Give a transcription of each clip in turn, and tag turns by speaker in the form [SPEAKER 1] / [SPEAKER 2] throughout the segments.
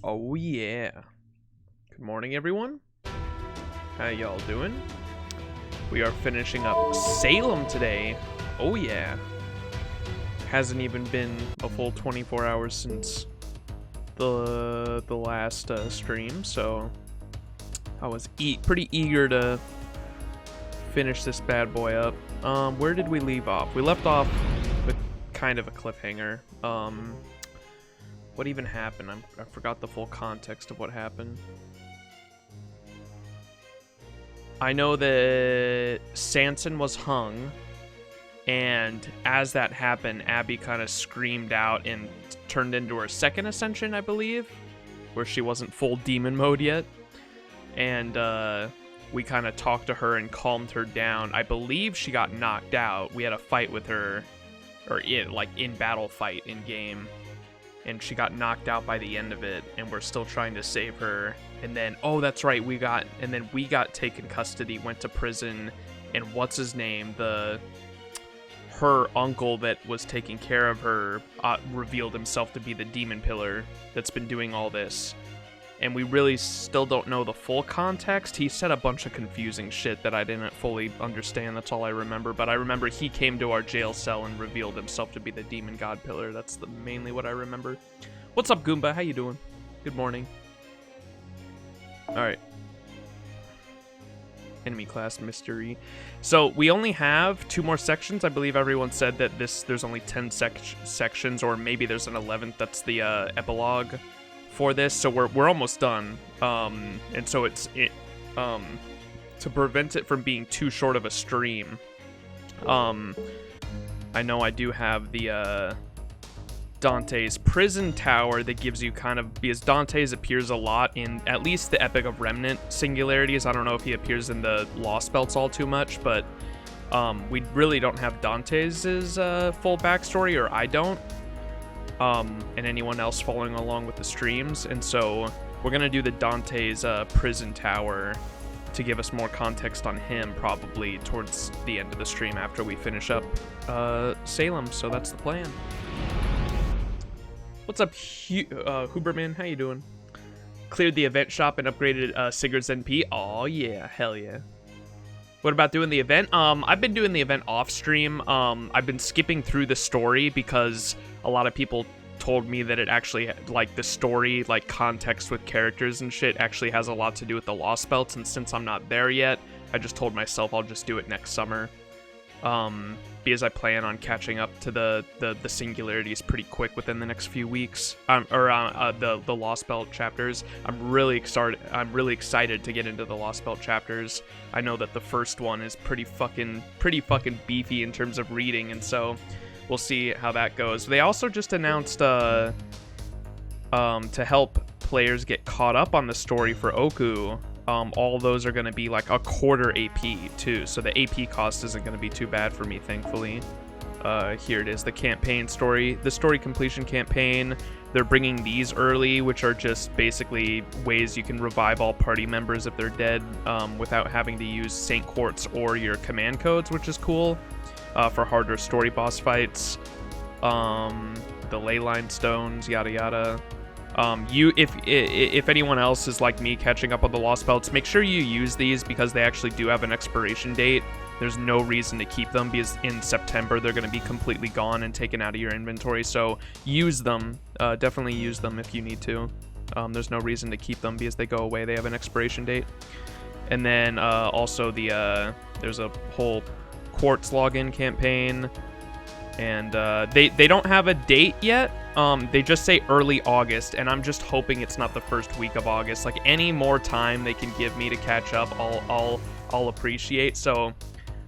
[SPEAKER 1] Oh yeah. Good morning, everyone. How y'all doing? We are finishing up Salem today. Oh yeah. Hasn't even been a full 24 hours since the last stream, so I was pretty eager to finish this bad boy up. Where did we leave off? We left off with kind of a cliffhanger. What even happened? I forgot the full context of what happened. I know that Sanson was hung, and as that happened, Abby kind of screamed out and turned into her second ascension, I believe, where she wasn't full demon mode yet. And we kind of talked to her and calmed her down. I believe she got knocked out. We had a fight with her, or in battle fight in game. And she got knocked out by the end of it, and we're still trying to save her. And then, oh, that's right, we got taken custody, went to prison, and what's his name, her uncle that was taking care of her revealed himself to be the demon pillar that's been doing all this. And we really still don't know the full context. He said a bunch of confusing shit that I didn't fully understand. That's all I remember. But I remember he came to our jail cell and revealed himself to be the demon god pillar. That's mainly what I remember. What's up, Goomba? How you doing? Good morning. All right. Enemy class mystery. So we only have 2 more sections. I believe everyone said that there's only 10 sections, or maybe there's an 11th. That's the epilogue for this, so we're almost done, and so to prevent it from being too short of a stream, I know I do have the Dante's prison tower that gives you kind of, because Dante's appears a lot in at least the Epic of Remnant singularities. I don't know if he appears in the Lost Belts all too much, but we really don't have Dante's full backstory, or I don't. And anyone else following along with the streams, and so we're gonna do the Dante's prison tower to give us more context on him, probably towards the end of the stream after we finish up Salem. So that's the plan. What's up, Huberman? How you doing? Cleared the event shop and upgraded Sigurd's NP. Oh yeah, hell yeah. What about doing the event? I've been doing the event off stream. I've been skipping through the story because a lot of people told me that it actually, like, the story, like, context with characters and shit actually has a lot to do with the Lost Belts, and since I'm not there yet, I just told myself I'll just do it next summer. Because I plan on catching up to the singularities pretty quick within the next few weeks, the Lost Belt chapters. I'm really excited to get into the Lost Belt chapters. I know that the first one is pretty fucking beefy in terms of reading, and so we'll see how that goes. They also just announced to help players get caught up on the story for Oku. All those are going to be like a quarter AP too, so the AP cost isn't going to be too bad for me, thankfully. Here it is, the campaign story, the story completion campaign. They're bringing these early, which are just basically ways you can revive all party members if they're dead, without having to use Saint Quartz or your command codes, which is cool, for harder story boss fights. The ley line stones, yada yada. If anyone else is like me catching up on the Lost Belts, make sure you use these because they actually do have an expiration date. There's no reason to keep them because in September they're going to be completely gone and taken out of your inventory, so use them. Definitely use them if you need to. There's no reason to keep them because they go away. They have an expiration date. And then also there's a whole Quartz login campaign, and they don't have a date yet. They just say early August, and I'm just hoping it's not the first week of August. Like, any more time they can give me to catch up, I'll appreciate. So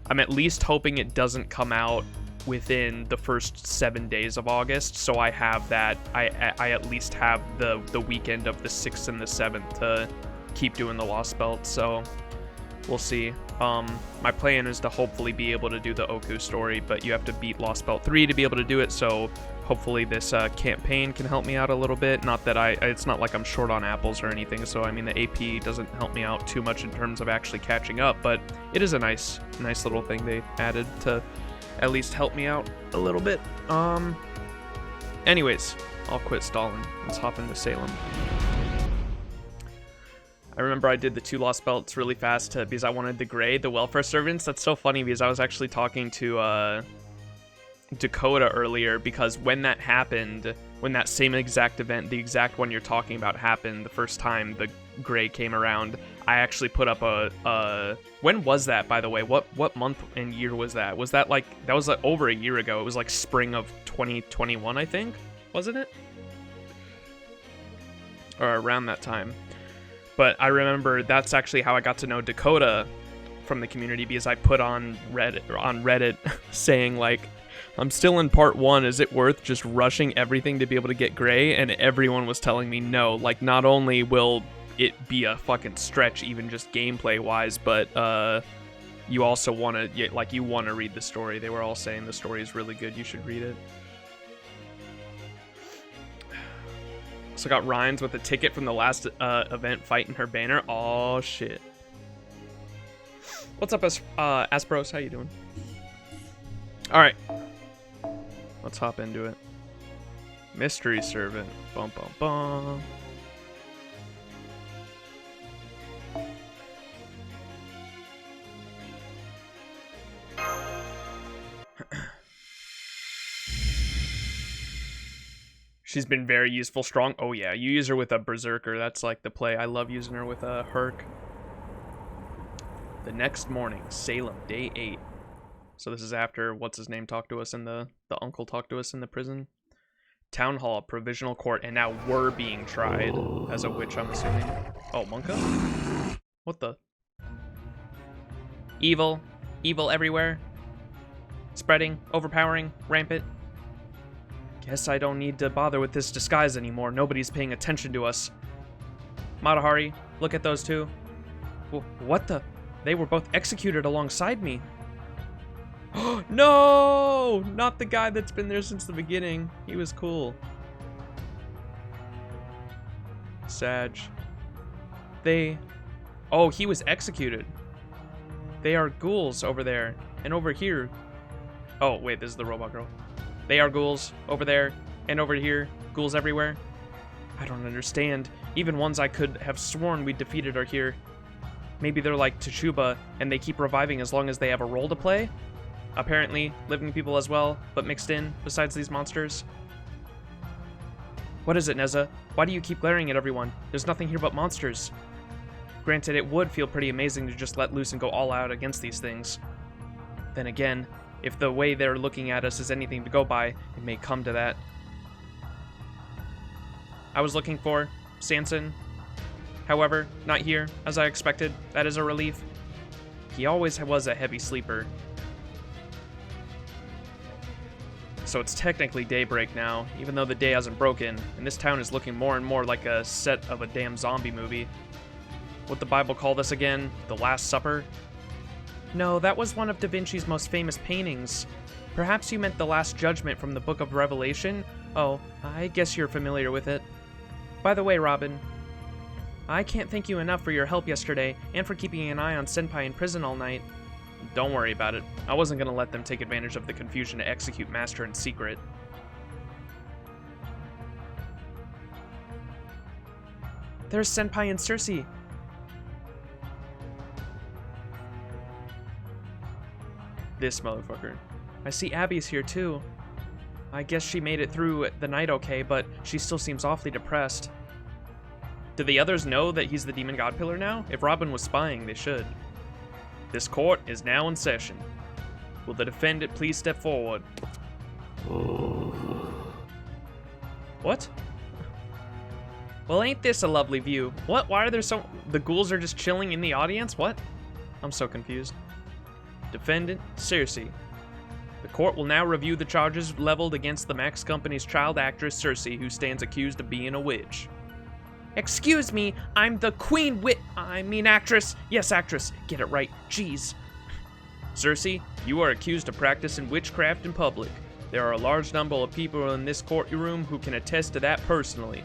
[SPEAKER 1] I'm at least hoping it doesn't come out within the first 7 days of August, so I have that. I at least have the weekend of the 6th and the 7th to keep doing the Lost Belt. So we'll see. My plan is to hopefully be able to do the Oku story, but you have to beat Lost Belt 3 to be able to do it, so hopefully this campaign can help me out a little bit. Not that it's not like I'm short on apples or anything, so I mean the AP doesn't help me out too much in terms of actually catching up, but it is a nice little thing they added to at least help me out a little bit. Anyways, I'll quit stalling. Let's hop into Salem. I remember I did the 2 lost belts really fast because I wanted the gray, the welfare servants. That's so funny because I was actually talking to Dakota earlier, because when that happened, when that same exact event, the exact one you're talking about happened, the first time the gray came around, I actually put up a when was that, by the way? What month and year was that? Was that like, that was like over a year ago. It was like spring of 2021, I think, wasn't it? Or around that time. But I remember that's actually how I got to know Dakota from the community, because I put on Reddit saying like, I'm still in part 1, is it worth just rushing everything to be able to get gray? And everyone was telling me no. Like, not only will it be a fucking stretch even just gameplay wise, but you also want to, like, you want to read the story. They were all saying the story is really good, you should read it. So got Rhines with a ticket from the last event fighting her banner. Oh shit. What's up, Aspros? How you doing? All right, let's hop into it. Mystery servant. Bum bum bum. She's been very useful, strong. Oh yeah, you use her with a berserker. That's like the play. I love using her with a Herc. The next morning, Salem, day 8. So this is after what's his name talked to us in the uncle talked to us in the prison. Town hall, provisional court, and now we're being tried as a witch, I'm assuming. Oh, Monka? What the? Evil, evil everywhere. Spreading, overpowering, rampant. Guess I don't need to bother with this disguise anymore. Nobody's paying attention to us. Matahari, look at those two. What the? They were both executed alongside me. No! Not the guy that's been there since the beginning. He was cool. Sag. Oh, he was executed. They are ghouls over there. And over here. Oh, wait, this is the robot girl. They are ghouls over there and over here. Ghouls everywhere. I don't understand. Even ones I could have sworn we defeated are here. Maybe they're like Teshuba and they keep reviving as long as they have a role to play? Apparently, living people as well, but mixed in, besides these monsters. What is it, Neza? Why do you keep glaring at everyone? There's nothing here but monsters. Granted, it would feel pretty amazing to just let loose and go all out against these things. Then again, if the way they're looking at us is anything to go by, it may come to that. I was looking for Sanson. However, not here, as I expected. That is a relief. He always was a heavy sleeper. So it's technically daybreak now, even though the day hasn't broken, and this town is looking more and more like a set of a damn zombie movie. What the Bible call this again? The Last Supper? No, that was one of Da Vinci's most famous paintings. Perhaps you meant the Last Judgment from the Book of Revelation? Oh, I guess you're familiar with it. By the way, Robin, I can't thank you enough for your help yesterday, and for keeping an eye on Senpai in prison all night. Don't worry about it. I wasn't going to let them take advantage of the confusion to execute Master in secret. There's Senpai and Cersei. This motherfucker. I see Abby's here too. I guess she made it through the night okay, but she still seems awfully depressed. Do the others know that he's the Demon God Pillar now? If Robin was spying, they should. This court is now in session. Will the defendant please step forward? What? Well, ain't this a lovely view? What? Why are there so... The ghouls are just chilling in the audience? What? I'm so confused. Defendant, Cersei. The court will now review the charges leveled against the Max Company's child actress, Cersei, who stands accused of being a witch. Excuse me, I'm the queen actress. Yes, actress. Get it right. Jeez. Cersei, you are accused of practicing witchcraft in public. There are a large number of people in this courtroom who can attest to that personally.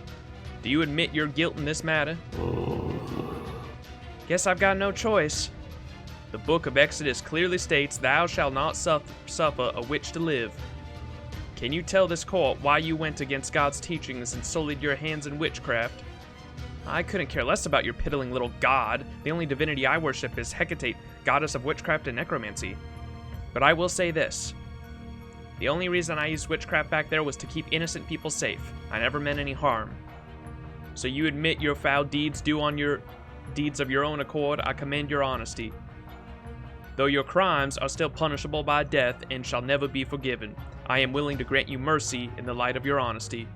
[SPEAKER 1] Do you admit your guilt in this matter? Guess I've got no choice. The book of Exodus clearly states, thou shalt not suffer a witch to live. Can you tell this court why you went against God's teachings and sullied your hands in witchcraft? I couldn't care less about your piddling little god. The only divinity I worship is Hecate, goddess of witchcraft and necromancy. But I will say this. The only reason I used witchcraft back there was to keep innocent people safe. I never meant any harm. So you admit your foul deeds due on your deeds of your own accord. I commend your honesty. Though your crimes are still punishable by death and shall never be forgiven, I am willing to grant you mercy in the light of your honesty.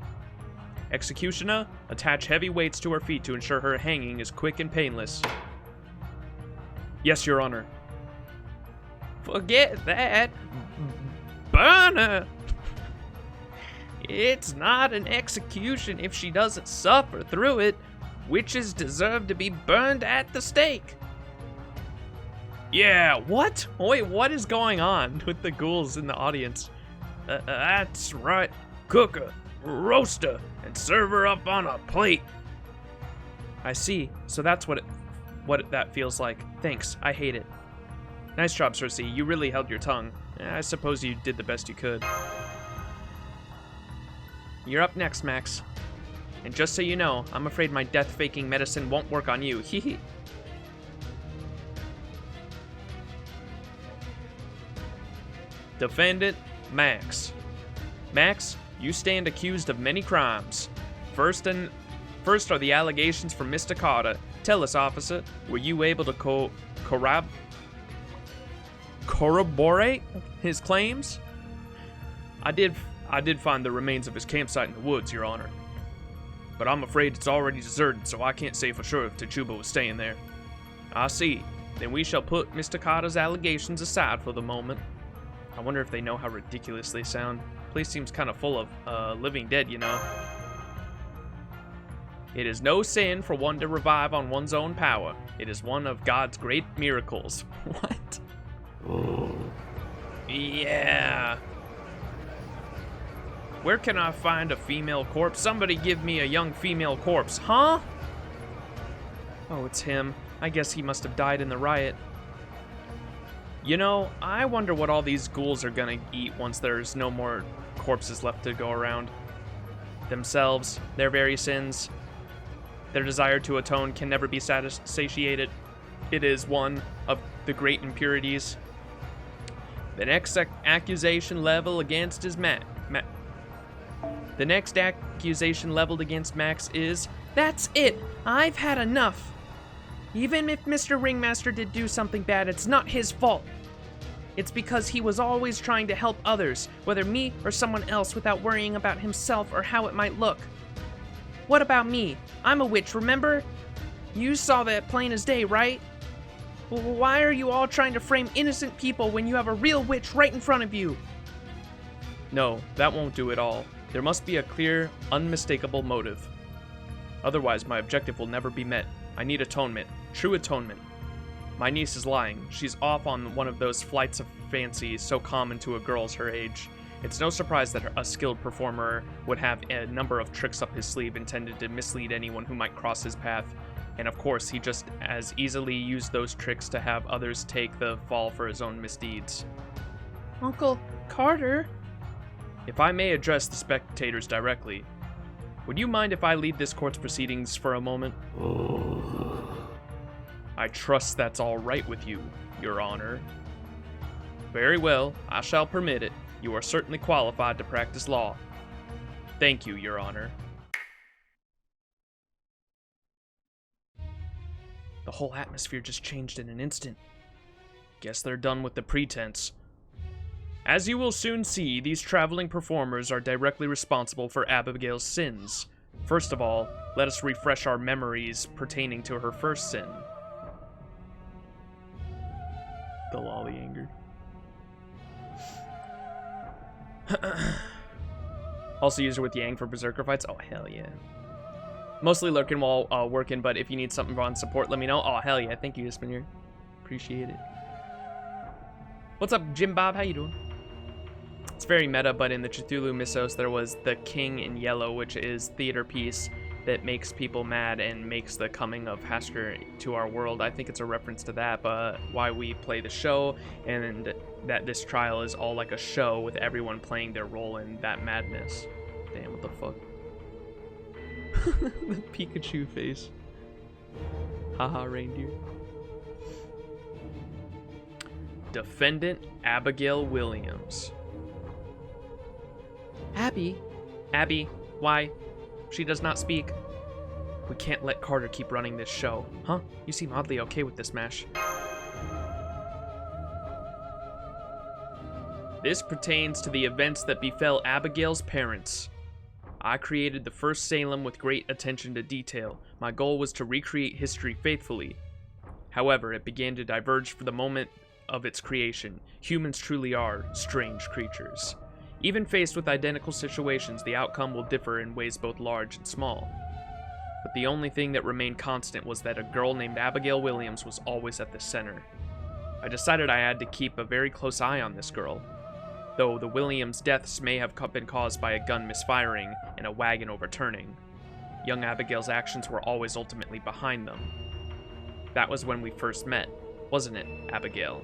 [SPEAKER 1] Executioner, attach heavy weights to her feet to ensure her hanging is quick and painless. Yes, Your Honor. Forget that. Burn her. It's not an execution if she doesn't suffer through it. Witches deserve to be burned at the stake. Yeah, what? Wait, what is going on with the ghouls in the audience? That's right. Cook her, roast her, and serve her up on a plate. I see. So that's what that feels like. Thanks. I hate it. Nice job, Cersei. You really held your tongue. I suppose you did the best you could. You're up next, Max. And just so you know, I'm afraid my death-faking medicine won't work on you. Hee hee. Defendant, Max. Max, you stand accused of many crimes. First are the allegations from Mr. Carter. Tell us, officer, were you able to corroborate his claims? I did find the remains of his campsite in the woods, Your Honor. But I'm afraid it's already deserted, so I can't say for sure if Tituba was staying there. I see. Then we shall put Mr. Carter's allegations aside for the moment. I wonder if they know how ridiculous they sound. The place seems kind of full of living dead, you know. It is no sin for one to revive on one's own power. It is one of God's great miracles. What? Yeah. Where can I find a female corpse? Somebody give me a young female corpse, huh? Oh, it's him. I guess he must have died in the riot. You know, I wonder what all these ghouls are gonna eat once there's no more corpses left to go around. Themselves, their very sins. Their desire to atone can never be satiated. It is one of the great impurities. The next accusation leveled against The next accusation leveled against Max is, that's it, I've had enough. Even if Mr. Ringmaster did do something bad, it's not his fault. It's because he was always trying to help others, whether me or someone else, without worrying about himself or how it might look. What about me? I'm a witch, remember? You saw that plain as day, right? Why are you all trying to frame innocent people when you have a real witch right in front of you? No, that won't do it all. There must be a clear, unmistakable motive. Otherwise, my objective will never be met. I need atonement. True atonement. My niece is lying. She's off on one of those flights of fancy so common to a girls her age. It's no surprise that a skilled performer would have a number of tricks up his sleeve intended to mislead anyone who might cross his path. And of course, he just as easily used those tricks to have others take the fall for his own misdeeds. Uncle Carter? If I may address the spectators directly, would you mind if I lead this court's proceedings for a moment? I trust that's all right with you, Your Honor. Very well, I shall permit it. You are certainly qualified to practice law. Thank you, Your Honor. The whole atmosphere just changed in an instant. Guess they're done with the pretense. As you will soon see, these traveling performers are directly responsible for Abigail's sins. First of all, let us refresh our memories pertaining to her first sin. The lolly angered. Also use her with Yang for berserker fights. Oh, hell yeah. Mostly lurking while working, but if you need something on support, let me know. Oh, hell yeah. Thank you, Ispinir. Appreciate it. What's up, Jim Bob? How you doing? It's very meta, but in the Cthulhu Mythos, there was the King in Yellow, which is theater piece, that makes people mad and makes the coming of Hasker to our world. I think it's a reference to that, but why we play the show, and that this trial is all like a show with everyone playing their role in that madness. Damn, what the fuck? The Pikachu face. Haha, reindeer. Defendant Abigail Williams. Abby? Abby, why? She does not speak. We can't let Carter keep running this show. Huh? You seem oddly okay with this, Mash. This pertains to the events that befell Abigail's parents. I created the first Salem with great attention to detail. My goal was to recreate history faithfully. However, it began to diverge for the moment of its creation. Humans truly are strange creatures. Even faced with identical situations, the outcome will differ in ways both large and small. But the only thing that remained constant was that a girl named Abigail Williams was always at the center. I decided I had to keep a very close eye on this girl. Though the Williams deaths may have been caused by a gun misfiring and a wagon overturning, young Abigail's actions were always ultimately behind them. That was when we first met, wasn't it, Abigail?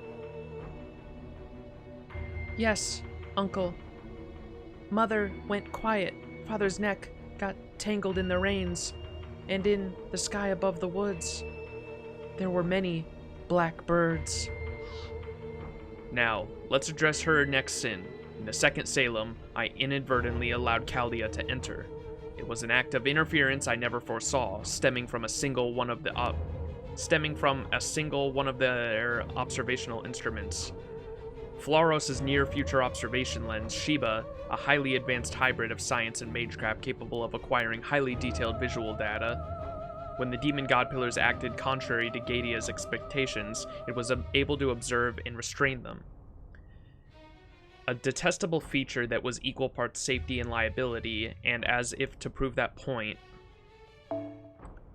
[SPEAKER 1] Yes, Uncle. Mother went quiet. Father's neck got tangled in the reins, and in the sky above the woods, there were many black birds. Now, let's address her next sin. In the second Salem, I inadvertently allowed Chaldea to enter. It was an act of interference I never foresaw, stemming from a single one of their observational instruments. Flaros' near-future observation lens, Sheba, a highly advanced hybrid of science and magecraft capable of acquiring highly detailed visual data. When the demon god pillars acted contrary to Gadia's expectations, it was able to observe and restrain them. A detestable feature that was equal parts safety and liability, and as if to prove that point,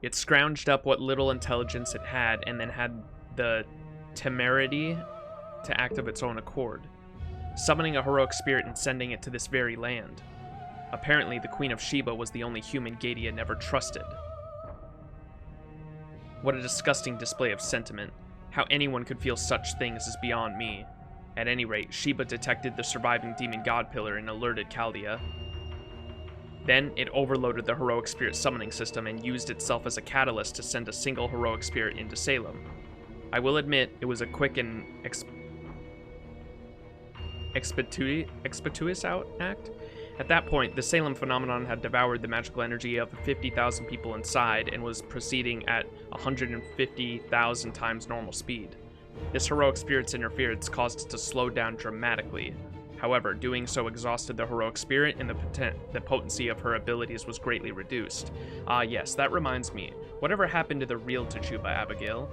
[SPEAKER 1] it scrounged up what little intelligence it had and then had the temerity to act of its own accord, summoning a heroic spirit and sending it to this very land. Apparently, the Queen of Sheba was the only human Gadia never trusted. What a disgusting display of sentiment. How anyone could feel such things is beyond me. At any rate, Sheba detected the surviving demon god pillar and alerted Chaldea. Then, it overloaded the heroic spirit summoning system and used itself as a catalyst to send a single heroic spirit into Salem. I will admit, it was a quick and expeditious act. At that point, the Salem phenomenon had devoured the magical energy of 50,000 people inside and was proceeding at 150,000 times normal speed. This heroic spirit's interference caused it to slow down dramatically. However, doing so exhausted the heroic spirit, and the potency of her abilities was greatly reduced. Ah yes, that reminds me. Whatever happened to the real Tituba, Abigail?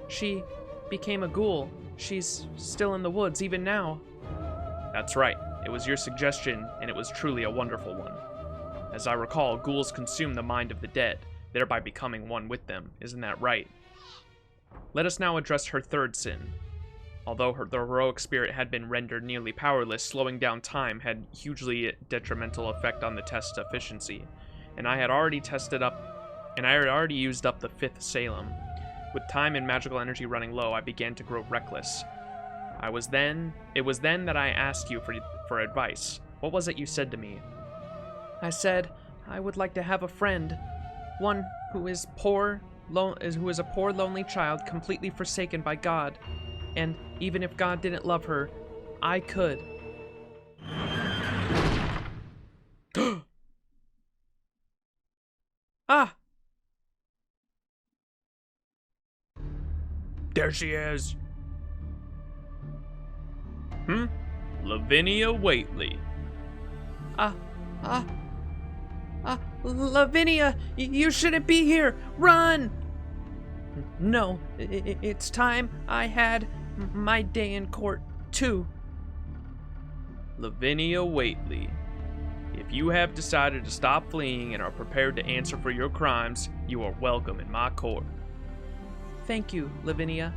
[SPEAKER 1] She became a ghoul. She's still in the woods, even now. That's right. It was your suggestion, and it was truly a wonderful one. As I recall, ghouls consume the mind of the dead, thereby becoming one with them. Isn't that right? Let us now address her third sin. Although the heroic spirit had been rendered nearly powerless, slowing down time had hugely detrimental effect on the test's efficiency, and I had already used up the fifth Salem. With time and magical energy running low, I began to grow reckless. It was then that I asked you for advice. What was it you said to me? I said I would like to have a friend, one who is a poor, lonely child completely forsaken by God, and even if God didn't love her, I could. Ah! There she is. Lavinia Waitley.
[SPEAKER 2] Lavinia, you shouldn't be here. Run! No, it's time I had my day in court, too.
[SPEAKER 1] Lavinia Waitley. If you have decided to stop fleeing and are prepared to answer for your crimes, you are welcome in my court.
[SPEAKER 2] Thank you, Lavinia.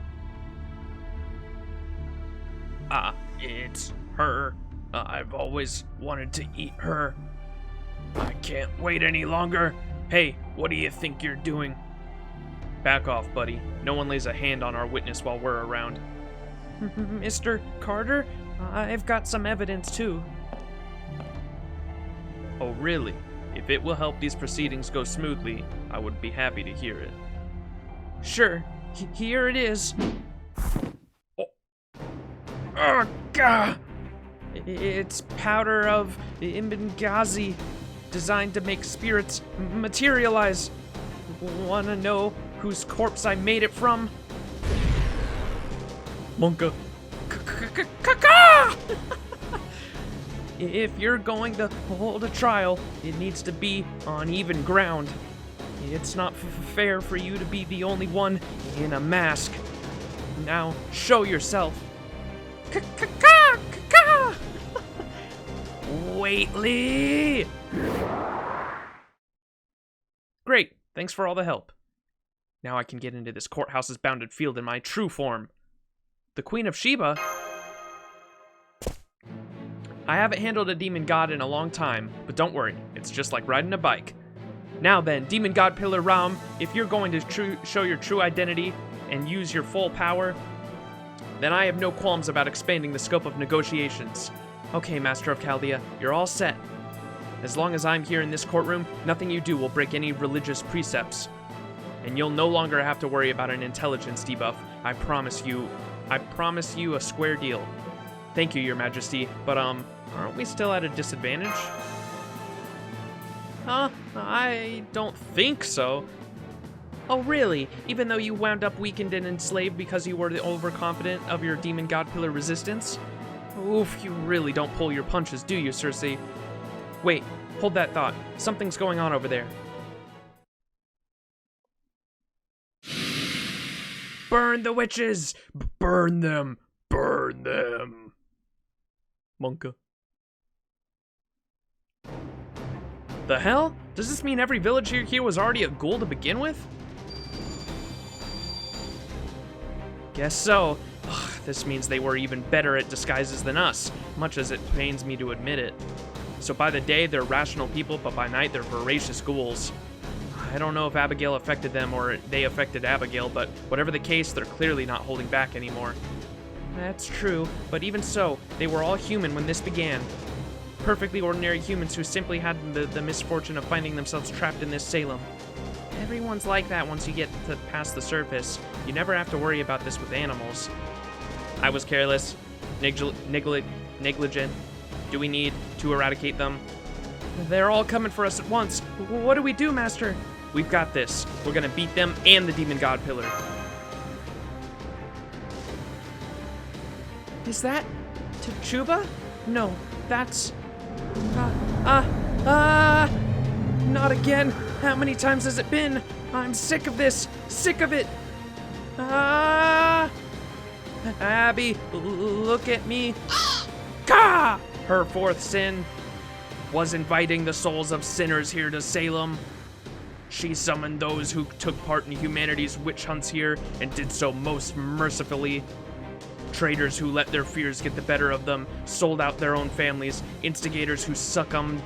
[SPEAKER 1] It's her. I've always wanted to eat her. I can't wait any longer. Hey, what do you think you're doing? Back off, buddy. No one lays a hand on our witness while we're around.
[SPEAKER 2] Mr. Carter, I've got some evidence too.
[SPEAKER 1] Oh, really? If it will help these proceedings go smoothly, I would be happy to hear it.
[SPEAKER 2] Sure, here it is.
[SPEAKER 1] Oh, God!
[SPEAKER 2] It's powder of Benghazi, designed to make spirits materialize. Wanna know whose corpse I made it from?
[SPEAKER 1] Monka.
[SPEAKER 2] If you're going to hold a trial, it needs to be on even ground. It's not fair for you to be the only one in a mask. Now, show yourself. Waitley!
[SPEAKER 1] Great, thanks for all the help. Now I can get into this courthouse's bounded field in my true form. The Queen of Sheba? I haven't handled a demon god in a long time, but don't worry, it's just like riding a bike. Now then, Demon God Pillar Ram, if you're going to show your true identity and use your full power, then I have no qualms about expanding the scope of negotiations. Okay, Master of Chaldea, you're all set. As long as I'm here in this courtroom, nothing you do will break any religious precepts. And you'll no longer have to worry about an intelligence debuff. I promise you a square deal. Thank you, Your Majesty, but aren't we still at a disadvantage?
[SPEAKER 2] I don't
[SPEAKER 1] Think so.
[SPEAKER 2] Oh, really? Even though you wound up weakened and enslaved because you were the overconfident of your Demon God Pillar resistance?
[SPEAKER 1] Oof, you really don't pull your punches, do you, Cersei?
[SPEAKER 2] Wait, hold that thought. Something's going on over there.
[SPEAKER 1] Burn the witches! Burn them! Burn them! Monka. The hell? Does this mean every villager here was already a ghoul to begin with? Guess so. Ugh, this means they were even better at disguises than us, much as it pains me to admit it. So by the day, they're rational people, but by night, they're voracious ghouls. I don't know if Abigail affected them or they affected Abigail, but whatever the case, they're clearly not holding back anymore.
[SPEAKER 2] That's true, but even so, they were all human when this began. Perfectly ordinary humans who simply had the misfortune of finding themselves trapped in this Salem. Everyone's like that once you get past the surface. You never have to worry about this with animals.
[SPEAKER 1] I was careless, negligent. Do we need to eradicate them?
[SPEAKER 2] They're all coming for us at once. What do we do, Master?
[SPEAKER 1] We've got this. We're gonna beat them and the Demon God Pillar.
[SPEAKER 2] Is that Chuba? No, that's... Not again. How many times has it been? I'm sick of this. Sick of it. Abby, look at me.
[SPEAKER 1] Gah! Her fourth sin was inviting the souls of sinners here to Salem. She summoned those who took part in humanity's witch hunts here and did so most mercifully. Traitors who let their fears get the better of them, sold out their own families, instigators who succumbed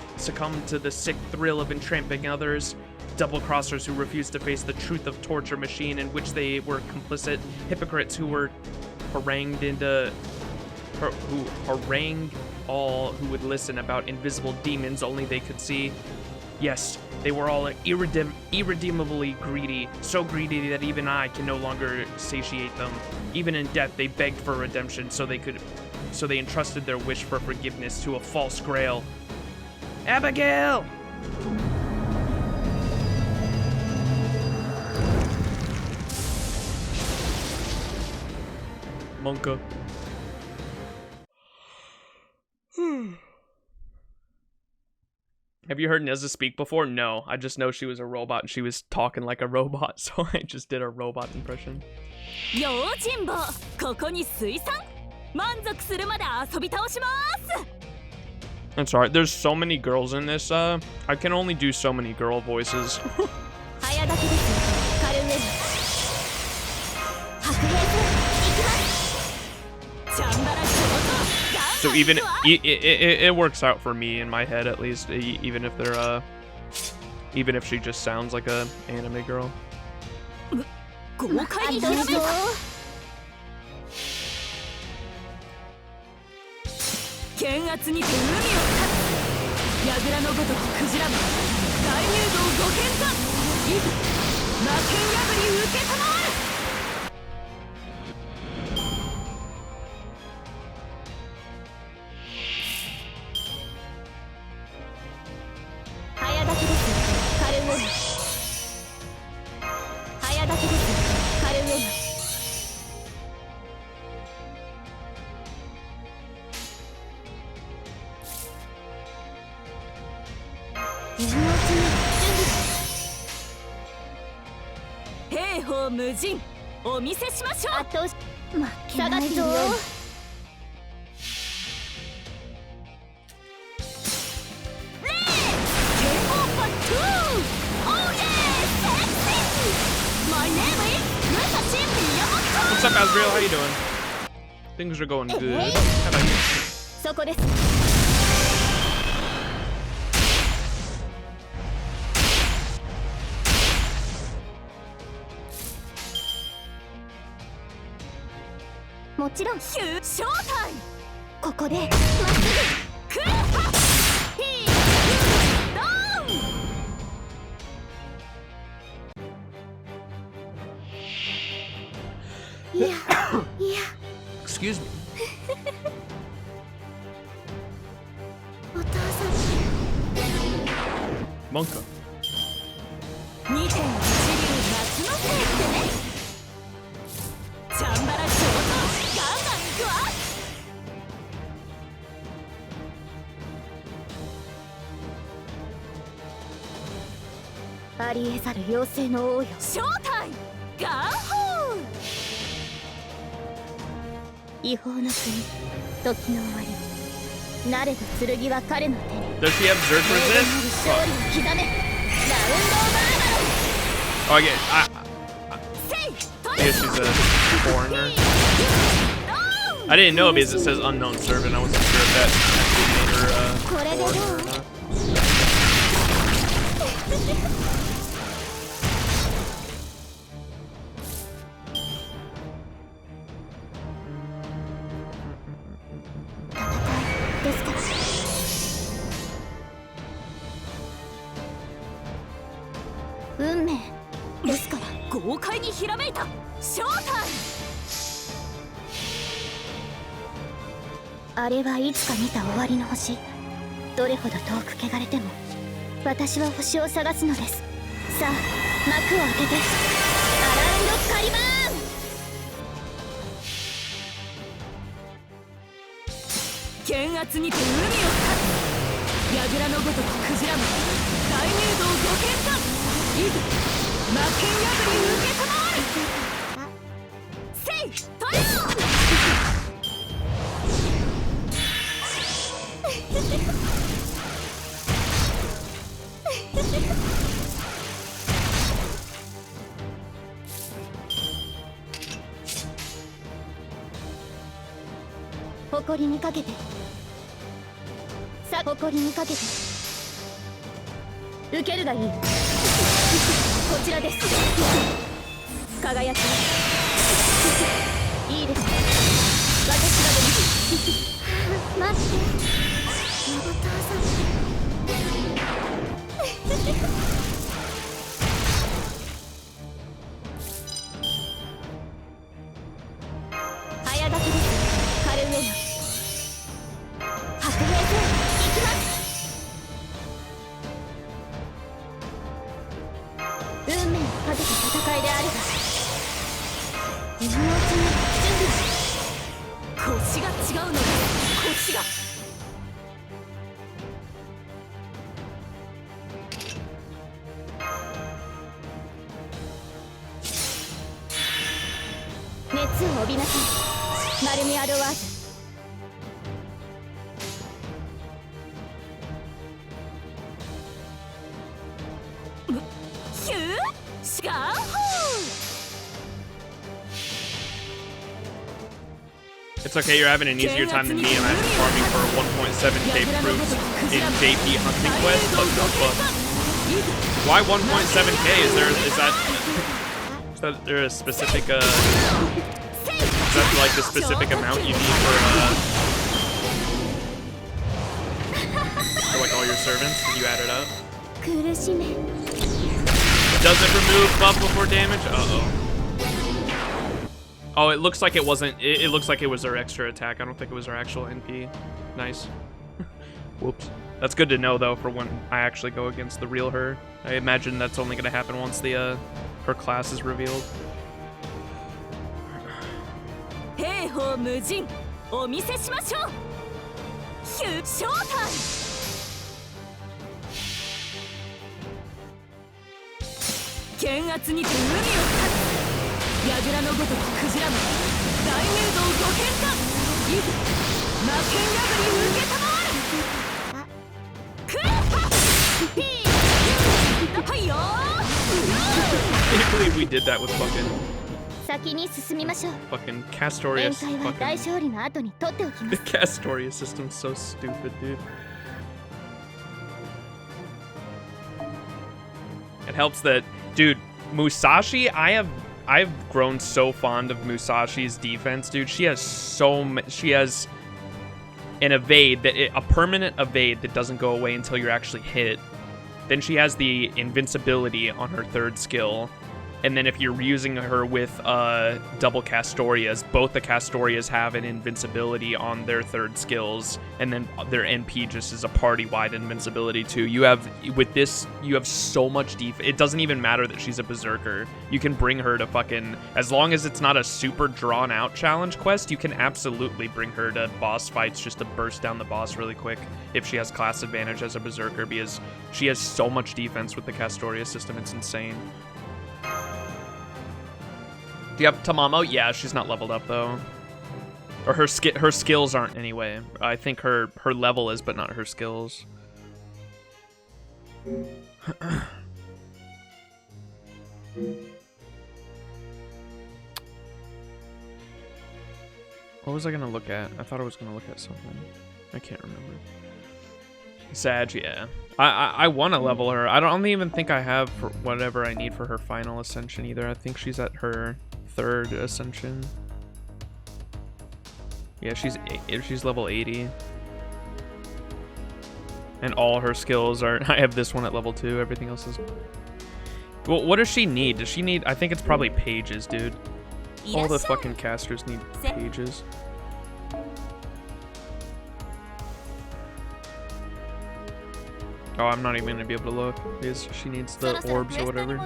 [SPEAKER 1] to the sick thrill of entramping others, double-crossers who refused to face the truth of torture machine in which they were complicit, hypocrites who were harangued all who would listen about invisible demons only they could see. Yes, they were all irredeemably greedy, so greedy that even I can no longer satiate them. Even in death, they begged for redemption so they entrusted their wish for forgiveness to a false grail.
[SPEAKER 2] Abigail!
[SPEAKER 1] Monka. Have you heard Neza speak before? No, I just know she was a robot and she was talking like a robot, so I just did a robot impression. I'm sorry, there's so many girls in this, I can only do so many girl voices. So even it works out for me in my head, at least, even if they're even if she just sounds like a anime girl.
[SPEAKER 3] 豪快にひらめいた剣圧にて海を立つ櫓のごときクジラ部大入道ご剣断いざ魔剣破り受けたまわる早立ちですカルウェム早立ちですカルウェム兵法無尽お見せしましょうあと負けないぞ
[SPEAKER 1] What's up, Asriel? How you doing? Things are going good. How about you?
[SPEAKER 3] そこですもちろんショータイムここでまっすぐクーハッヒードウンいやいや
[SPEAKER 1] Excuse me.
[SPEAKER 3] お父さん
[SPEAKER 1] Monka.
[SPEAKER 3] 2.1流夏のせいってねチャンバラ上等ガンガン行くわありえざる妖精の王よ正体ガンホー違法の国時の終わりなれど剣は彼の手に
[SPEAKER 1] Does she have Zerg resist?
[SPEAKER 3] 勝利を刻めラウンドバーバロン
[SPEAKER 1] Oh, I guess she's a foreigner. I didn't know because it says unknown servant. I wasn't sure if that actually made her foreigner or not.
[SPEAKER 3] ですから運命ですから豪快にひらめいた正体あれはいつか見た終わりの星どれほど遠く汚れても私は星を探すのですさあ幕を開けてアラウンドカリバーン剣圧にて海を立つ櫓のごときクジラも大入道ご剣断いざ魔剣破り受けたまわるせいトヨ誇りにかけてさあ誇りにかけて受けるがいいこちらです輝きいいです私が出ます待ってお父さん早立ちですカルウェナ白兵戦行きます運命をかけた戦いであれば今のうちに準備腰が違うのです腰が熱を帯びなさいマルミアドワーズヒューシガーホー
[SPEAKER 1] It's okay, you're having an easier time than me, and I've been farming for 1.7k fruits in JP hunting quest. Look, no fuck. Why 1.7k? Is there a specific is that like the specific amount you need for like all your servants? Did you add it up? Does it remove buff before damage? Uh-oh. Oh, it looks like it wasn't. It looks like it was her extra attack. I don't think it was her actual NP. Nice. Whoops. That's good to know though for when I actually go against the real her. I imagine that's only gonna happen once the her class is revealed. I can't believe we did that with fucking Castorius. The Castorius system's so stupid, dude. It helps that, dude, Musashi, I've grown so fond of Musashi's defense, dude. She has she has an evade a permanent evade that doesn't go away until you're actually hit. Then she has the invincibility on her third skill. And then if you're using her with double Castorias, both the Castorias have an invincibility on their third skills, and then their NP just is a party-wide invincibility too. You have so much defense. It doesn't even matter that she's a berserker. You can bring her to fucking, as long as it's not a super drawn-out challenge quest, you can absolutely bring her to boss fights just to burst down the boss really quick if she has class advantage as a berserker, because she has so much defense with the Castoria system. It's insane. Do you have Tamamo? Yeah, she's not leveled up though. Or her skills aren't anyway. I think her level is, but not her skills. What was I gonna look at? I thought I was gonna look at something. I can't remember. Sag, yeah. I want to level her. I don't even think I have for whatever I need for her final ascension either. I think she's at her third ascension. Yeah, she's level 80. And all her skills are... I have this one at level 2. Everything else is... Well, what does she need? Does she need... I think it's probably pages, dude. All the fucking casters need pages. Oh, I'm not even gonna be able to look because she needs the orbs or whatever.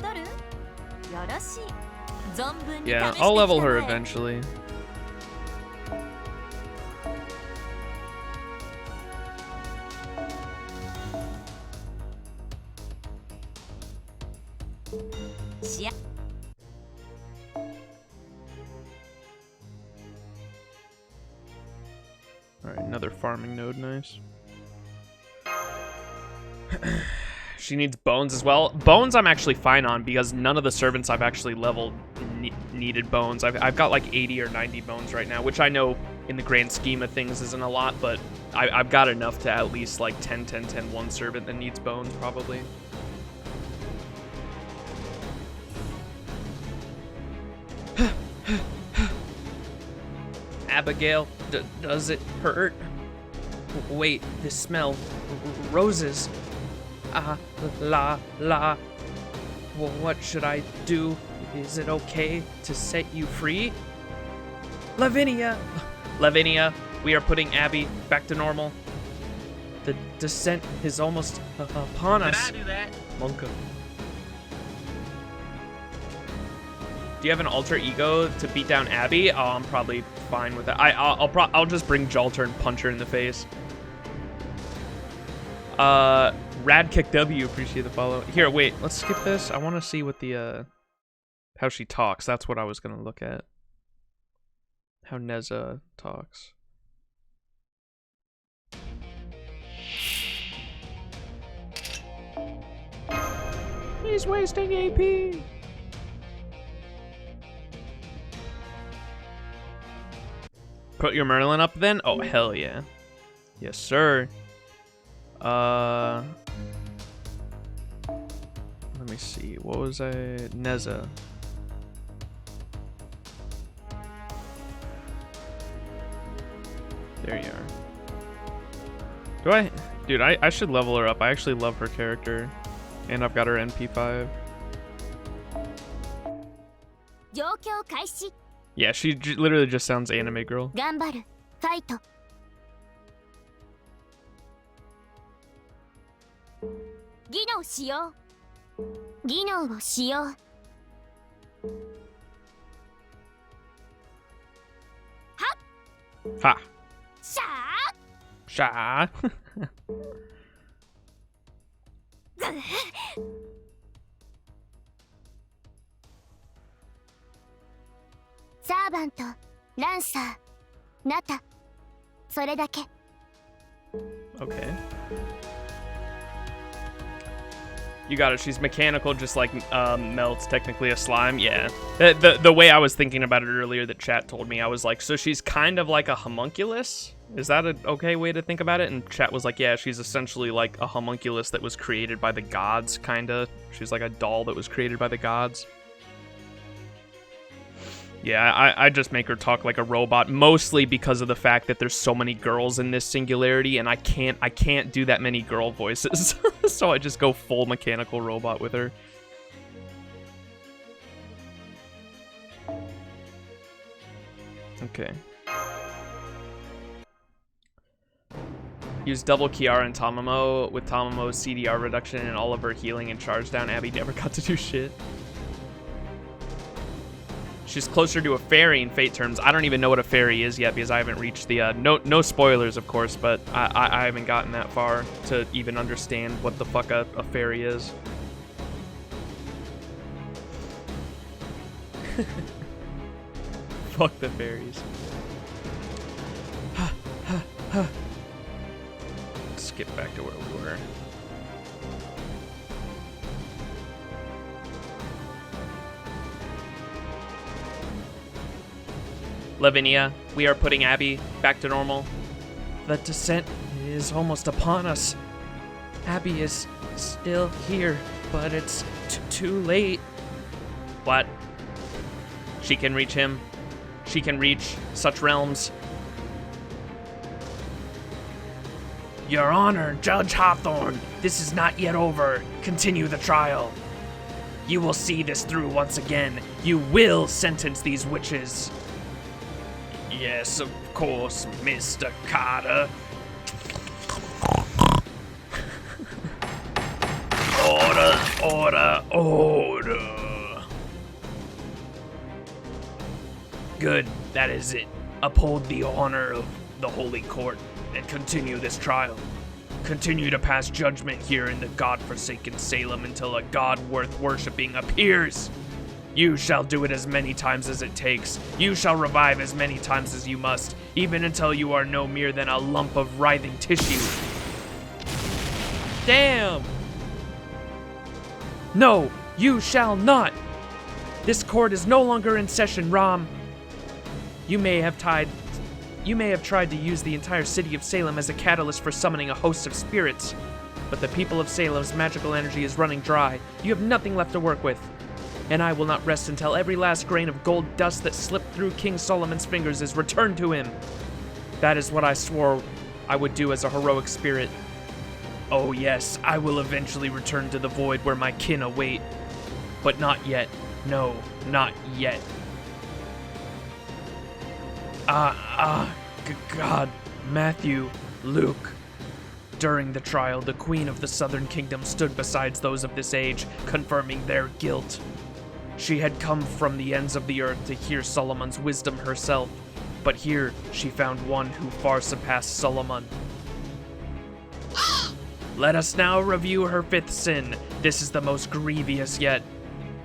[SPEAKER 1] Yeah, I'll level her eventually. Alright, another farming node, nice. She needs bones as well. Bones I'm actually fine on because none of the servants I've actually leveled needed bones. I've got like 80 or 90 bones right now, which I know in the grand scheme of things isn't a lot, but I've got enough to at least like 10, 10, 10, one servant that needs bones probably.
[SPEAKER 2] Abigail, does it hurt? Wait, this smell. Roses. La. What should I do? Is it okay to set you free? Lavinia, we are putting Abby back to normal. The descent is almost upon us.
[SPEAKER 4] Did I do that?
[SPEAKER 2] Monka. Do you have an alter ego to beat down Abby? Oh, I'm probably fine with that. I'll just bring Jalter and punch her in the face. Rad Kick W, appreciate the follow. Here, wait, let's skip this. I want to see what the how she talks. That's what I was gonna look at. How Neza talks. He's wasting AP. Put your Merlin up then? Oh, hell yeah. Yes, sir.
[SPEAKER 1] Let me see. What was I? Neza. There you are. Do I? Dude, I should level her up. I actually love her character. And I've got her NP5. Yeah, she literally just sounds anime girl.
[SPEAKER 3] 頑張るファイト技能しよう技能をしよう
[SPEAKER 1] Ha!
[SPEAKER 3] シャ
[SPEAKER 1] Sha!
[SPEAKER 3] ーサーバントランサーナタそれだけ
[SPEAKER 1] Okay. You got it. She's mechanical, just like Melt's technically a slime. Yeah. The way I was thinking about it earlier that chat told me, I was like, so she's kind of like a homunculus? Is that an okay way to think about it? And chat was like, yeah, she's essentially like a homunculus that was created by the gods, kind of. She's like a doll that was created by the gods. Yeah, I just make her talk like a robot, mostly because of the fact that there's so many girls in this singularity, and I can't do that many girl voices, so I just go full mechanical robot with her. Okay. Use double Kiara and Tamamo with Tamamo's CDR reduction and all of her healing and charge down. Abby never got to do shit. She's closer to a fairy in Fate terms. I don't even know what a fairy is yet because I haven't reached the no spoilers, of course, but I haven't gotten that far to even understand what the fuck a fairy is. Fuck the fairies. Let's get back to where we were. Lavinia, we are putting Abby back to normal.
[SPEAKER 2] The descent is almost upon us. Abby is still here, but it's too late.
[SPEAKER 1] What? She can reach him. She can reach such realms.
[SPEAKER 2] Your Honor, Judge Hawthorne, this is not yet over. Continue the trial. You will see this through once again. You will sentence these witches.
[SPEAKER 1] Yes, of course, Mr. Carter. Order, order, order. Good, that is it. Uphold the honor of the Holy Court and continue this trial. Continue to pass judgment here in the God-forsaken Salem until a god worth worshipping appears. You shall do it as many times as it takes. You shall revive as many times as you must, even until you are no mere than a lump of writhing tissue.
[SPEAKER 2] Damn! No, you shall not! This court is no longer in session, Rom. You may have tried to use the entire city of Salem as a catalyst for summoning a host of spirits, but the people of Salem's magical energy is running dry. You have nothing left to work with. And I will not rest until every last grain of gold dust that slipped through King Solomon's fingers is returned to him. That is what I swore I would do as a heroic spirit. Oh yes, I will eventually return to the void where my kin await. But not yet. No, not yet. God, Matthew, Luke. During the trial, the Queen of the Southern Kingdom stood beside those of this age, confirming their guilt. She had come from the ends of the earth to hear Solomon's wisdom herself, but here she found one who far surpassed Solomon. Let us now review her fifth sin. This is the most grievous yet.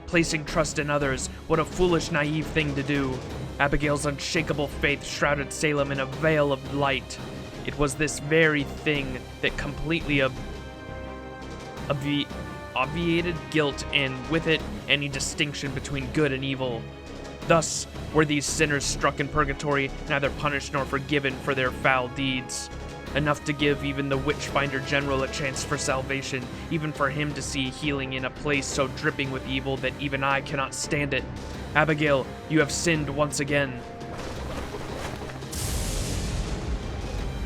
[SPEAKER 2] Placing trust in others, what a foolish, naive thing to do. Abigail's unshakable faith shrouded Salem in a veil of light. It was this very thing that completely obviated guilt and, with it, any distinction between good and evil. Thus were these sinners struck in purgatory, neither punished nor forgiven for their foul deeds. Enough to give even the Witchfinder General a chance for salvation, even for him to see healing in a place so dripping with evil that even I cannot stand it. Abigail, you have sinned once again.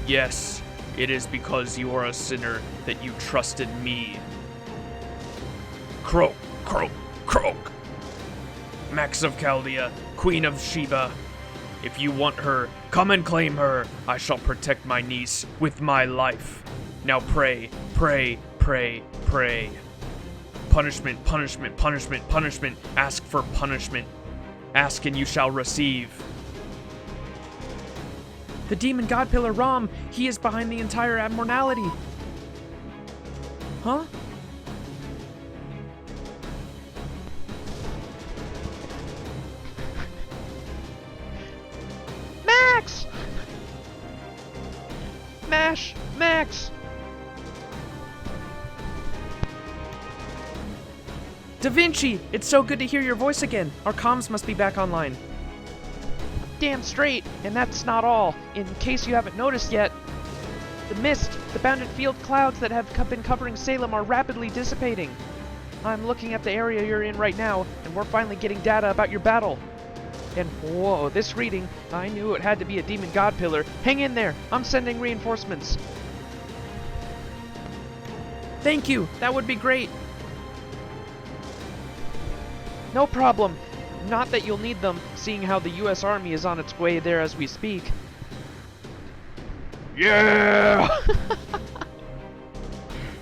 [SPEAKER 2] Yes, it is because you are a sinner that you trusted me. Croak, croak, croak. Max of Chaldea, Queen of Sheba. If you want her, come and claim her. I shall protect my niece with my life. Now pray, pray, pray, pray. Punishment, punishment, punishment, punishment. Ask for punishment. Ask and you shall receive. The demon god pillar Ram, he is behind the entire abnormality. Huh? Max! Max! Da Vinci, it's so good to hear your voice again. Our comms must be back online. Damn straight, and that's not all. In case you haven't noticed yet, the mist, the bounded field clouds that have been covering Salem are rapidly dissipating. I'm looking at the area you're in right now, and we're finally getting data about your battle. And whoa, this reading, I knew it had to be a demon god pillar. Hang in there, I'm sending reinforcements. Thank you, that would be great. No problem. Not that you'll need them, seeing how the US Army is on its way there as we speak. Yeah!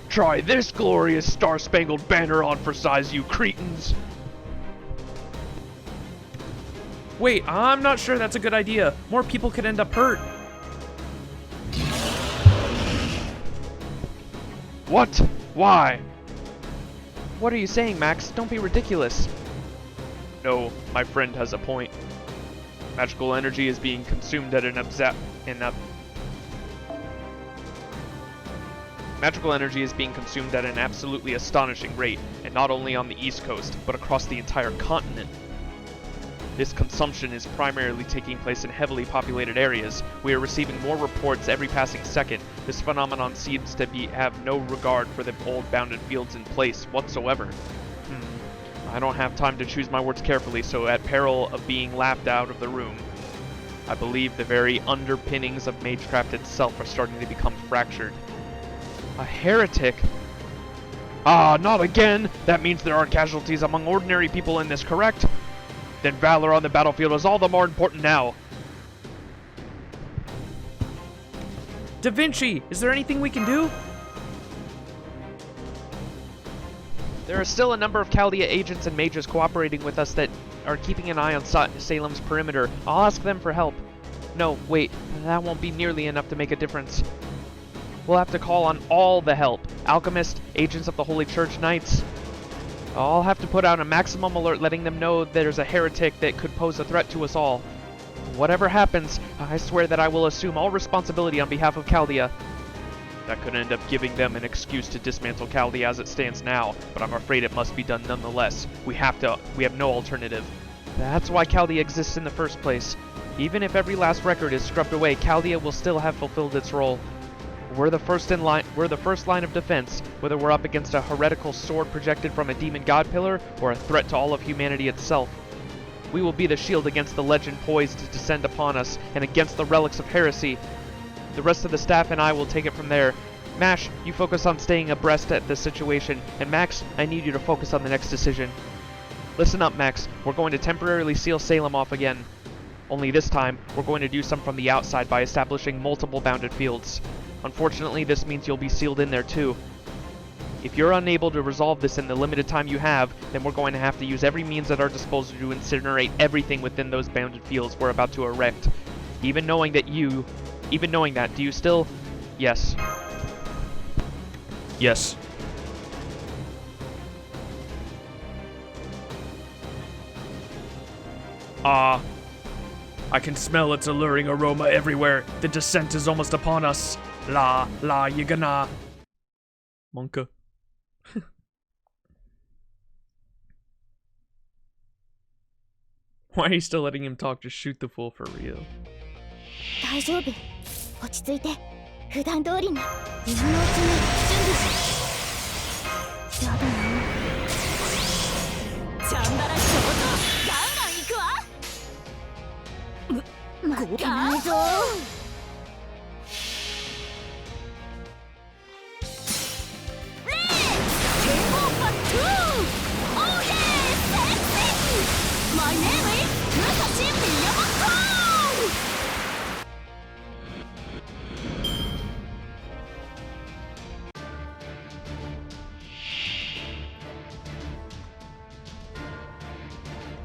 [SPEAKER 2] Try this glorious star-spangled banner on for size, you cretins! Wait, I'm not sure that's a good idea. More people could end up hurt. What? Why? What are you saying, Max? Don't be ridiculous. No, my friend has a point. Magical energy is being consumed at Magical energy is being consumed at an absolutely astonishing rate, and not only on the East Coast, but across the entire continent. This consumption is primarily taking place in heavily populated areas. We are receiving more reports every passing second. This phenomenon seems to have no regard for the old bounded fields in place whatsoever. I don't have time to choose my words carefully, so at peril of being laughed out of the room, I believe the very underpinnings of Magecraft itself are starting to become fractured. A heretic? Ah, not again! That means there are casualties among ordinary people in this, correct? Then valor on the battlefield is all the more important now. Da Vinci, is there anything we can do? There are still a number of Chaldea agents and mages cooperating with us that are keeping an eye on Salem's perimeter. I'll ask them for help. No, wait, that won't be nearly enough to make a difference. We'll have to call on all the help. Alchemists, agents of the Holy Church, knights. I'll have to put out a maximum alert letting them know there's a heretic that could pose a threat to us all. Whatever happens, I swear that I will assume all responsibility on behalf of Chaldea. That could end up giving them an excuse to dismantle Chaldea as it stands now, but I'm afraid it must be done nonetheless. We have no alternative. That's why Chaldea exists in the first place. Even if every last record is scrubbed away, Chaldea will still have fulfilled its role. We're the first line of defense, whether we're up against a heretical sword projected from a demon god pillar or a threat to all of humanity itself. We will be the shield against the legend poised to descend upon us and against the relics of heresy. The rest of the staff and I will take it from there. Mash, you focus on staying abreast at this situation, and Max, I need you to focus on the next decision. Listen up, Max. We're going to temporarily seal Salem off again. Only this time, we're going to do some from the outside by establishing multiple bounded fields. Unfortunately, this means you'll be sealed in there too. If you're unable to resolve this in the limited time you have, then we're going to have to use every means at our disposal to incinerate everything within those bounded fields we're about to erect. Even knowing that, do you still... Yes.
[SPEAKER 1] Yes. Ah. I can smell its alluring aroma everywhere. The descent is almost upon us. La Yagana. Monka. Why are you still letting him talk? Just shoot the fool for real.
[SPEAKER 3] 大丈夫。落ち着いて。普段通りに今のうちに準備しやだなチャンバラ仕事ガンガン行くわ負けないぞレーケンボーパットゥーオーイェーセクシーマイネームイズムサシミヤマト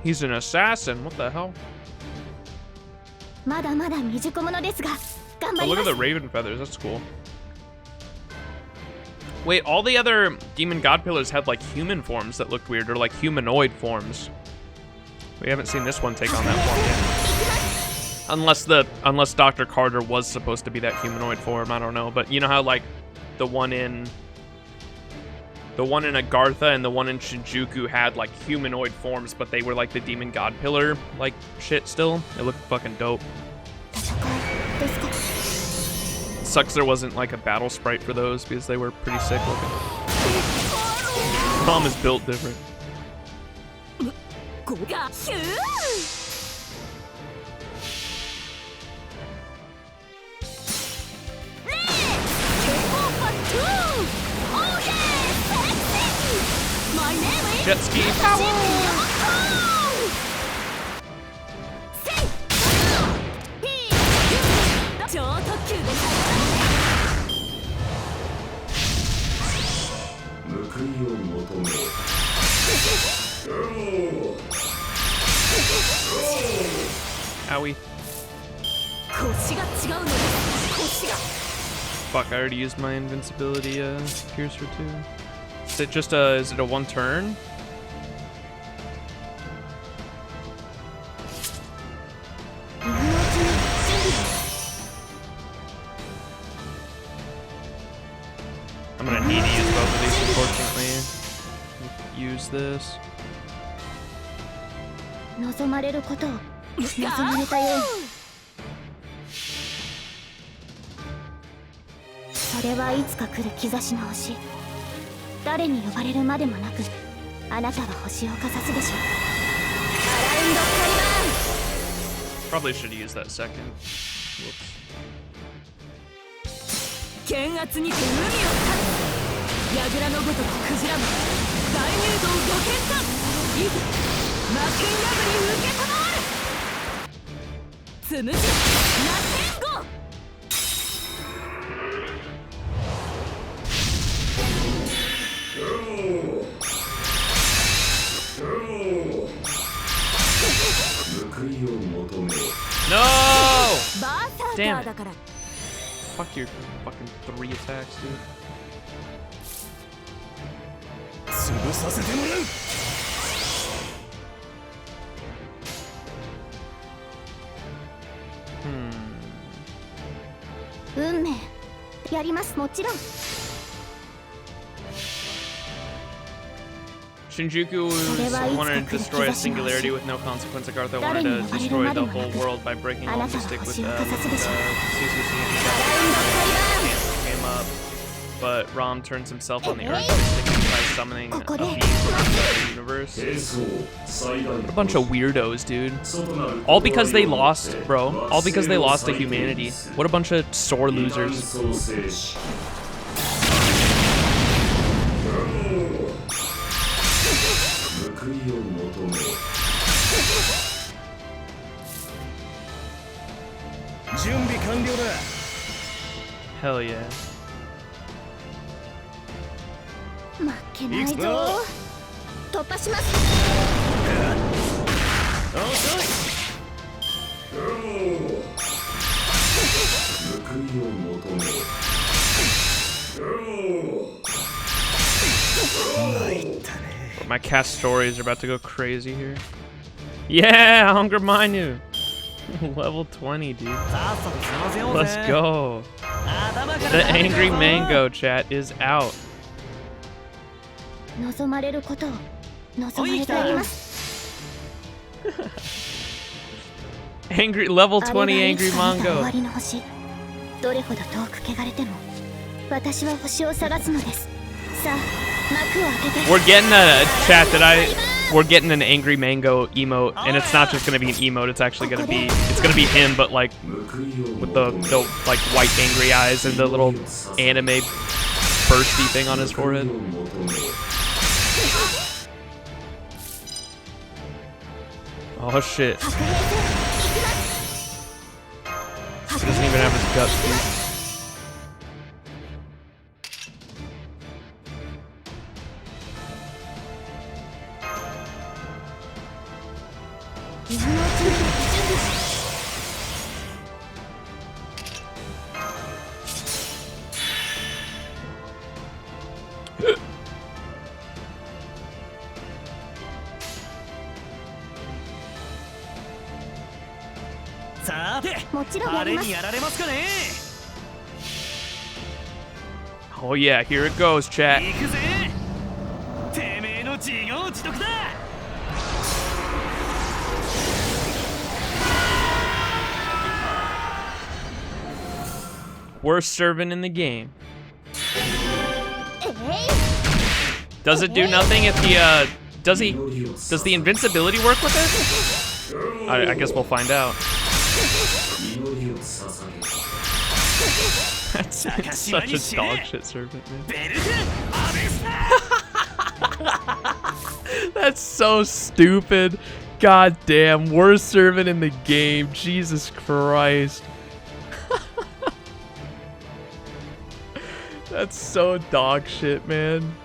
[SPEAKER 1] He's an assassin. What the hell?
[SPEAKER 3] まだまだ未熟者ですが頑張
[SPEAKER 1] Oh,
[SPEAKER 3] り
[SPEAKER 1] look
[SPEAKER 3] ま
[SPEAKER 1] at
[SPEAKER 3] す
[SPEAKER 1] the raven feathers. That's cool. Wait, all the other demon god pillars had like human forms that looked weird, or like humanoid forms. We haven't seen this one take on that form yet. Unless Dr. Carter was supposed to be that humanoid form, I don't know. But you know how like the one in Agartha and the one in Shinjuku had like humanoid forms, but they were like the demon god pillar like shit still. It looked fucking dope. Sucks there wasn't like a battle sprite for those because they were pretty sick looking. Mom is built different. Jet ski power! Owie. Fuck, I already used my invincibility piercer too. Is it just is it a one turn? I'm gonna need to use both of these, unfortunately. Use this.
[SPEAKER 3] 望まれることを望まれたようそれはいつか来る兆しの星誰に呼ばれるまでもなくあなたは星をかざすでしょうアラウンドカリバーン
[SPEAKER 1] Probably should use that second. Whoops.
[SPEAKER 3] 剣圧にて海を立つ櫓のごとくクジラも大入道御剣だいざ魔剣破り受けたまわるつむじ螺旋号
[SPEAKER 1] No!
[SPEAKER 3] バーサーカーだから
[SPEAKER 1] Fuck your fucking 3 attacks, dude.
[SPEAKER 4] 潰させてもらう
[SPEAKER 3] 運命やりますもちろん
[SPEAKER 1] Shinjuku wanted to destroy a singularity with no consequence. Agartha wanted to destroy the whole world by breaking all mystic with CCC and came up. But Ram turns himself on the earth by summoning a being from the universe. What a bunch of weirdos, dude. All because they lost, bro. All because they lost to humanity. What a bunch of sore losers. Hell yeah.
[SPEAKER 3] 負けないぞ突破します
[SPEAKER 1] My cast stories are about to go crazy here. Yeah, Hunger Minu. Level 20, dude. Let's go. The Angry Mango chat is out.
[SPEAKER 3] 望まれることを望まれています
[SPEAKER 1] Angry level 20 Angry Mango.
[SPEAKER 3] どれほど遠く汚れても私は星を探すのです。さあ幕を開けて。
[SPEAKER 1] We're getting a chat we're getting an angry mango emote, and it's not just gonna be an emote, it's actually gonna be him, but like with the like white angry eyes and the little anime bursty thing on his forehead. Oh shit. He doesn't even have his guts, dude. Oh yeah, here it goes, chat. Worst servant in the game. Does it do nothing if he does the invincibility work with it? I guess we'll find out. That's such a dog shit servant, man. That's so stupid. God damn, worst servant in the game. Jesus Christ. That's so dog shit, man.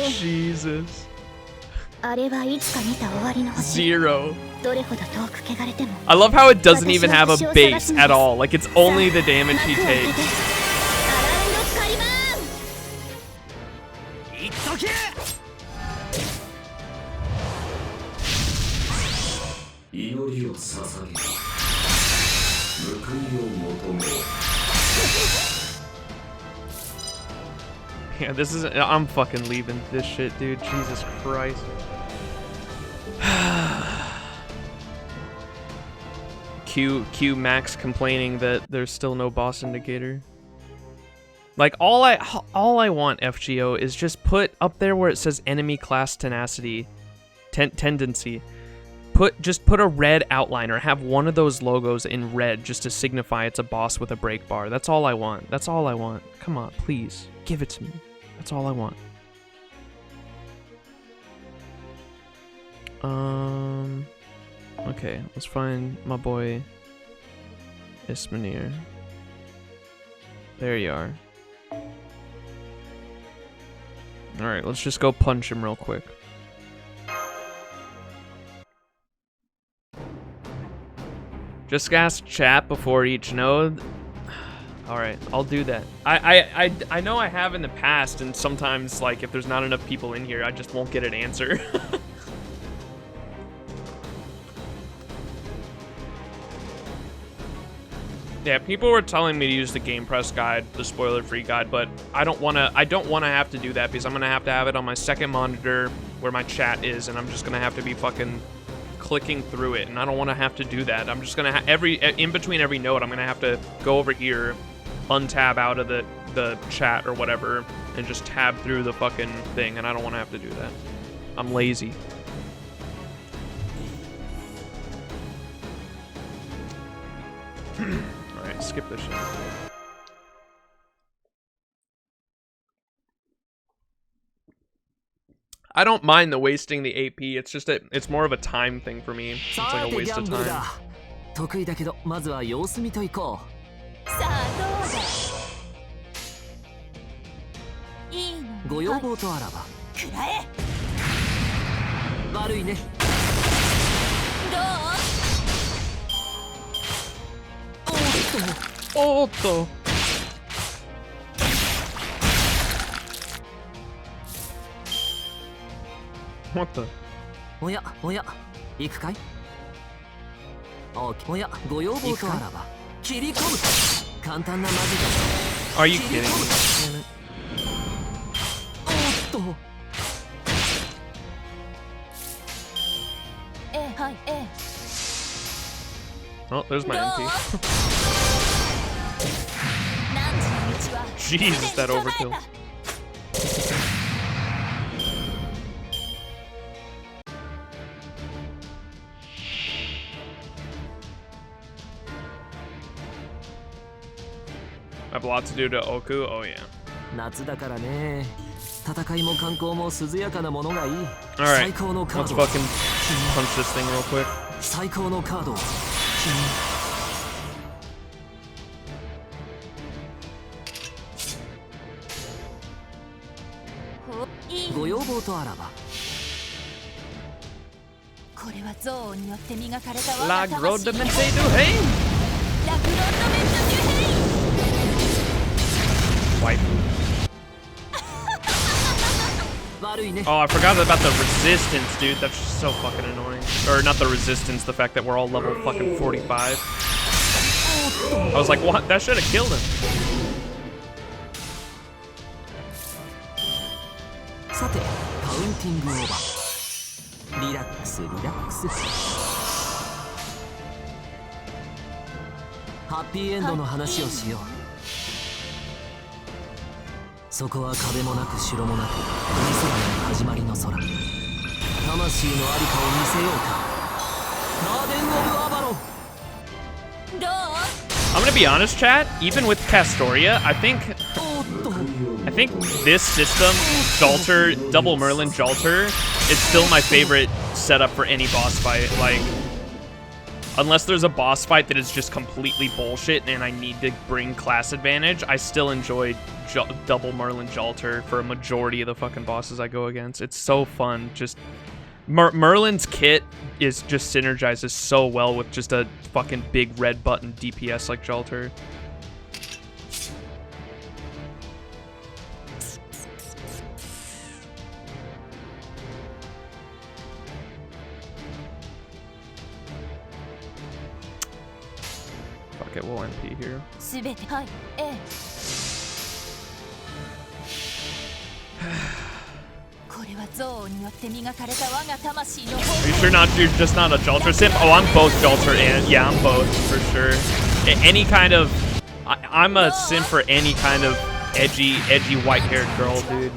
[SPEAKER 1] Jesus. 0. I love how it doesn't even have a base at all. Like, it's only the damage he takes. Yeah, this is. I'm fucking leaving this shit, dude. Jesus Christ. Q Max complaining that there's still no boss indicator. Like, all I want, FGO, is just put up there where it says enemy class tenacity, tendency. Just put a red outline, or have one of those logos in red just to signify it's a boss with a break bar. That's all I want. That's all I want. Come on, please. Give it to me. That's all I want. Okay, let's find my boy Ismanir. There you are. Alright, let's just go punch him real quick. Just ask chat before each node. Alright, I'll do that. I know I have in the past, and sometimes, like, if there's not enough people in here, I just won't get an answer. Yeah, people were telling me to use the Game Press guide, the spoiler-free guide, but I don't wanna have to do that, because I'm gonna have it on my second monitor where my chat is, and I'm just gonna have to be fucking clicking through it, and I don't want to have to do that. I'm just gonna in between every note, I'm gonna have to go over here, untab out of the chat or whatever, and just tab through the fucking thing, and I don't want to have to do that. I'm lazy. Alright, skip this shit. I don't mind the wasting the AP. It's just it's more of a time thing for me. It's like a waste of time.
[SPEAKER 5] 得意だけどまずは様子見といこう。さあどうだ。いいの。ご要望とあらば。くらえ。悪いね。どう？おっと。
[SPEAKER 1] What the?
[SPEAKER 5] おやおや、行くかい？おや、ご要望とあらば。切り込む。簡単なマジだ。
[SPEAKER 1] Are you kidding me?
[SPEAKER 5] おっと。
[SPEAKER 3] はい、
[SPEAKER 1] Oh, there's my MP. Jesus, that overkill. I have a lot to do to Oku. Oh yeah.
[SPEAKER 5] 夏だからね。戦いも観光も涼やかなものがいい。
[SPEAKER 1] Alright,
[SPEAKER 5] 最高のカ
[SPEAKER 1] let's
[SPEAKER 5] ード。
[SPEAKER 1] fucking punch this thing real quick.
[SPEAKER 5] 最高のカード。ご要望とあらば。
[SPEAKER 3] これは憎悪によって磨かれた我
[SPEAKER 1] Lag
[SPEAKER 3] が魂
[SPEAKER 1] Rodement du Hey!
[SPEAKER 3] ラグロッドメントデュヘイ
[SPEAKER 1] Wipe.
[SPEAKER 5] 悪いね。
[SPEAKER 1] Oh, I forgot about the resistance, dude. That's just so fucking annoying. Or not the resistance, the fact that we're all level fucking 45. I was like, what? That should have killed him.
[SPEAKER 5] さて、カウンティングオーバー。リラックスリラックス。ハッピーエンドの話をしよう。そこは壁もなく城もなく、海空の始まりの空。魂のありかを見せようか。ガーデン・オブ・アバロン。
[SPEAKER 3] どう
[SPEAKER 1] I'm gonna be honest, chat. Even with Castoria, I think this system, Jalter, Double Merlin Jalter, is still my favorite setup for any boss fight. Like, unless there's a boss fight that is just completely bullshit and I need to bring class advantage, I still enjoy Double Merlin Jalter for a majority of the fucking bosses I go against. It's so fun. Just Merlin's kit is just synergizes so well with just a fucking big red button DPS like Jalter. Fuck it, we'll MP here.
[SPEAKER 3] すべてはいええこれは憎悪によって磨かれた我が魂の
[SPEAKER 1] Are you sure you're just not a Jalter simp? Oh, I'm both Jalter and yeah, I'm both for sure. Any kind of, I'm a simp for any kind of edgy white-haired girl, dude.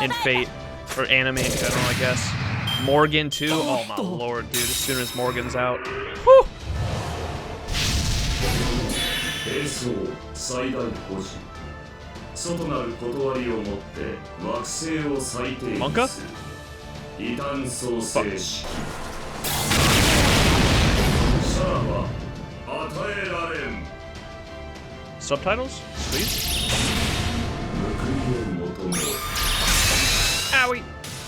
[SPEAKER 1] In Fate or anime in general, I guess. Morgan too. Oh my lord, dude! As soon as Morgan's out, whew.
[SPEAKER 4] 外なる断りをもって惑星を最低にする異端創生式さらば与えられん
[SPEAKER 1] Subtitles, please.
[SPEAKER 4] 報いを求め
[SPEAKER 1] Owie.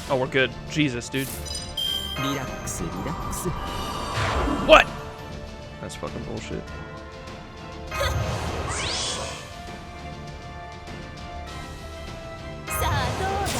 [SPEAKER 1] Oh, we're good. Jesus, dude.
[SPEAKER 5] リラックスリラックス。
[SPEAKER 1] What? That's fucking bullshit.
[SPEAKER 3] さあどうだ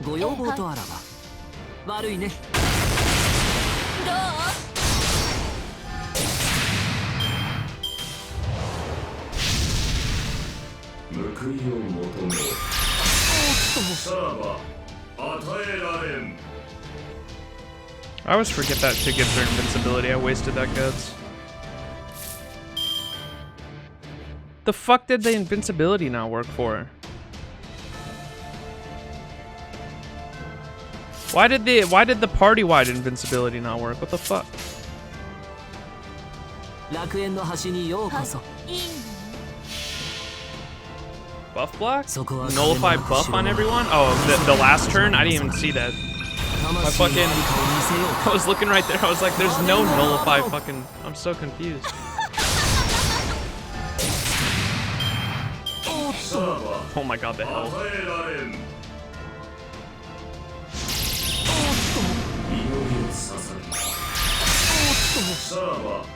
[SPEAKER 5] ご要望とあらば。悪いね。
[SPEAKER 3] どう
[SPEAKER 4] 報いを求めさらば与えられん
[SPEAKER 1] I always forget that shit gives her invincibility. I wasted that guts. The fuck did the invincibility not work for? Why did the party-wide invincibility not work? What the fuck?
[SPEAKER 5] 楽園の端にようこそ。
[SPEAKER 3] いい
[SPEAKER 1] Buff block?
[SPEAKER 5] そこは
[SPEAKER 1] Nullify buff on everyone? Oh, the last turn? I didn't even see that. My fucking... I was looking right there. I was like, there's no nullify fucking... I'm so confused. Oh my god, the hell.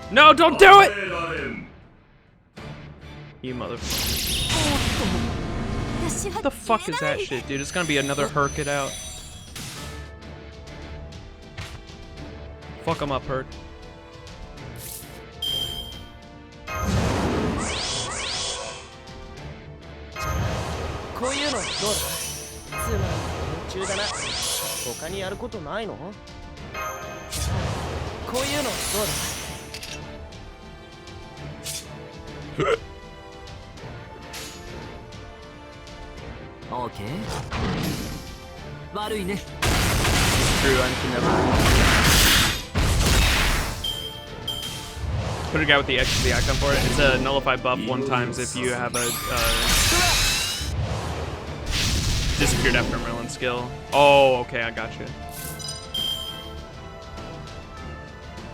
[SPEAKER 1] No, don't do it! You motherfucker. What the fuck is that shit, dude? It's gonna be another Herc it out. Fuck him up, Herc.
[SPEAKER 6] こういうのどうだ？つまり夢中だな。他にやることないの？こういうのどうだ？
[SPEAKER 5] オーケー。悪いね。
[SPEAKER 1] True, I can never put a guy with the X to the icon for it. It's a nullify buff one times if you have a disappeared after Merlin skill. Oh, okay, I got you.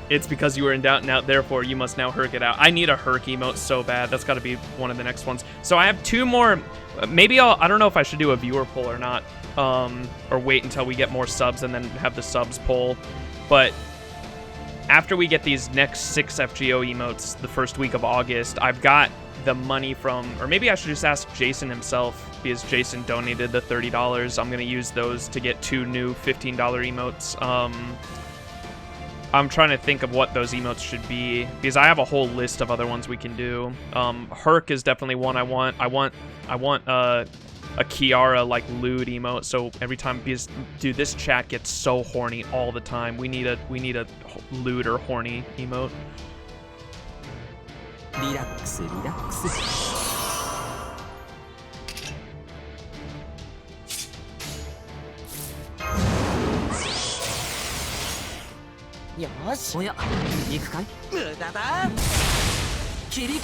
[SPEAKER 1] It's because you were in doubt, now therefore you must now Herc it out. I need a Herc emote so bad. That's got to be one of the next ones. So I have 2 more. Maybe I don't know if I should do a viewer poll or not, or wait until we get more subs and then have the subs poll. But after we get these next 6 FGO emotes the first week of August, I've got the money from, or maybe I should just ask Jason himself, because Jason donated the $30. I'm gonna use those to get 2 new $15 emotes. I'm trying to think of what those emotes should be, because I have a whole list of other ones we can do. Herc is definitely one I want. I want a Kiara like lewd emote. So every time, because dude, this chat gets so horny all the time. We need a lewd or horny emote.
[SPEAKER 5] Relax, relax.
[SPEAKER 6] よし。
[SPEAKER 5] おや、行くかい？
[SPEAKER 6] 無駄だ。
[SPEAKER 5] 切り込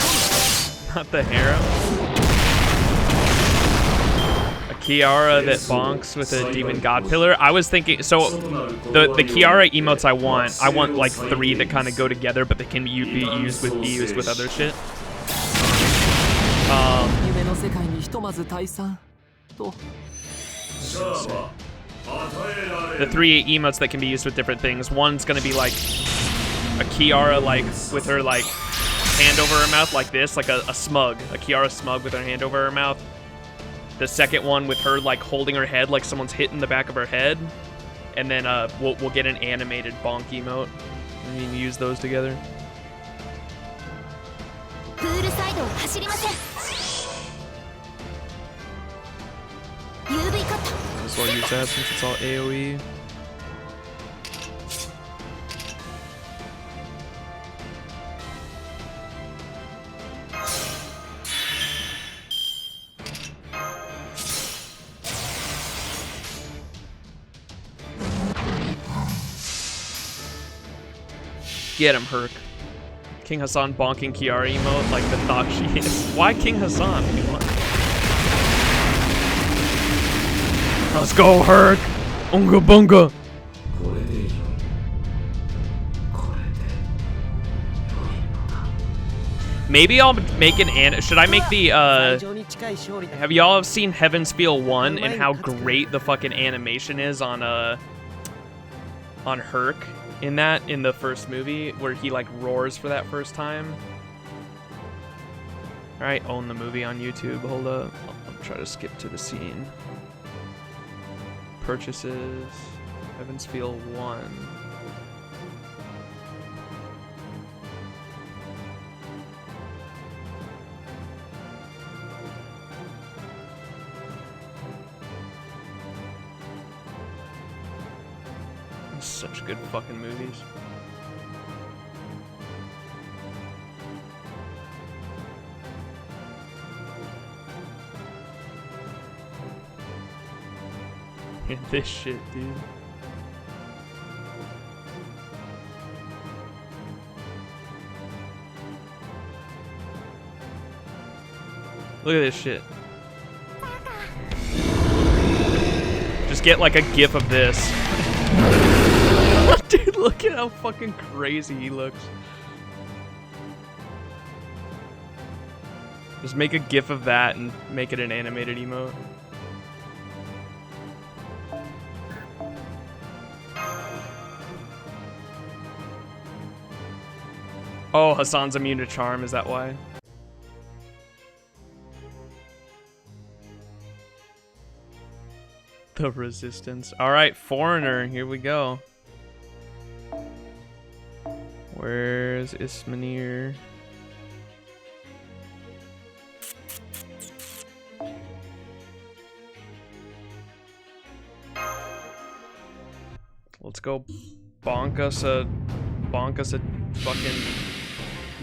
[SPEAKER 5] む。
[SPEAKER 1] Not the harem. A Kiara that bonks with a demon god pillar. I was thinking, so the Kiara emotes I want like 3 that kind of go together, but they can be used with other shit.
[SPEAKER 5] 夢の世界にひとまず退散と。
[SPEAKER 1] The 3 emotes that can be used with different things. One's gonna be like a Kiara like with her like hand over her mouth like this, like a smug, a Kiara smug with her hand over her mouth. The second one with her like holding her head like someone's hitting the back of her head, and then we'll get an animated bonk emote, and you can use those together.
[SPEAKER 3] プールサイドを走りません。UV カット。
[SPEAKER 1] As well use that since it's all AoE. Get him, Herc. King Hassan bonking Kiara emote like the thought she is. Why King Hassan? Come on. Let's go, Herc! Unga bunga! Maybe I'll make an should I make the have y'all seen Heaven's Feel 1 and how great the fucking animation is on Herc in the first movie where he like roars for that first time? Alright, own the movie on YouTube. Hold up. I'll try to skip to the scene. Purchases, Heaven's Feel 1. Such good fucking movies. This shit, dude. Look at this shit. Just get like a gif of this. Dude, look at how fucking crazy he looks. Just make a gif of that and make it an animated emote. Oh, Hassan's immune to charm, is that why? The resistance. Alright, foreigner, here we go. Where's Ismanir? Let's go bonk us a fucking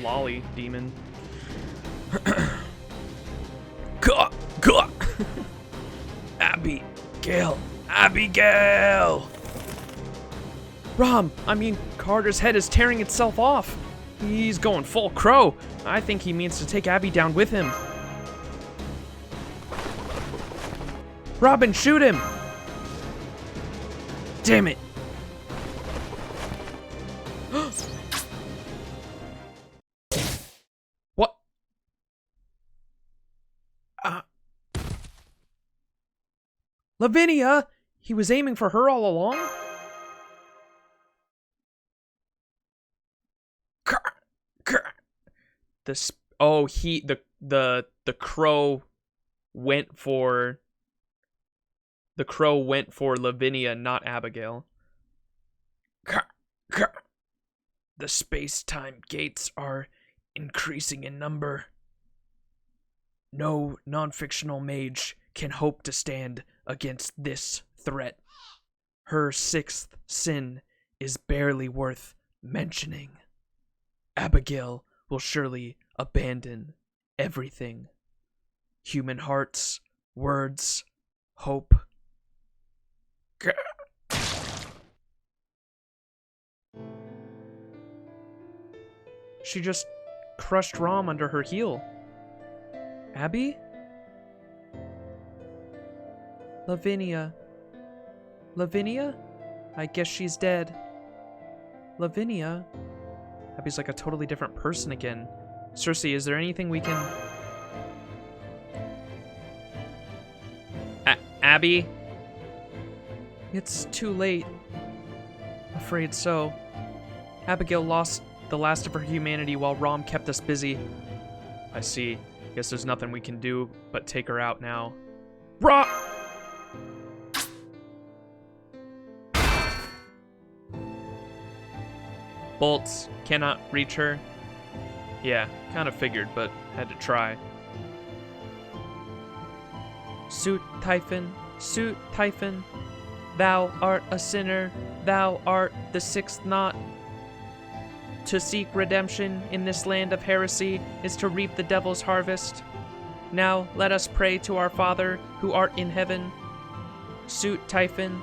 [SPEAKER 1] lolly demon. Abigail! Carter's head is tearing itself off. He's going full crow. I think he means to take Abby down with him. Robin, shoot him! Damn it! What? Lavinia! He was aiming for her all along? The crow went for... The crow went for Lavinia, not Abigail. The space-time gates are increasing in number. No non-fictional mage can hope to stand against this threat. Her sixth sin is barely worth mentioning. Abigail will surely abandon everything. Human hearts, words, hope. She just crushed Rom under her heel. Abby? Lavinia? I guess she's dead. Lavinia? Abby's like a totally different person again. Cersei, is there anything we can... Abby? It's too late. Afraid so. Abigail lost the last of her humanity while Rom kept us busy. I see. Guess there's nothing we can do but take her out now. Rom! Bolts cannot reach her. Yeah, kind of figured, but had to try. Suit Typhon, thou art a sinner, thou art the sixth knot. To seek redemption in this land of heresy is to reap the devil's harvest. Now let us pray to our Father who art in heaven. Suit Typhon,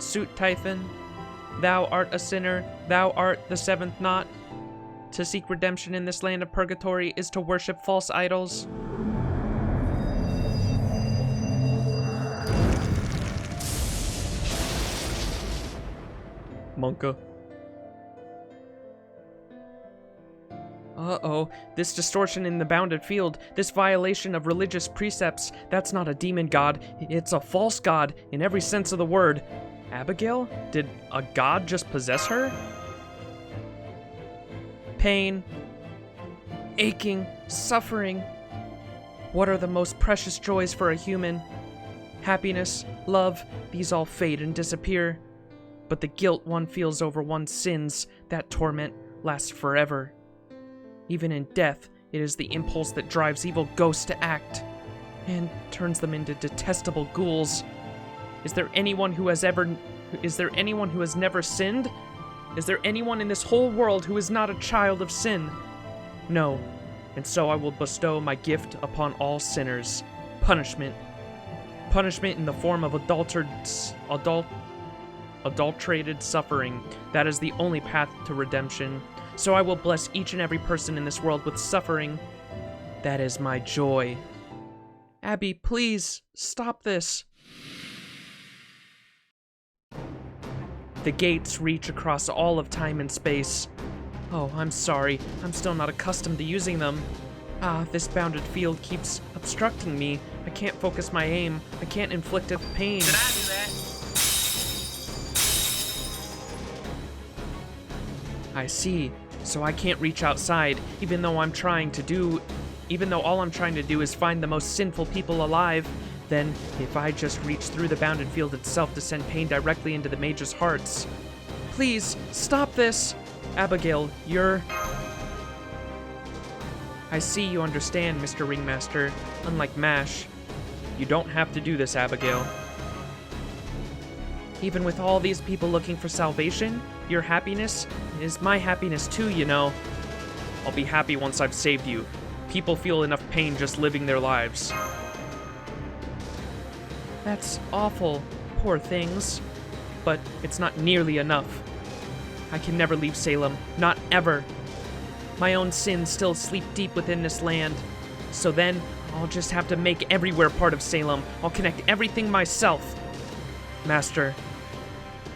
[SPEAKER 1] thou art a sinner, thou art the seventh knot. To seek redemption in this land of purgatory is to worship false idols. Monka. Uh-oh, this distortion in the bounded field, this violation of religious precepts, that's not a demon god, it's a false god in every sense of the word. Abigail? Did a god just possess her? Pain, aching, suffering. What are the most precious joys for a human? Happiness, love, these all fade and disappear. But the guilt one feels over one's sins, that torment lasts forever. Even in death, it is the impulse that drives evil ghosts to act, and turns them into detestable ghouls. Is there anyone who has never sinned? Is there anyone in this whole world who is not a child of sin? No, and so I will bestow my gift upon all sinners. Punishment. Punishment in the form of adulterated suffering. That is the only path to redemption. So I will bless each and every person in this world with suffering. That is my joy. Abby, please, stop this. The gates reach across all of time and space. Oh, I'm sorry. I'm still not accustomed to using them. This bounded field keeps obstructing me. I can't focus my aim. I can't inflict a pain.
[SPEAKER 6] Did I do that?
[SPEAKER 1] I see. So I can't reach outside, even though all I'm trying to do is find the most sinful people alive.
[SPEAKER 2] Then, if I just reach through the bounded field itself to send pain directly into the mage's hearts. Please, stop this! Abigail, you're... I see you understand, Mr. Ringmaster. Unlike MASH, you don't have to do this, Abigail. Even with all these people looking for salvation, your happiness is my happiness too, you know. I'll be happy once I've saved you. People feel enough pain just living their lives. That's awful, poor things. But it's not nearly enough. I can never leave Salem, not ever. My own sins still sleep deep within this land. So then, I'll just have to make everywhere part of Salem. I'll connect everything myself. Master,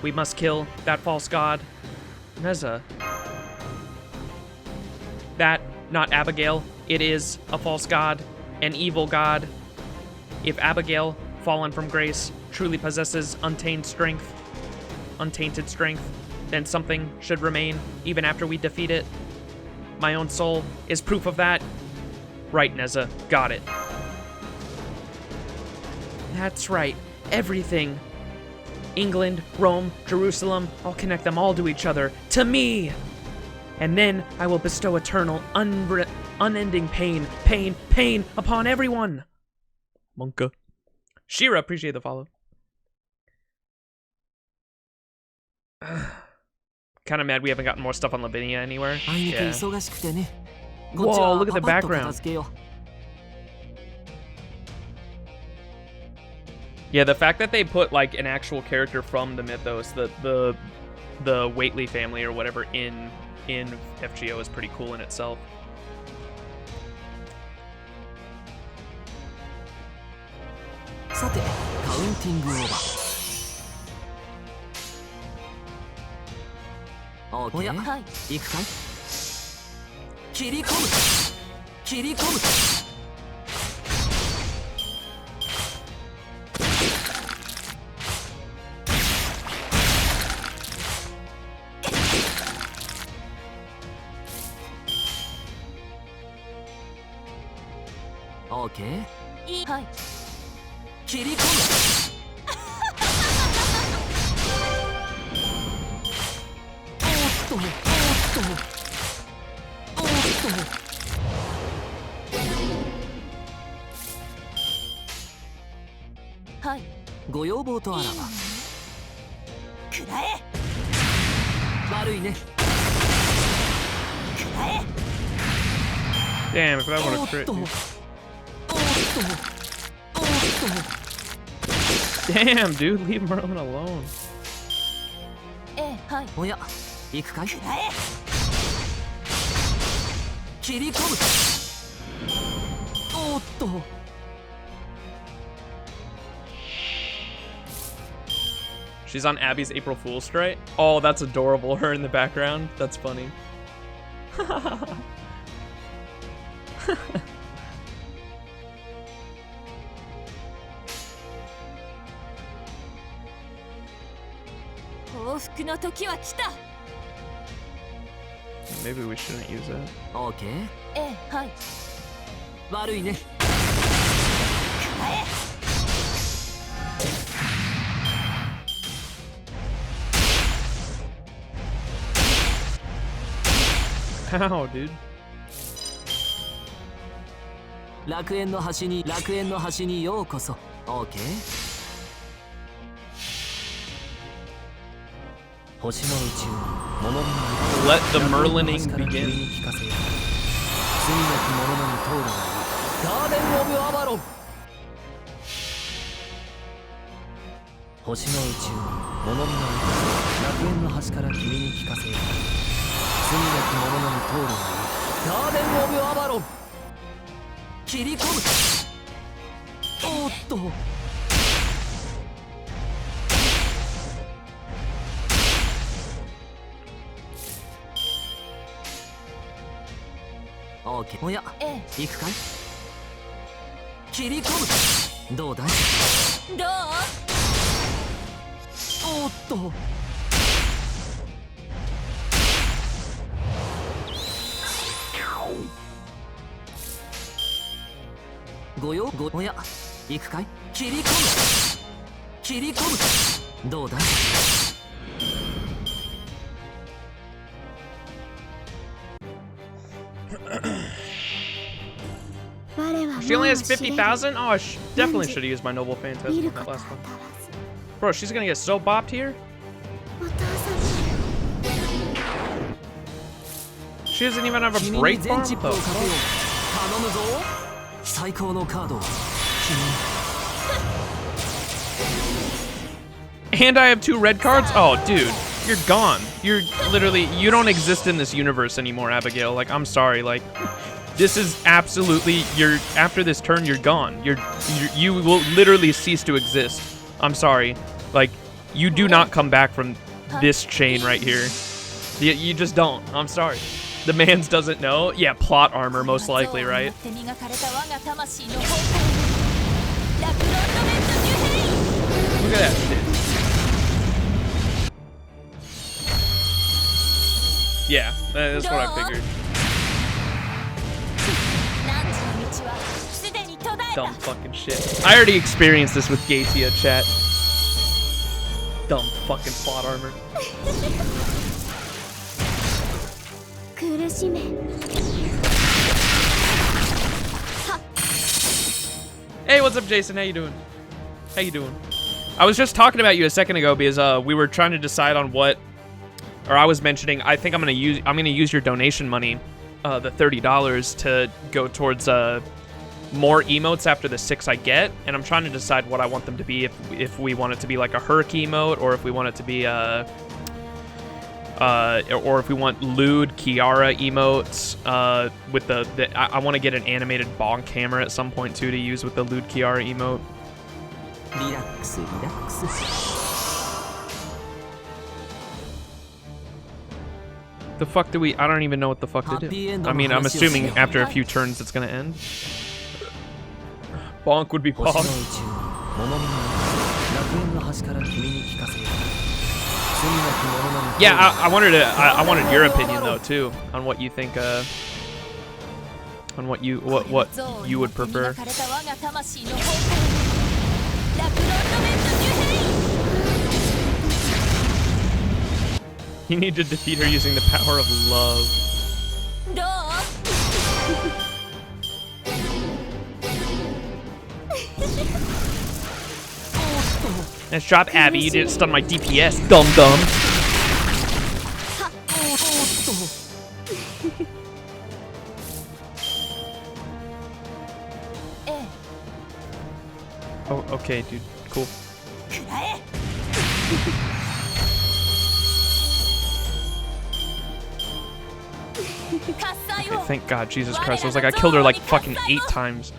[SPEAKER 2] we must kill that false god. Neza. That, not Abigail. It is a false god, an evil god. If Abigail, fallen from grace, truly possesses untainted strength, then something should remain even after we defeat it. My own soul is proof of that. Right, Neza. Got it. That's right. Everything. England, Rome, Jerusalem, I'll connect them all to each other. To me! And then I will bestow eternal, unending pain upon everyone! Monka. Shira, appreciate the follow. Kind of mad we haven't gotten more stuff on Lavinia anywhere. Yeah. Whoa, look at the background. Yeah, the fact that they put like an actual character from the mythos, the Waitley family or whatever in FGO is pretty cool in itself.
[SPEAKER 5] Okay. Okay. はい。切り込む。おっと。はい。ご要望とあらば。くらえ。悪いね。くらえ。
[SPEAKER 1] Damn, if that would have crit. Damn, dude, leave Merlin alone. She's on Abby's April Fool's strike. Oh, that's adorable. Her in the background. That's funny. Maybe we shouldn't use it.
[SPEAKER 5] Okay.
[SPEAKER 1] How, dude?
[SPEAKER 5] 楽園の端にようこそ。OK。星の宇宙に物見の
[SPEAKER 1] Let the Merlining begin.
[SPEAKER 5] 罪なき者のに通るがいい。ガーデン・オブ・アバロン。星の宇宙に物見の楽園の端から君に聞かせよう。罪なき者のに通るがいい。ガーデン・オブ・アバロン。切り込む。おっと。オーケー。おや、行くかい？切り込む。どうだい？
[SPEAKER 3] どう？
[SPEAKER 5] おっと。おや、行くかい？切り込む。切り込む。どうだ？
[SPEAKER 1] She only has 50,000? Oh, I definitely should have used my Noble Phantasm on that last one. Bro, she's gonna get so bopped here? She doesn't even have a break farm? What the fuck? And I have 2 red cards? Oh, dude, you're gone. You're literally, you don't exist in this universe anymore, Abigail. Like, I'm sorry, like, this is absolutely, after this turn, you're gone. You will literally cease to exist. I'm sorry. Like, you do not come back from this chain right here. You just don't. I'm sorry. The man's doesn't know. Yeah, plot armor, most likely, right? Look at that shit. Yeah, that's what I figured. Dumb fucking shit. I already experienced this with Gatia, chat. Dumb fucking plot armor. Hey, what's up, Jason? How you doing? How you doing? I was just talking about you a second ago because we were trying to decide on what, or I was mentioning. I think I'm gonna use your donation money, the $30, to go towards more emotes after the 6 I get, and I'm trying to decide what I want them to be. If we want it to be like a Herc emote, or if we want it to be or if we want lewd Kiara emotes with I want to get an animated bonk hammer at some point too to use with the lewd Kiara emote.
[SPEAKER 5] Relax, relax.
[SPEAKER 1] The fuck do we? I don't even know what the fuck to do. I mean, I'm assuming after a few turns it's gonna end. Bonk would be bonk. Yeah, I wanted your opinion though too on what you think on what you would prefer. You need to defeat her using the power of love. Nice job, Abby. You didn't stun my DPS, dum dum. Oh, okay, dude. Cool. Okay, thank God, Jesus Christ. I was like, I killed her like fucking 8 times.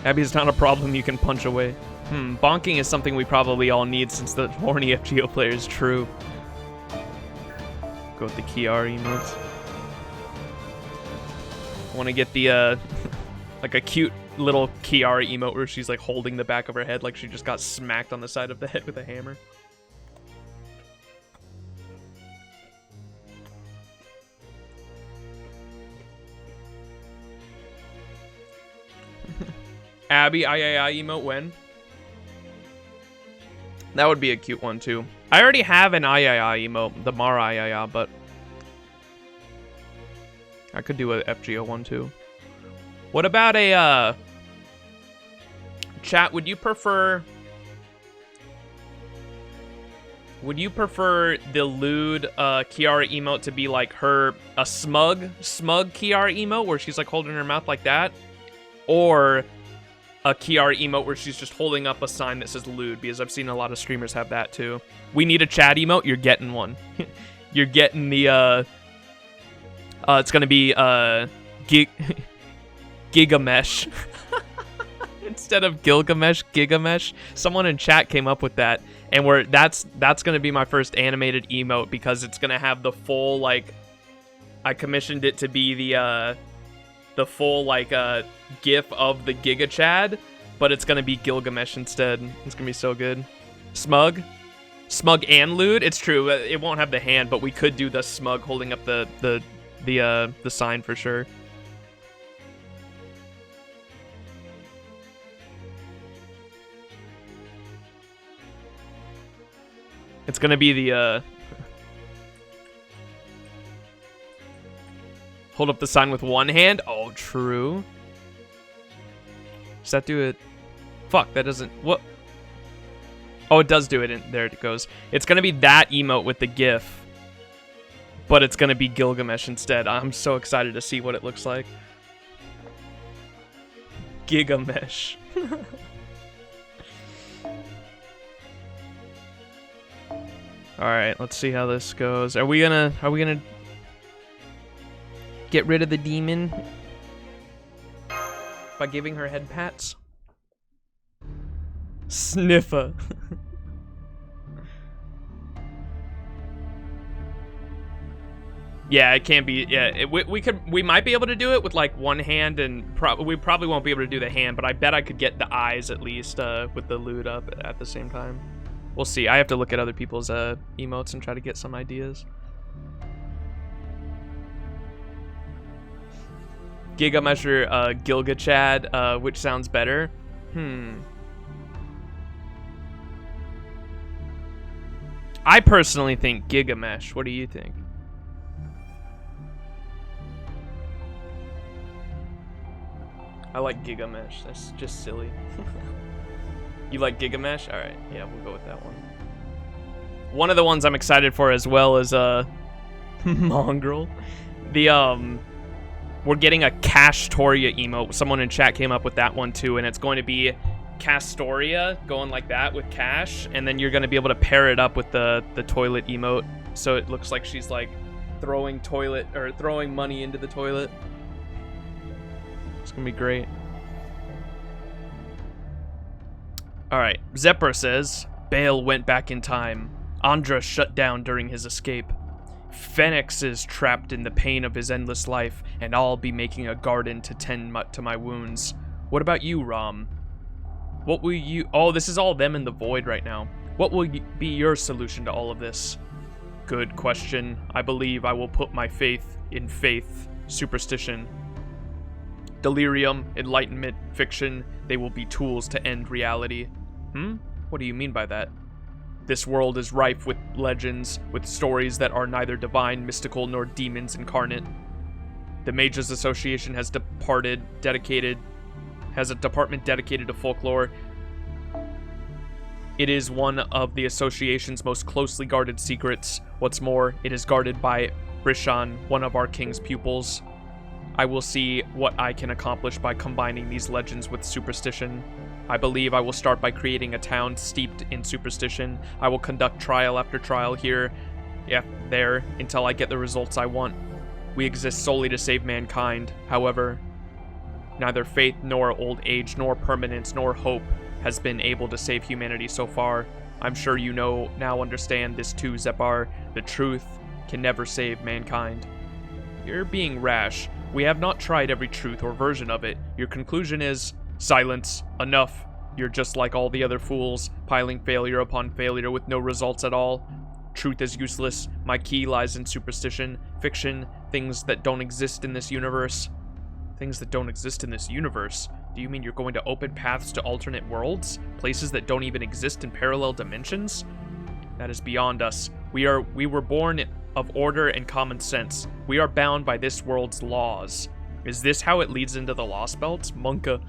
[SPEAKER 1] Abby's not a problem you can punch away. Bonking is something we probably all need since the horny FGO player is true. Go with the Kiara emotes. I want to get the, like a cute little Kiara emote where she's like holding the back of her head like she just got smacked on the side of the head with a hammer. Abby III emote when? That would be a cute one too. I already have an III emote, the Mara III, but I could do a FGO one too. What about a chat, would you prefer the lewd Kiara emote to be like a smug Kiara emote where she's like holding her mouth like that, or a Kiara emote where she's just holding up a sign that says lewd? Because I've seen a lot of streamers have that too. We need a chat emote, you're getting one. You're getting the it's gonna be Gigamesh. Instead of Gilgamesh, Gigamesh. Someone in chat came up with that, and that's gonna be my first animated emote because it's gonna have the full, like, I commissioned it to be the full, like, gif of the Giga Chad, but it's gonna be Gilgamesh instead. It's gonna be so good. Smug? Smug and lewd. It's true. It won't have the hand, but we could do the smug holding up the sign for sure. It's gonna be the hold up the sign with one hand. Oh, true. Does that do it? Fuck, that doesn't. What? Oh, it does do it. There it goes. It's gonna be that emote with the GIF, but it's gonna be Gilgamesh instead. I'm so excited to see what it looks like. Gigamesh. All right, let's see how this goes. Are we gonna get rid of the demon by giving her head pats? Sniffer. Yeah, it can't be. Yeah, we might be able to do it with like one hand, and we probably won't be able to do the hand, but I bet I could get the eyes at least with the lewd up at the same time. We'll see. I have to look at other people's emotes and try to get some ideas. Giga Measure, Gilga Chad, which sounds better? I personally think Gigamesh. What do you think? I like Gigamesh. That's just silly. You like Gigamesh? All right. Yeah, we'll go with that one. One of the ones I'm excited for as well is Mongrel. We're getting a Castoria emote. Someone in chat came up with that one too, and it's going to be Castoria going like that with Cash, and then you're going to be able to pair it up with the toilet emote, so it looks like she's like throwing money into the toilet. It's gonna be great. All right, Zephyr says Bale went back in time. Andra shut down during his escape. Phoenix is trapped in the pain of his endless life, and I'll be making a garden to tend to my wounds. What about you, Rom? What will you... Oh, this is all them in the void right now. What will be your solution to all of this? Good question. I believe I will put my faith in faith, superstition. Delirium, enlightenment, fiction, they will be tools to end reality. What do you mean by that? This world is rife with legends, with stories that are neither divine, mystical, nor demons incarnate. The Mages Association has a department dedicated to folklore. It is one of the association's most closely guarded secrets. What's more, it is guarded by Brishan, one of our king's pupils. I will see what I can accomplish by combining these legends with superstition. I believe I will start by creating a town steeped in superstition. I will conduct trial after trial here, there, until I get the results I want. We exist solely to save mankind. However, neither faith nor old age nor permanence nor hope has been able to save humanity so far. I'm sure you now understand this too, Zephyr. The truth can never save mankind. You're being rash. We have not tried every truth or version of it. Your conclusion is, silence, enough. You're just like all the other fools, piling failure upon failure with no results at all. Truth is useless. My key lies in superstition, fiction, things that don't exist in this universe. Things that don't exist in this universe? Do you mean you're going to open paths to alternate worlds? Places that don't even exist in parallel dimensions? That is beyond us. We were born of order and common sense. We are bound by this world's laws. Is this how it leads into the Lost Belts? Monka.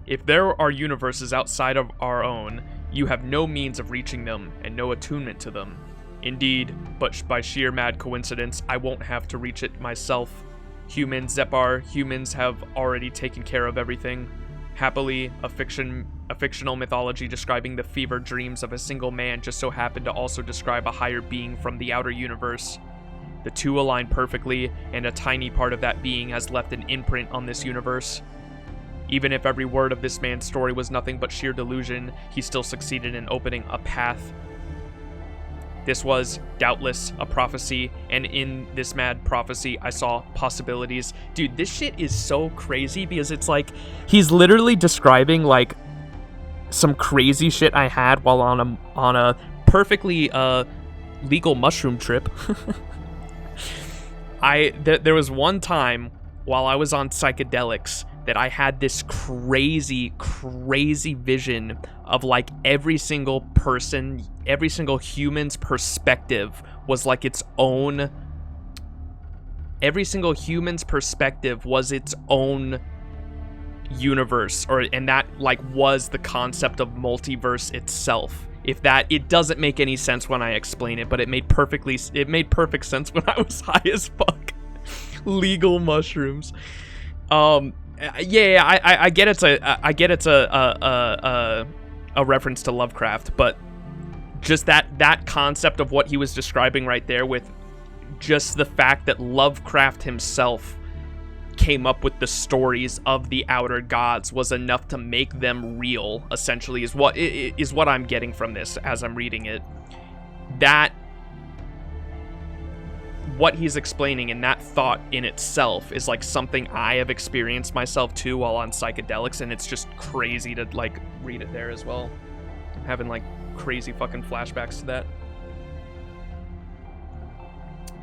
[SPEAKER 1] If there are universes outside of our own, you have no means of reaching them and no attunement to them. Indeed, but by sheer mad coincidence, I won't have to reach it myself. Humans, Zephyr, humans have already taken care of everything. Happily, a fictional mythology describing the fevered dreams of a single man just so happened to also describe a higher being from the outer universe. The two align perfectly, and a tiny part of that being has left an imprint on this universe. Even if every word of this man's story was nothing but sheer delusion, he still succeeded in opening a path. This was, doubtless, a prophecy, and in this mad prophecy, I saw possibilities. Dude, this shit is so crazy because it's like, he's literally describing, like, some crazy shit I had while on a perfectly legal mushroom trip. There was one time while I was on psychedelics that I had this crazy vision of like every single person, every single human's perspective was like its own. Every single human's perspective was its own universe, and that like was the concept of multiverse itself. If that, it doesn't make any sense when I explain it, but it made perfect sense when I was high as fuck. Legal mushrooms. Yeah, I get it's a reference to Lovecraft, but just that concept of what he was describing right there, with just the fact that Lovecraft himself came up with the stories of the outer gods was enough to make them real, essentially, is what I'm getting from this as I'm reading it. That what he's explaining, and that thought in itself is like something I have experienced myself too while on psychedelics, and it's just crazy to like read it there as well. I'm having like crazy fucking flashbacks to that.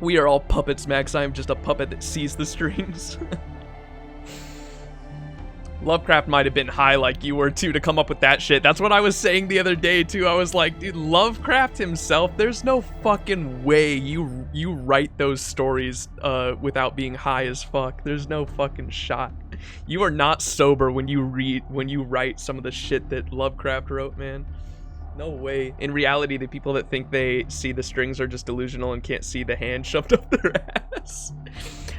[SPEAKER 1] We are all puppets, Max. I am just a puppet that sees the strings. Lovecraft might have been high like you were too to come up with that shit. That's what I was saying the other day too. I was like, dude, Lovecraft himself, there's no fucking way you write those stories without being high as fuck. There's no fucking shot. You are not sober when you write some of the shit that Lovecraft wrote, man. No way. In reality, the people that think they see the strings are just delusional and can't see the hand shoved up their ass.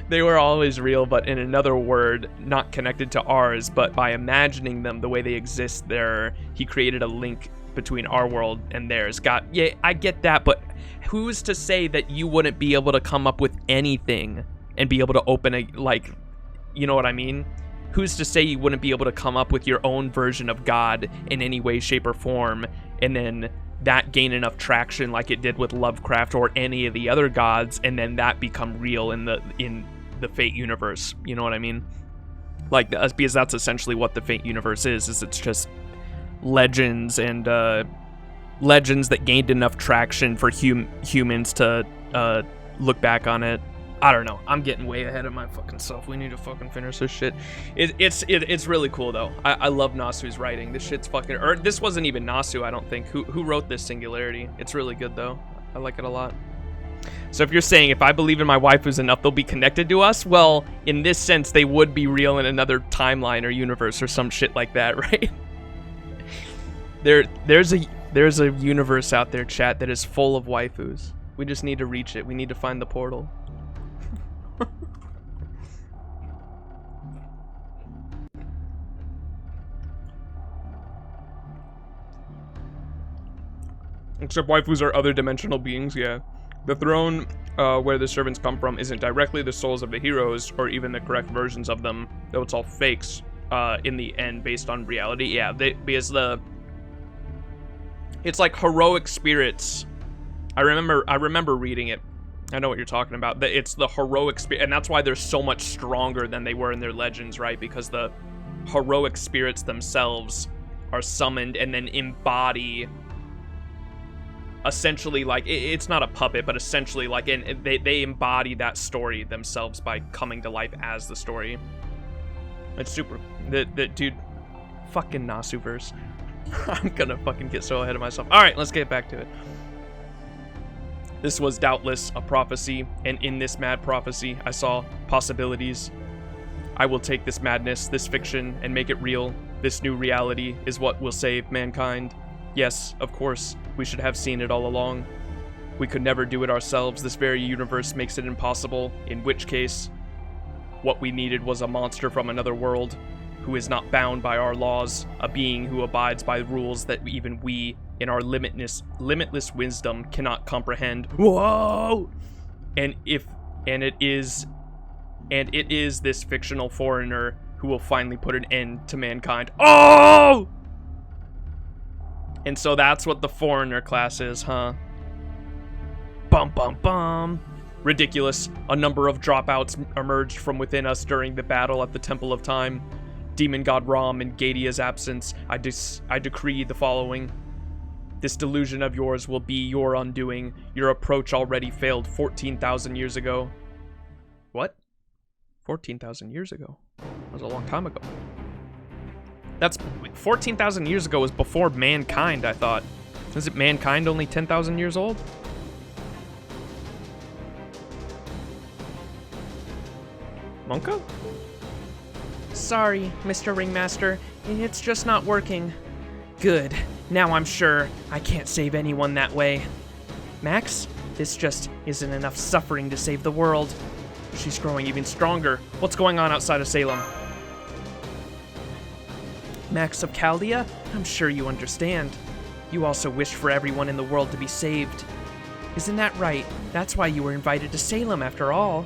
[SPEAKER 1] They were always real, but in another word, not connected to ours, but by imagining them the way they exist there, he created a link between our world and theirs. Yeah, I get that, but who's to say that you wouldn't be able to come up with anything and be able to open a, like, you know what I mean? Who's to say you wouldn't be able to come up with your own version of God in any way, shape, or form, and then that gain enough traction like it did with Lovecraft or any of the other gods, and then that become real in the Fate universe, you know what I mean? Like, because that's essentially what the Fate universe is it's just legends and legends that gained enough traction for humans to look back on it. I don't know. I'm getting way ahead of my fucking self. We need to fucking finish this shit. It's really cool though. I love Nasu's writing. This shit's fucking. Or this wasn't even Nasu, I don't think. Who wrote this Singularity? It's really good though. I like it a lot. So if you're saying if I believe in my waifus enough, they'll be connected to us, well, in this sense, they would be real in another timeline or universe or some shit like that, right? There's a universe out there, chat, that is full of waifus. We just need to reach it. We need to find the portal. Except waifus are other dimensional beings, yeah. The throne where the servants come from isn't directly the souls of the heroes or even the correct versions of them, though it's all fakes in the end based on reality. Yeah, because it's like heroic spirits. I remember reading it. I know what you're talking about. It's the heroic spirit, and that's why they're so much stronger than they were in their legends, right? Because the heroic spirits themselves are summoned and then embody, essentially, like, it's not a puppet, but essentially, like, they embody that story themselves by coming to life as the story. It's super. The dude, fucking Nasuverse. I'm gonna fucking get so ahead of myself. All right, let's get back to it. This was doubtless a prophecy, and in this mad prophecy, I saw possibilities. I will take this madness, this fiction, and make it real. This new reality is what will save mankind. Yes, of course, we should have seen it all along. We could never do it ourselves. This very universe makes it impossible, in which case, what we needed was a monster from another world, who is not bound by our laws, a being who abides by rules that even we, in our limitless wisdom, cannot comprehend. Whoa! And it is this fictional foreigner who will finally put an end to mankind. Oh! And so that's what the foreigner class is, huh? Bum bum bum. Ridiculous. A number of dropouts emerged from within us during the battle at the Temple of Time. Demon God Ram in Gadia's absence, I decree the following. This delusion of yours will be your undoing. Your approach already failed 14,000 years ago. What? 14,000 years ago? That was a long time ago. That's 14,000 years ago was before mankind, I thought. Isn't mankind only 10,000 years old? Monka?
[SPEAKER 2] Sorry, Mr. Ringmaster. It's just not working. Good. Now I'm sure I can't save anyone that way. Max, this just isn't enough suffering to save the world.
[SPEAKER 1] She's growing even stronger. What's going on outside of Salem?
[SPEAKER 2] Max of Chaldea, I'm sure you understand. You also wish for everyone in the world to be saved. Isn't that right? That's why you were invited to Salem after all.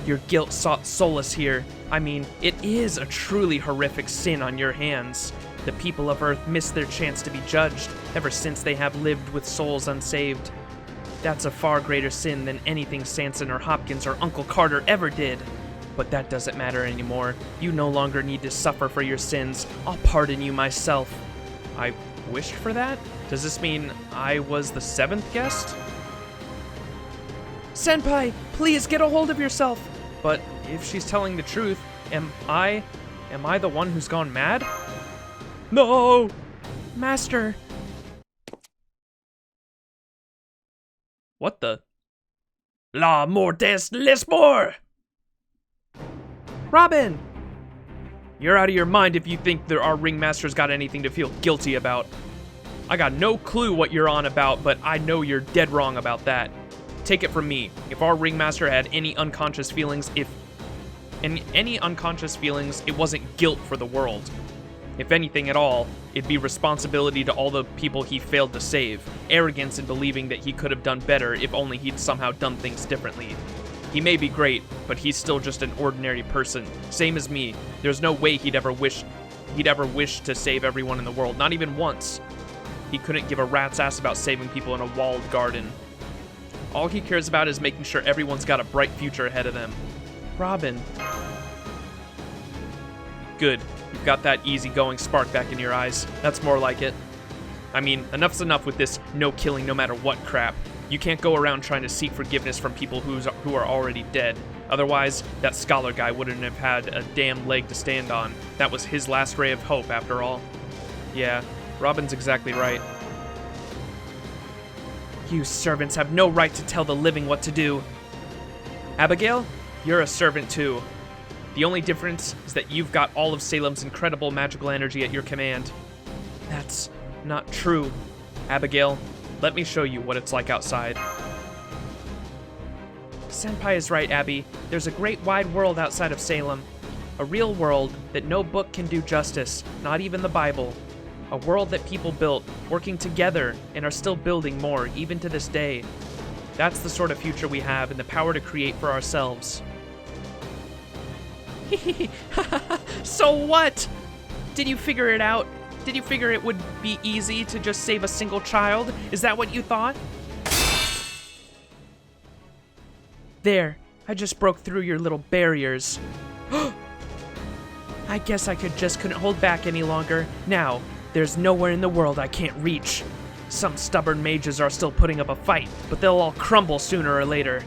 [SPEAKER 2] Your guilt sought solace here. I mean, it is a truly horrific sin on your hands. The people of Earth missed their chance to be judged ever since they have lived with souls unsaved. That's a far greater sin than anything Sanson or Hopkins or Uncle Carter ever did. But that doesn't matter anymore. You no longer need to suffer for your sins. I'll pardon you myself.
[SPEAKER 1] I wished for that? Does this mean I was the 7th guest?
[SPEAKER 2] Senpai, please get a hold of yourself.
[SPEAKER 1] But if she's telling the truth, am I the one who's gone mad? No!
[SPEAKER 2] Master.
[SPEAKER 1] What the?
[SPEAKER 6] La mortes les more!
[SPEAKER 2] Robin!
[SPEAKER 1] You're out of your mind if you think our ringmaster's got anything to feel guilty about. I got no clue what you're on about, but I know you're dead wrong about that. Take it from me. If our ringmaster had any unconscious feelings, it wasn't guilt for the world. If anything at all, it'd be responsibility to all the people he failed to save, arrogance in believing that he could have done better if only he'd somehow done things differently. He may be great, but he's still just an ordinary person, same as me. There's no way he'd ever wish to save everyone in the world, not even once. He couldn't give a rat's ass about saving people in a walled garden. All he cares about is making sure everyone's got a bright future ahead of them.
[SPEAKER 2] Robin.
[SPEAKER 1] Good. You've got that easygoing spark back in your eyes. That's more like it. I mean, enough's enough with this no killing no matter what crap. You can't go around trying to seek forgiveness from people who are already dead. Otherwise, that scholar guy wouldn't have had a damn leg to stand on. That was his last ray of hope, after all. Yeah, Robin's exactly right.
[SPEAKER 2] You servants have no right to tell the living what to do.
[SPEAKER 1] Abigail, you're a servant too. The only difference is that you've got all of Salem's incredible magical energy at your command.
[SPEAKER 2] That's not true.
[SPEAKER 1] Abigail, let me show you what it's like outside.
[SPEAKER 2] Senpai is right, Abby. There's a great wide world outside of Salem. A real world that no book can do justice, not even the Bible. A world that people built, working together, and are still building more, even to this day. That's the sort of future we have and the power to create for ourselves. So what? Did you figure it out? Did you figure it would be easy to just save a single child? Is that what you thought? There, I just broke through your little barriers. I guess I couldn't hold back any longer. Now, there's nowhere in the world I can't reach. Some stubborn mages are still putting up a fight, but they'll all crumble sooner or later.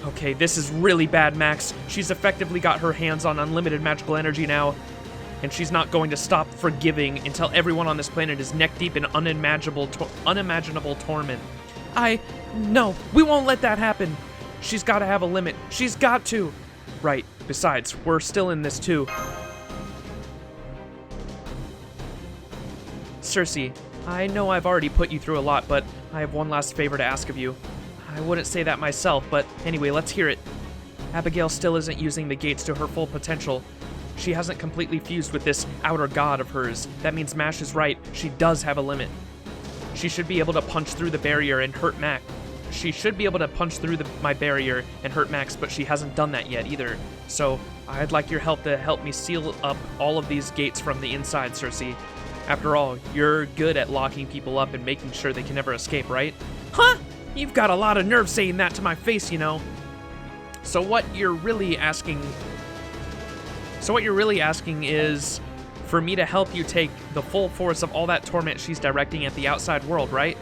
[SPEAKER 2] Okay, this is really bad, Max. She's effectively got her hands on unlimited magical energy now, and she's not going to stop forgiving until everyone on this planet is neck-deep in unimaginable torment. No, we won't let that happen. She's got to have a limit. She's got to. Right, besides, we're still in this too. Cersei, I know I've already put you through a lot, but I have one last favor to ask of you. I wouldn't say that myself, but anyway, let's hear it. Abigail still isn't using the gates to her full potential. She hasn't completely fused with this outer god of hers. That means Mash is right. She does have a limit. She should be able to punch through the barrier and hurt Max. She should be able to punch through my barrier and hurt Max, but she hasn't done that yet either. So I'd like your help to help me seal up all of these gates from the inside, Cersei. After all, you're good at locking people up and making sure they can never escape, right? Huh? You've got a lot of nerve saying that to my face, you know. So what you're really asking is for me to help you take the full force of all that torment she's directing at the outside world, right?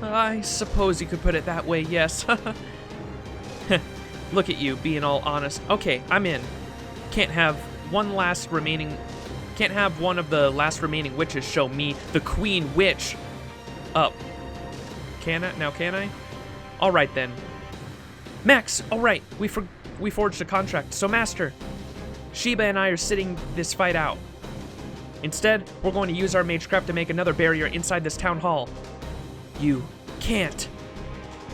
[SPEAKER 2] I suppose you could put it that way, yes. Look at you, being all honest. Okay, I'm in. Can't have one of the last remaining witches show me, the Queen Witch, up. Can I? Now can I? Alright then. Max, alright, we forged a contract, so Master, Sheba and I are sitting this fight out. Instead, we're going to use our magecraft to make another barrier inside this town hall. You can't.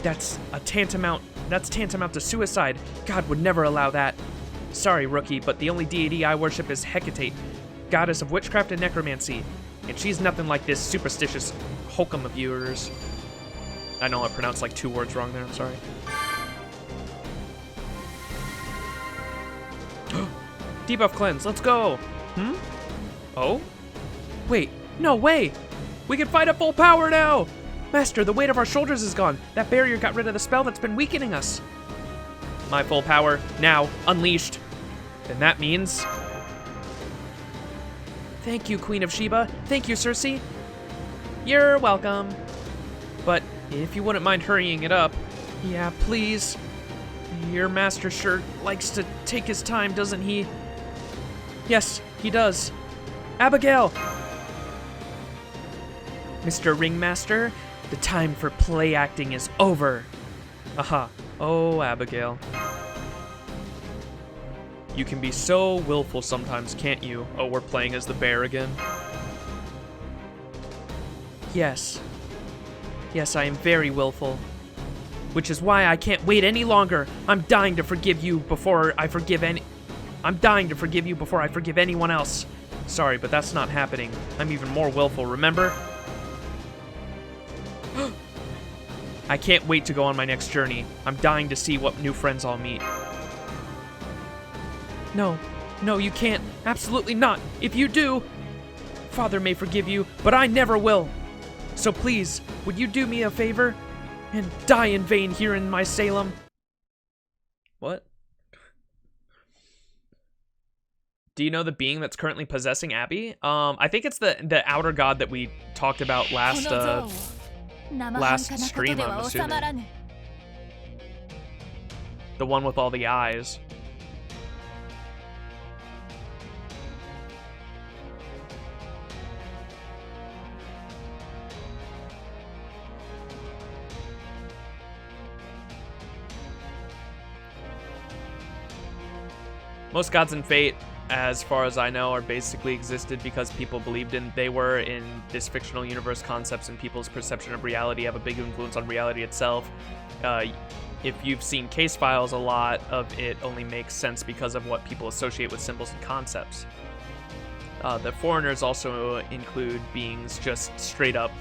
[SPEAKER 2] That's tantamount to suicide. God would never allow that. Sorry, rookie, but the only deity I worship is Hecate, goddess of witchcraft and necromancy, and she's nothing like this superstitious hokum of yours. I know I pronounced like 2 words wrong there, I'm sorry. Debuff cleanse, let's go! Oh? Wait, no way! We can fight at full power now! Master, the weight of our shoulders is gone. That barrier got rid of the spell that's been weakening us. My full power, now, unleashed. And that means... Thank you, Queen of Sheba. Thank you, Circe. You're welcome. But if you wouldn't mind hurrying it up, yeah, please. Your master sure likes to take his time, doesn't he? Yes, he does. Abigail! Mr. Ringmaster, the time for play acting is over. Aha. Oh, Abigail. You can be so willful sometimes, can't you? Oh, we're playing as the bear again? Yes. Yes, I am very willful. Which is why I can't wait any longer. I'm dying to forgive you before I forgive anyone else. Sorry, but that's not happening. I'm even more willful, remember? I can't wait to go on my next journey. I'm dying to see what new friends I'll meet. No, you can't. Absolutely not. If you do, Father may forgive you, but I never will. So please, would you do me a favor and die in vain here in my Salem? What? Do you know the being that's currently possessing Abby? I think it's the outer god that we talked about last stream, I'm assuming. The one with all the eyes. Most gods in Fate, as far as I know, are basically existed because people believed they were in this fictional universe. Concepts and people's perception of reality have a big influence on reality itself. If you've seen case files, a lot of it only makes sense because of what people associate with symbols and concepts. The foreigners also include beings just straight up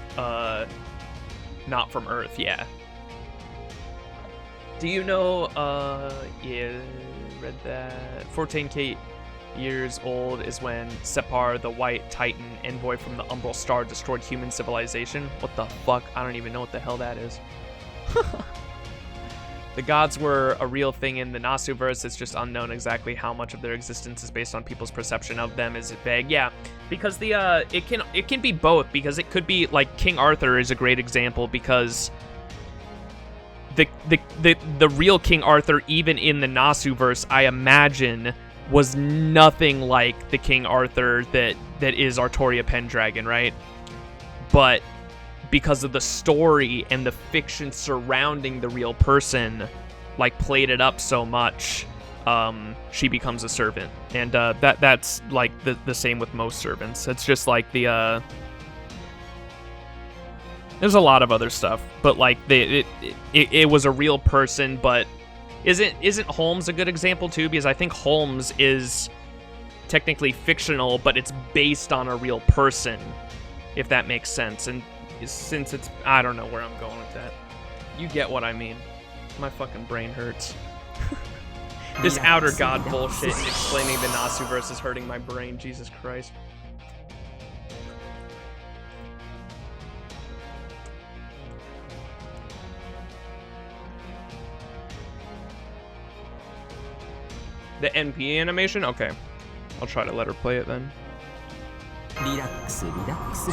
[SPEAKER 2] not from Earth, yeah. Do you know, yeah, read that. 14k years old is when Separ, the White Titan envoy from the Umbral Star, destroyed human civilization. What the fuck? I don't even know what the hell that is. The gods were a real thing in the Nasuverse. It's just unknown exactly how much of their existence is based on people's perception of them. Is it vague? Yeah, because the it can be both. Because it could be like King Arthur is a great example because the real King Arthur, even in the Nasuverse, I imagine, was nothing like the King Arthur that is Artoria Pendragon, right? But because of the story and the fiction surrounding the real person, like, played it up so much, she becomes a servant. And that's like the same with most servants. It's just like the there's a lot of other stuff, but like it was a real person. But isn't Holmes a good example too? Because I think Holmes is technically fictional, but it's based on a real person, if that makes sense. And since it's, I don't know where I'm going with that. You get what I mean. My fucking brain hurts. This outer god bullshit and explaining the Nasuverse is hurting my brain. Jesus Christ. The NP animation? Okay. I'll try to let her play it then.
[SPEAKER 5] リラックスリラックス。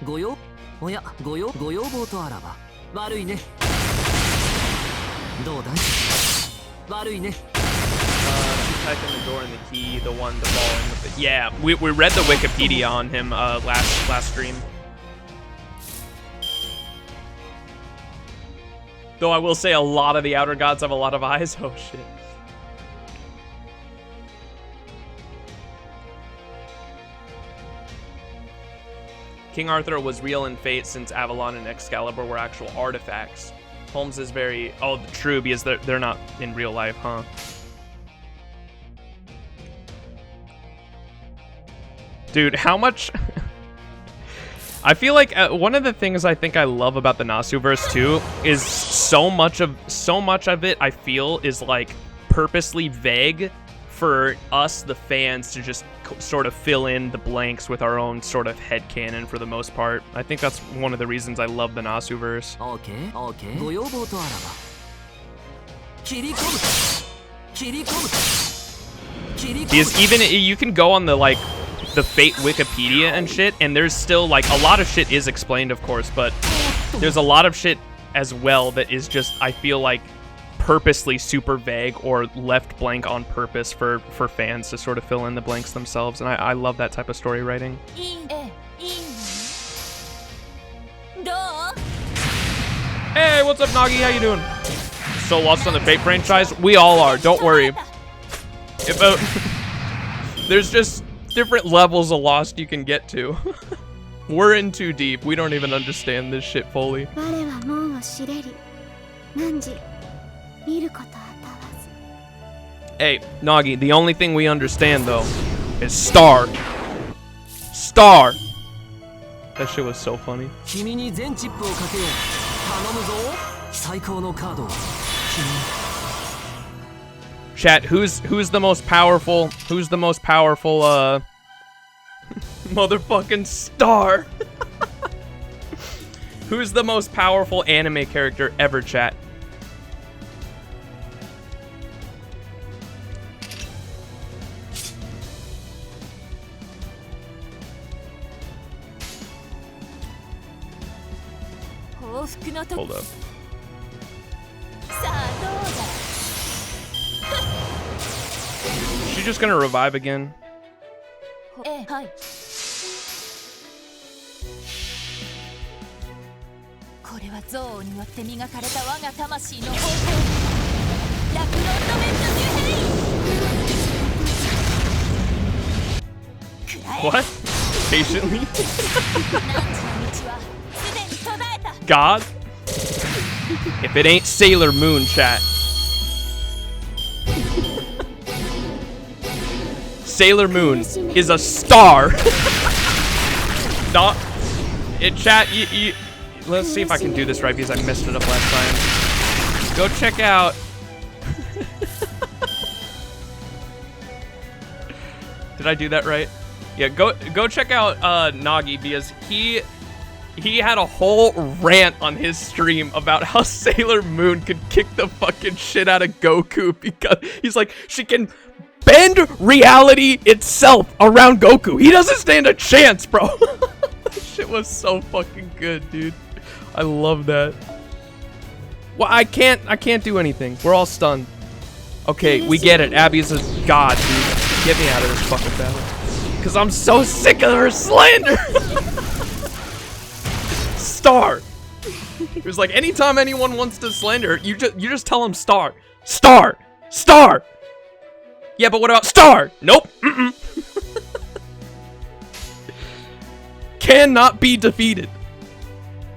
[SPEAKER 5] ご要望とあらば悪いね。どうだい？悪いね。
[SPEAKER 1] Typing the door and the key, the one, the ball, and the... Yeah, we read the Wikipedia on him last stream. Though I will say a lot of the outer gods have a lot of eyes. Oh shit. King Arthur was real in Fate since Avalon and Excalibur were actual artifacts. Holmes is very... Oh, true, because they're not in real life, huh? Dude, how much... I feel like one of the things I think I love about the Nasuverse too is so much of it I feel is like purposely vague for us, the fans, to just sort of fill in the blanks with our own sort of headcanon for the most part. I think that's one of the reasons I love the Nasuverse.
[SPEAKER 5] Okay.
[SPEAKER 1] Because even you can go on the like the Fate Wikipedia and shit, and there's still like a lot of shit is explained, of course, but there's a lot of shit as well that is just, I feel like, purposely super vague or left blank on purpose for fans to sort of fill in the blanks themselves, and I love that type of story writing. Hey, what's up, Nagi? How you doing? So lost on the Fate franchise? We all are, don't worry. There's just different levels of lost you can get to. We're in too deep. We don't even understand this shit fully. Hey, Nagi, the only thing we understand though is Star. Star. That shit was so funny. Chat, who's the most powerful? Who's the most powerful motherfucking Star? Who's the most powerful anime character ever, chat? Hold up. Is she just gonna revive again? What? Patiently? God? If it ain't Sailor Moon, chat. Sailor Moon is a star. Not in chat. Let's see if I can do this right because I messed it up last time. Go check out. Did I do that right? Yeah. Go check out Nagi because he had a whole rant on his stream about how Sailor Moon could kick the fucking shit out of Goku because he's like, she can bend reality itself around Goku. He doesn't stand a chance, bro. That shit was so fucking good, dude. I love that. Well, I can't do anything. We're all stunned. Okay, we get it. Abby is a god, dude. Get me out of this fucking battle. Because I'm so sick of her slander. Star. It was like, anytime anyone wants to slander, you just tell them Star. Star. Star. Yeah, but what about Star? Nope. Cannot be defeated.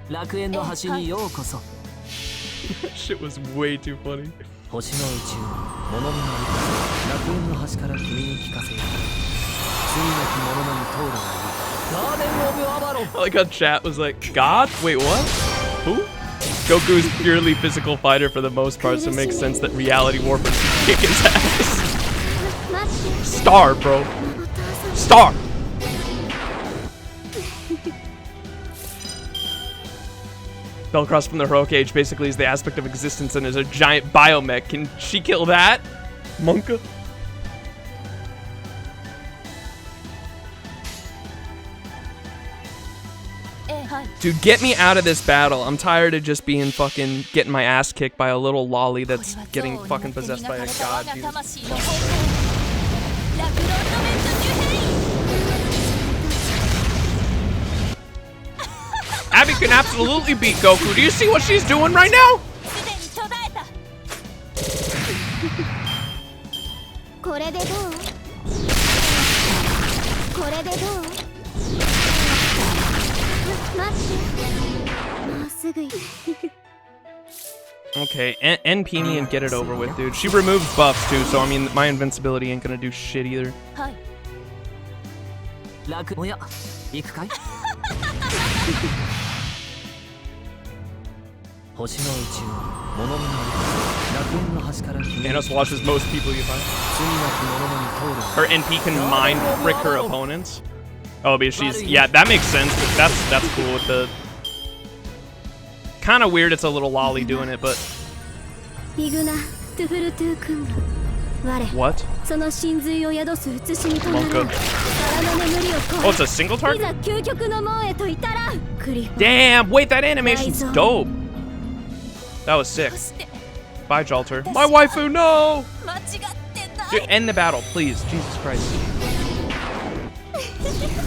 [SPEAKER 1] That shit was way too funny. I like how chat was like, God? Wait, what? Who? Goku's purely physical fighter for the most part, so it makes sense that Reality Warper should kick his ass. Star, bro. Star. Bellcross from the heroic age basically is the aspect of existence and is a giant biomech. Can she kill that? Monka? Dude, get me out of this battle. I'm tired of just being fucking getting my ass kicked by a little lolly that's getting fucking possessed by a god. Jesus. Abby can absolutely beat Goku. Do you see what she's doing right now? Okay, NP me and get it over with, dude. She removes buffs too, so I mean, my invincibility ain't gonna do shit either. Thanos watches most people you find. Her NP can mind frick her opponents. Oh, but she's, yeah, that makes sense. That's cool with the. Kind of weird. It's a little lolly doing it, but. What? Monka. Oh, it's a single target? Damn! Wait, that animation's dope. That was sick. Bye, Jalter. My waifu, no! Dude, end the battle, please. Jesus Christ.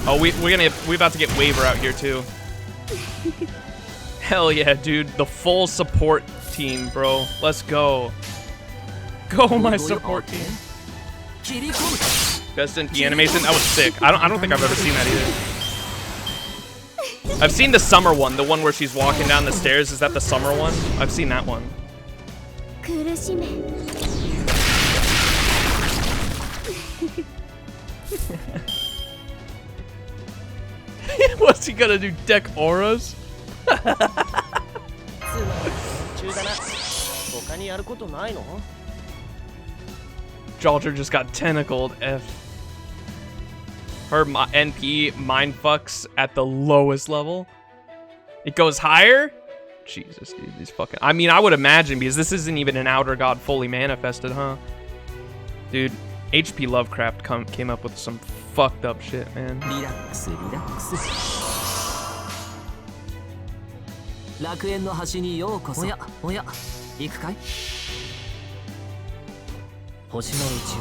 [SPEAKER 1] Oh, we about to get Waver out here too. Hell yeah, dude. The full support team, bro. Let's go. Go, my support team. Best NP animation? That was sick. I don't think I've ever seen that either. I've seen the summer one, the one where she's walking down the stairs. Is that the summer one? I've seen that one. What's he gonna do? Deck auras? Jalter just got tentacled. F. Her NP mind fucks at the lowest level. It goes higher? Jesus, dude, these fucking. I mean, I would imagine because this isn't even an outer god fully manifested, huh? Dude, HP Lovecraft came up with some fucked up shit, man.
[SPEAKER 5] Relax.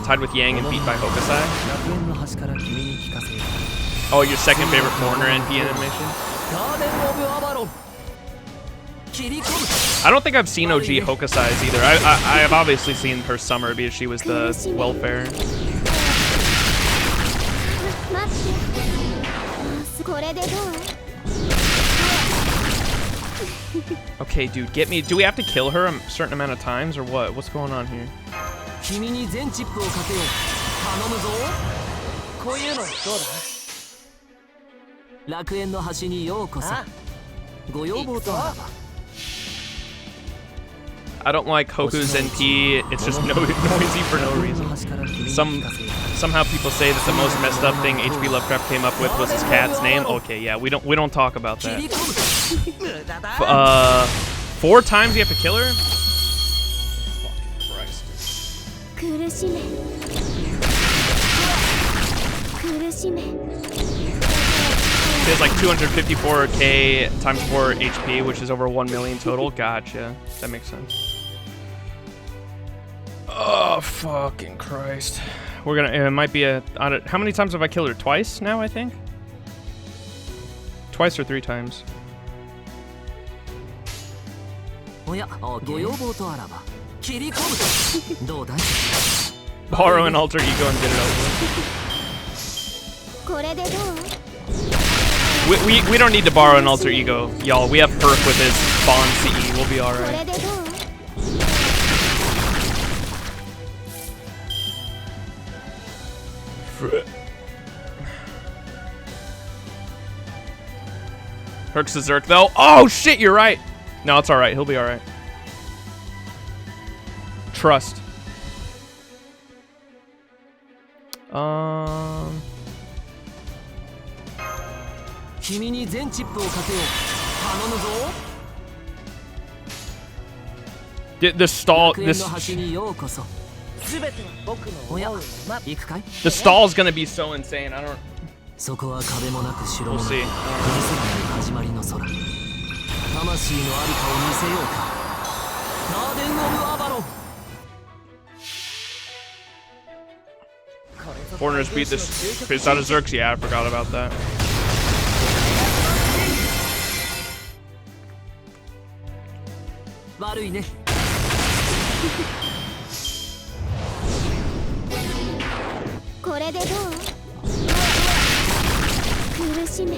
[SPEAKER 1] Tied with Yang and beat by Hokusai. Oh, your second favorite foreigner NP animation? I don't think I've seen OG Hokusai's either. I have obviously seen her summer because she was the welfare. Okay, dude, get me. Do we have to kill her a certain amount of times or what? What's going on here? I don't like Hoku's NP. It's just noisy for no reason. Somehow people say that the most messed up thing HP Lovecraft came up with was his cat's name. Okay, yeah, we don't talk about that. 4 times you have to kill her? Fucking Christ. She has like 254k times 4 HP, which is over 1 million total. Gotcha. That makes sense. Oh, fucking Christ. We're gonna, it might be a, how many times have I killed her? Twice now, I think? Twice or 3 times. Borrow an alter ego and get it over with. We don't need to borrow an alter ego, y'all. We have Perk with his Bond CE. We'll be alright. Perk's a Zerk though. Oh shit, you're right. No, it's alright. He'll be alright. Trust. The stall. The stall is gonna be so insane. I don't.
[SPEAKER 5] そこは壁もなく城もなく
[SPEAKER 1] We'll see.
[SPEAKER 5] 閉じせがない始まりの空魂のありかを見せようかガーデン・オブ・アバロン
[SPEAKER 1] Foreigners beat this face out of Zerks. Yeah, I forgot about that.
[SPEAKER 5] 悪いね
[SPEAKER 3] これでどう苦しめ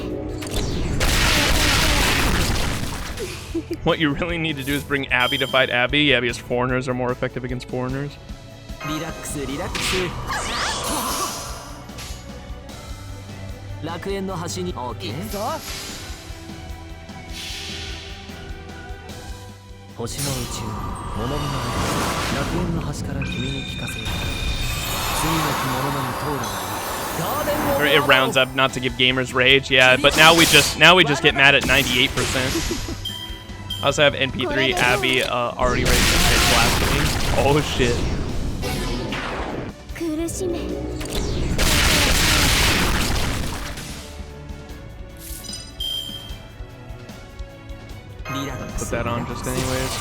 [SPEAKER 1] What you really need to do is bring Abby to fight Abby. Yeah, because foreigners are more effective against foreigners.
[SPEAKER 5] リラックスリラックス楽園の端に OK 星の宇宙物見の楽園の端から君に聞かせよう罪なき者のに通るがいい
[SPEAKER 1] It rounds up not to give gamers rage, yeah, but now we just get mad at 98%. I also have NP3 Abby already ready to hit blasphemy. Oh shit.
[SPEAKER 3] 苦しめ
[SPEAKER 1] Put that on just anyways.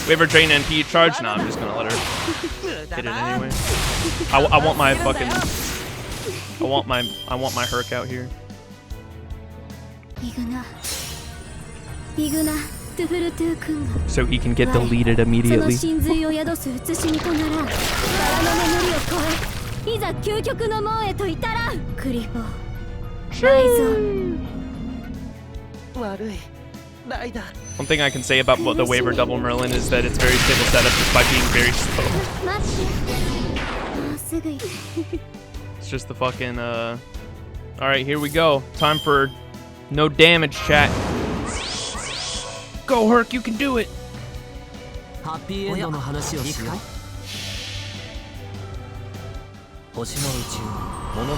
[SPEAKER 1] Waiver drain NP charge? Nah, I'm just gonna let her hit it anyway. I want my fucking I want my Herc out here.
[SPEAKER 3] イグナトゥフルトゥ君が
[SPEAKER 1] So he can get deleted immediately.
[SPEAKER 3] その真髄を宿す写しみとならバラの眠りを超えいざ究極の門へと至らんクリボーライゾン
[SPEAKER 6] 悪いライダー
[SPEAKER 1] One thing I can say about the waiver double Merlin is that it's very stable setup just by being very slow.
[SPEAKER 3] 待ってもうすぐ行く
[SPEAKER 1] It's just the fucking Alright, here we go. Time for no damage, chat. Go, Herc, you can do it.
[SPEAKER 5] ハッピーエンドの話をしよう星の宇宙物見の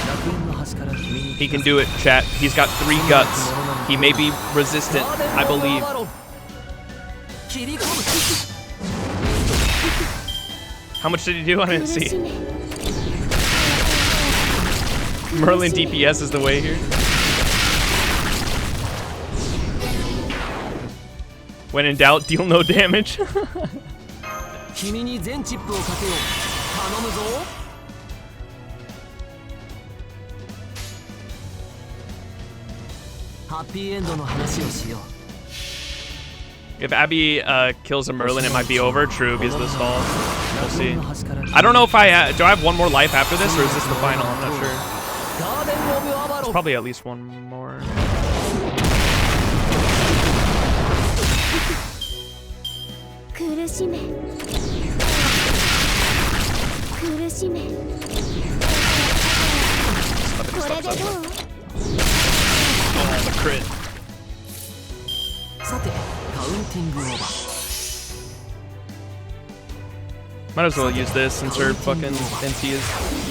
[SPEAKER 5] 楽園の端から君に
[SPEAKER 1] He can do it, chat. He's got 3 guts. He may be resistant, I believe.
[SPEAKER 5] 切り込む
[SPEAKER 1] How much did he do? I didn't
[SPEAKER 3] 苦
[SPEAKER 1] see.
[SPEAKER 3] しめ
[SPEAKER 1] Merlin DPS is the way here. When in doubt, deal no damage.
[SPEAKER 5] 君に全チップをかけよう頼むぞハッピーエンドの話をしよう
[SPEAKER 1] If Abby kills a Merlin, it might be over. True, because of the stall. We'll see. I don't know if I do I have one more life after this, or is this the final? I'm not sure. It's probably at least one more.
[SPEAKER 3] 苦しめ苦しめ
[SPEAKER 1] Stop it,
[SPEAKER 3] こ
[SPEAKER 1] stop,
[SPEAKER 3] れで
[SPEAKER 1] stop,
[SPEAKER 3] ど
[SPEAKER 1] stop.
[SPEAKER 3] う
[SPEAKER 1] Oh, the crit.
[SPEAKER 5] さてカウンティングオーバー
[SPEAKER 1] Might as well use this since her fucking NT is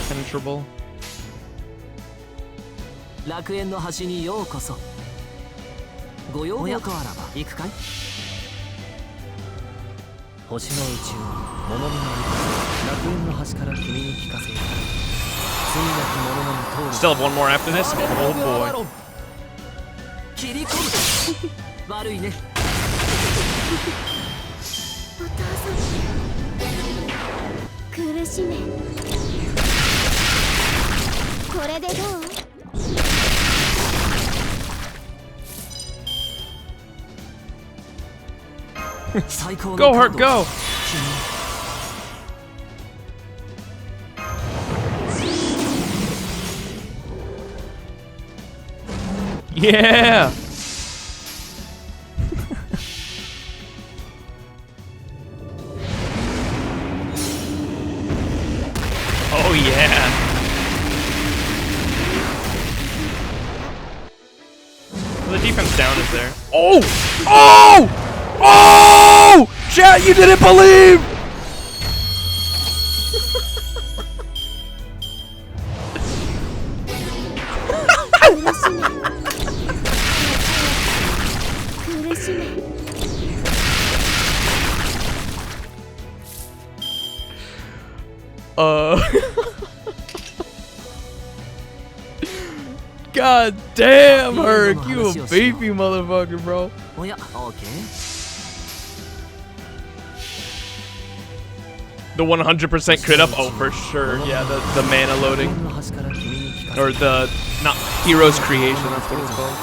[SPEAKER 1] penetrable.
[SPEAKER 5] 楽園の端にようこそご要望とあらば行くかい星の宇宙物見の楽園の端から君に聞かせよう罪なき者のに通る
[SPEAKER 1] Still have one more after this? Oh boy.
[SPEAKER 5] 切り込む悪いね
[SPEAKER 3] お父さん苦しめこれでどう
[SPEAKER 1] Go, Herc, go! Yeah! Oh yeah! The defense down is there. Oh! Oh! Oh! Chat, you didn't believe! God damn, Herc, you a beefy motherfucker, bro.
[SPEAKER 5] Oh yeah, okay.
[SPEAKER 1] The 100% crit up? Oh, for sure. Yeah, the mana loading. Or the, not, Hero's Creation, that's what it's called.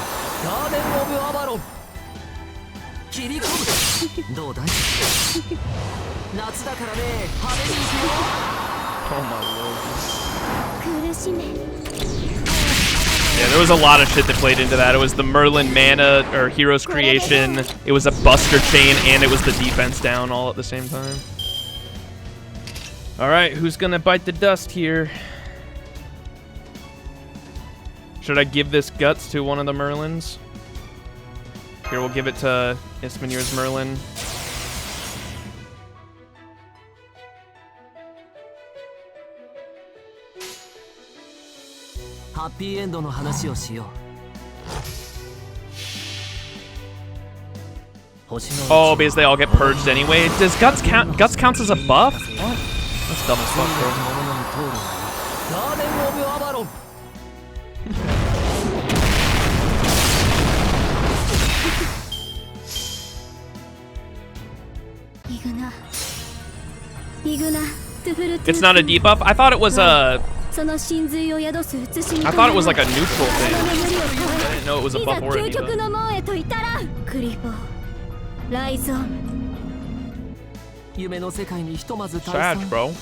[SPEAKER 1] Oh my lord. Yeah, there was a lot of shit that played into that. It was the Merlin mana, or Hero's Creation, it was a Buster Chain, and it was the defense down all at the same time. Alright, who's gonna bite the dust here? Should I give this guts to one of the Merlins? Here, we'll give it to Ismanir's Merlin.
[SPEAKER 5] Happy end no hanashi o shiyou.
[SPEAKER 1] Oh, because they all get purged anyway. Does Guts count? Guts counts as a buff? What? That's dumb as fuck, bro. It's not a debuff? I thought it was a... I thought it was like a neutral thing. I didn't know it was a buff or a debuff. Sad, bro.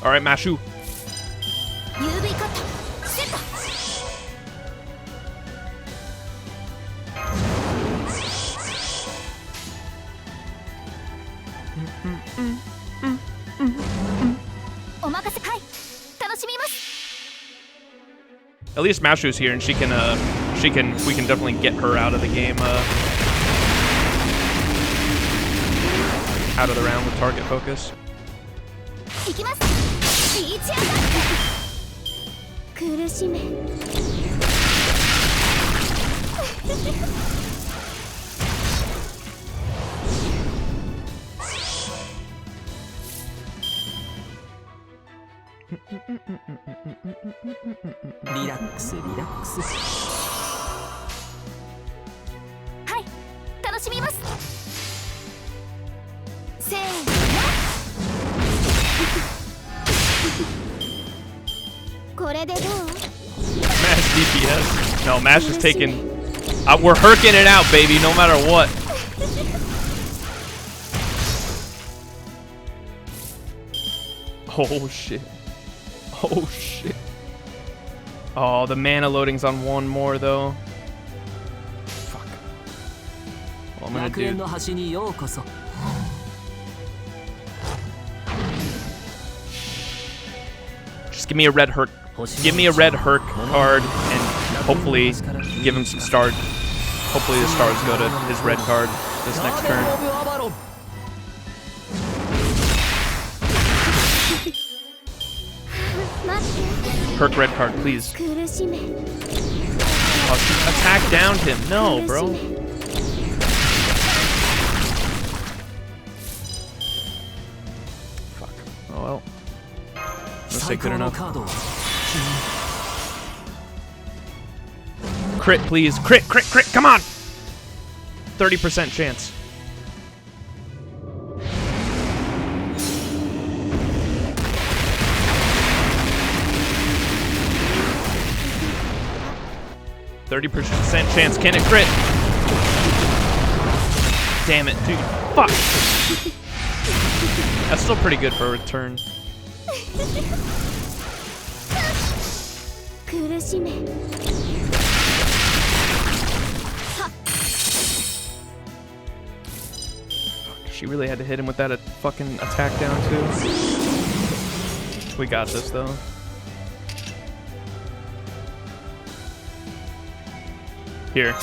[SPEAKER 1] Alright, Mashu. At least Mashu's here, and we can definitely get her out of the game, out of the round with target focus.
[SPEAKER 5] Relax, relax.
[SPEAKER 3] Hi, 楽しみます。せーの。これでどう？
[SPEAKER 1] Mash DPS. No, Mash is taking. We're herking it out, baby, no matter what. Oh shit. Oh shit. Oh, the mana loading's on one more though. Fuck. Well, I'm gonna do. Just give me a red Herc. Give me a red Herc card and hopefully give him some stars. Hopefully the stars go to his red card this next turn. Herc red card, please. Oh, attack downed him. No, bro. Fuck. Oh well. Let's say good enough. Crit, please. Crit, crit, crit. Come on. 30% chance. %30 chance. Can it crit? Damn it, dude. Fuck. That's still pretty good for a return. She really had to hit him with that fucking attack down too. We got this though. Here.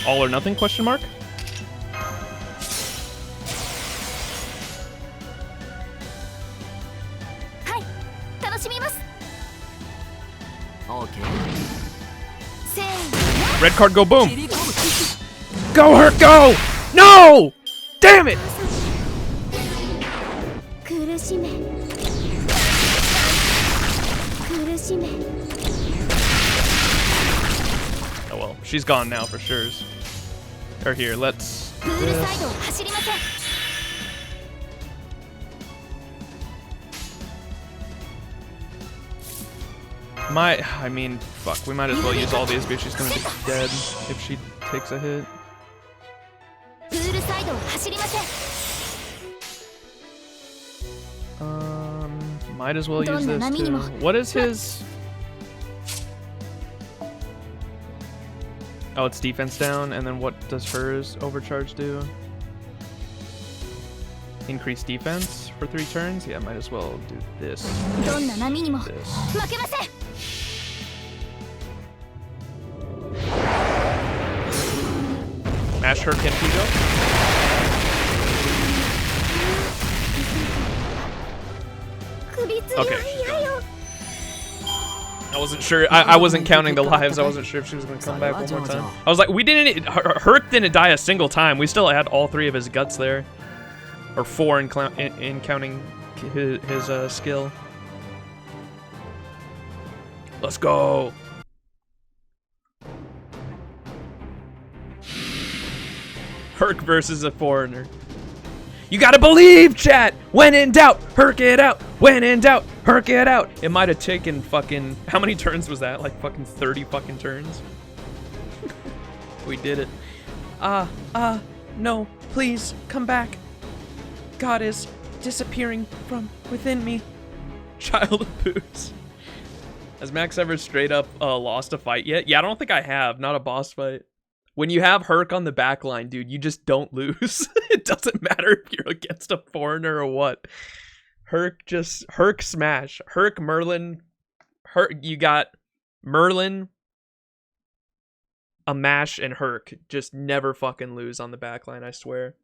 [SPEAKER 1] All or nothing, question mark?
[SPEAKER 3] Hi, 楽しみます.
[SPEAKER 5] Okay.
[SPEAKER 3] せーの.
[SPEAKER 1] Red card, go boom. Go, Herc, go! No! Damn it!
[SPEAKER 3] 苦しめ苦しめ
[SPEAKER 1] Oh well, she's gone now for sure. Or here, let's.
[SPEAKER 3] プールサイドを走りません
[SPEAKER 1] I mean, fuck, we might as well use all these because she's gonna be dead if she takes a hit.
[SPEAKER 3] プールサイドを走りません
[SPEAKER 1] Might as well use this too. What is his? Oh, it's defense down, and then what does hers overcharge do? Increase defense for 3 turns? Yeah, might as well do this.
[SPEAKER 3] どんな波にも
[SPEAKER 1] This.
[SPEAKER 3] 負けません
[SPEAKER 1] Mash her Kenfigo. Okay, she's gone. I wasn't sure. I wasn't counting the lives. I wasn't sure if she was going to come back one more time. I was like, we didn't. Herc didn't die a single time. We still had all 3 of his guts there, or 4 in counting his skill. Let's go. Herc versus a foreigner. You gotta believe, chat! When in doubt, Herc it out! When in doubt, Herc it out! It might have taken fucking... How many turns was that? Like fucking 30 fucking turns? We did it.
[SPEAKER 2] No, please, come back. God is disappearing from within me.
[SPEAKER 1] Child of Boots. Has Max ever straight up lost a fight yet? Yeah, I don't think I have. Not a boss fight. When you have Herc on the back line, dude, you just don't lose. It doesn't matter if you're against a foreigner or what. Herc smash. Herc, Merlin. You got Merlin, a mash, and Herc. Just never fucking lose on the back line, I swear.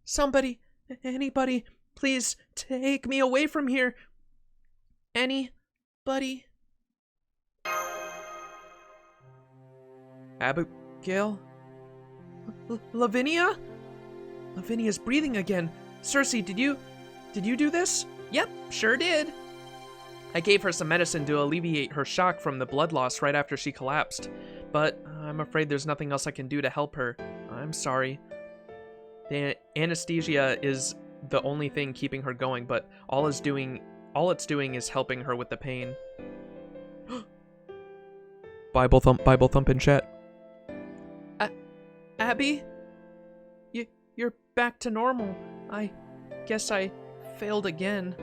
[SPEAKER 2] Somebody, anybody, please take me away from here. Anybody? Abigail? Lavinia? Lavinia's breathing again. Cersei, did you do this? Yep, sure did. I gave her some medicine to alleviate her shock from the blood loss right after she collapsed. But I'm afraid there's nothing else I can do to help her. I'm sorry. The anesthesia is the only thing keeping her going, but all it's doing is helping her with the pain.
[SPEAKER 1] Bible thump in chat.
[SPEAKER 2] Abby? You're back to normal. I guess I failed again.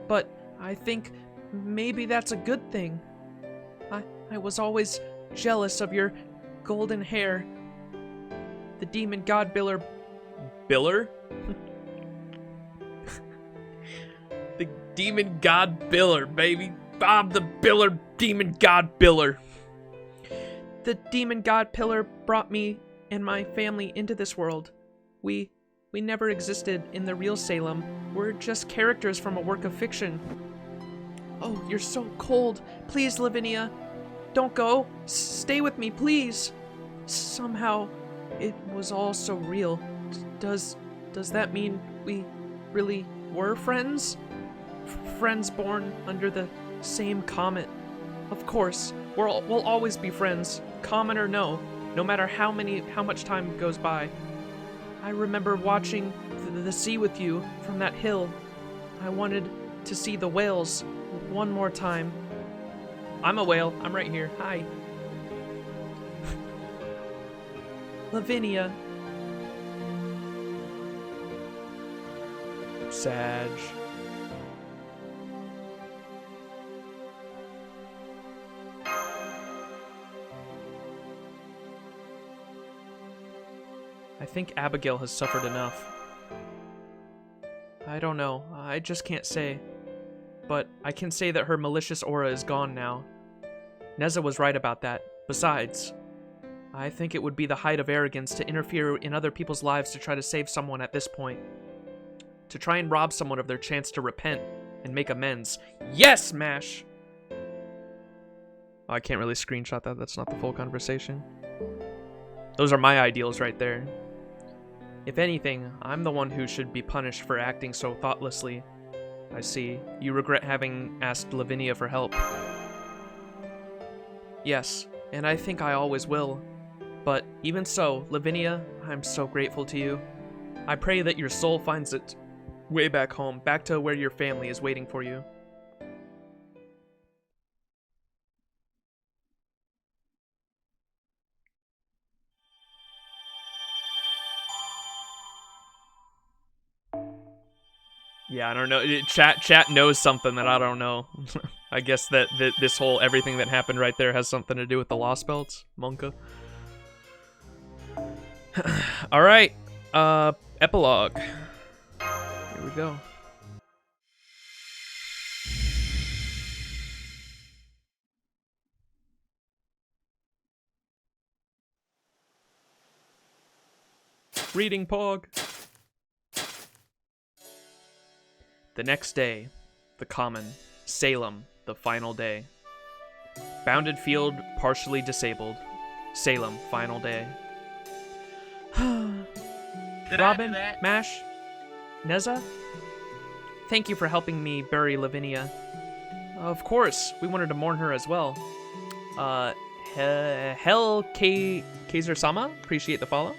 [SPEAKER 2] But I think maybe that's a good thing. I was always jealous of your golden hair. The demon god Biller...
[SPEAKER 1] Biller? The demon god Biller, baby. Bob the Biller, demon god Biller.
[SPEAKER 2] The demon god Pillar brought me and my family into this world. We never existed in the real Salem. We're just characters from a work of fiction. Oh, you're so cold. Please, Lavinia, don't go. Stay with me, please. Somehow, it was all so real. Does that mean we really were friends? Friends born under the same comet. Of course, we'll always be friends, comet or no matter how much time goes by. I remember watching the sea with you from that hill. I wanted to see the whales one more time. I'm a whale. I'm right here. Hi. Lavinia.
[SPEAKER 1] Sag.
[SPEAKER 2] I think Abigail has suffered enough. I don't know. I just can't say. But I can say that her malicious aura is gone now. Neza was right about that. Besides, I think it would be the height of arrogance to interfere in other people's lives to try to save someone at this point. To try and rob someone of their chance to repent.
[SPEAKER 1] and make amends. Yes, Mash! Oh, I can't really screenshot that. That's not the full conversation. Those are my ideals right there. If anything, I'm the one who should be punished for acting so thoughtlessly. I see. You regret having asked Lavinia for help. Yes, and I think I always will. But even so, Lavinia, I'm so grateful to you. I pray that your soul finds its way back home, back to where your family is waiting for you. Yeah, I don't know. Chat knows something that I don't know. I guess that this whole everything that happened right there has something to do with the Lost Belts, Monka. All right, epilogue. Here we go. Reading Pog. The next day, the Common, Salem, the final day. Bounded field partially disabled. Salem, final day. Robin, Mash, Neza, thank you for helping me bury Lavinia. Of course, we wanted to mourn her as well. Hell Kaiser-sama, appreciate the follow.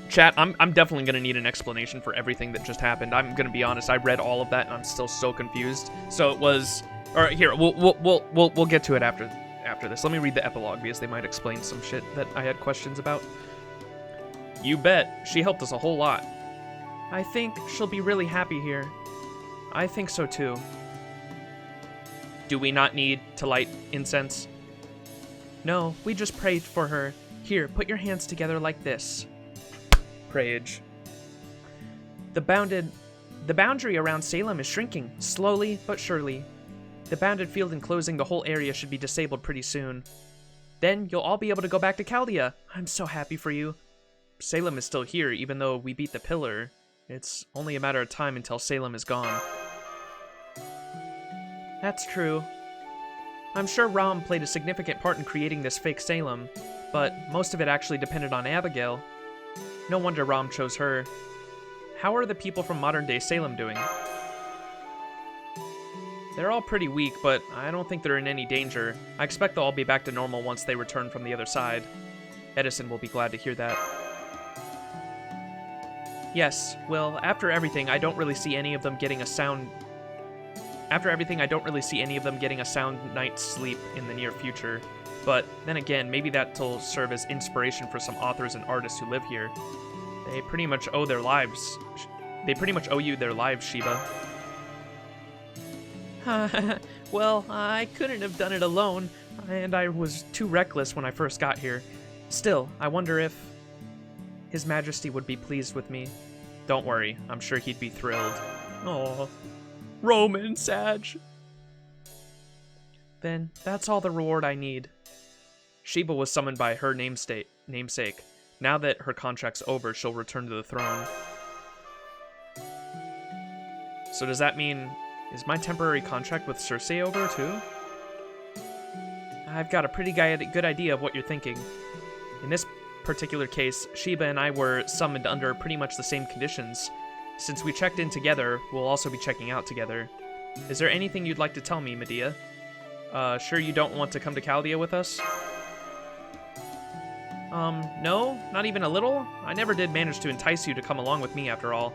[SPEAKER 1] Chat, I'm definitely gonna need an explanation for everything that just happened. I'm gonna be honest, I read all of that and I'm still so confused. So it was, all right, here, we'll get to it after this. Let me read the epilogue because they might explain some shit that I had questions about. You bet, she helped us a whole lot. I think she'll be really happy here. I think so too. Do we not need to light incense? No, we just prayed for her. Here, put your hands together like this. Prayage. The boundary around Salem is shrinking, slowly but surely. The bounded field enclosing the whole area should be disabled pretty soon. Then you'll all be able to go back to Chaldea. I'm so happy for you. Salem is still here, even though we beat the pillar. It's only a matter of time until Salem is gone. That's true. I'm sure Ram played a significant part in creating this fake Salem, but most of it actually depended on Abigail. No wonder Ram chose her. How are the people from modern-day Salem doing? They're all pretty weak, but I don't think they're in any danger. I expect they'll all be back to normal once they return from the other side. Edison will be glad to hear that. Yes, well, after everything, I don't really see any of them getting a sound night's sleep in the near future. But then again, maybe that'll serve as inspiration for some authors and artists who live here. They pretty much owe their lives. They pretty much owe you their lives, Sheba. Well, I couldn't have done it alone, and I was too reckless when I first got here. Still, I wonder if His Majesty would be pleased with me. Don't worry, I'm sure he'd be thrilled. Aw, Roman Sag. Then that's all the reward I need. Sheba was summoned by her namesake. Now that her contract's over, she'll return to the throne. So does that mean, is my temporary contract with Cersei over too? I've got a pretty good idea of what you're thinking. In this particular case, Sheba and I were summoned under pretty much the same conditions. Since we checked in together, we'll also be checking out together. Is there anything you'd like to tell me, Medea? Sure you don't want to come to Chaldea with us? No, not even a little? I never did manage to entice you to come along with me after all.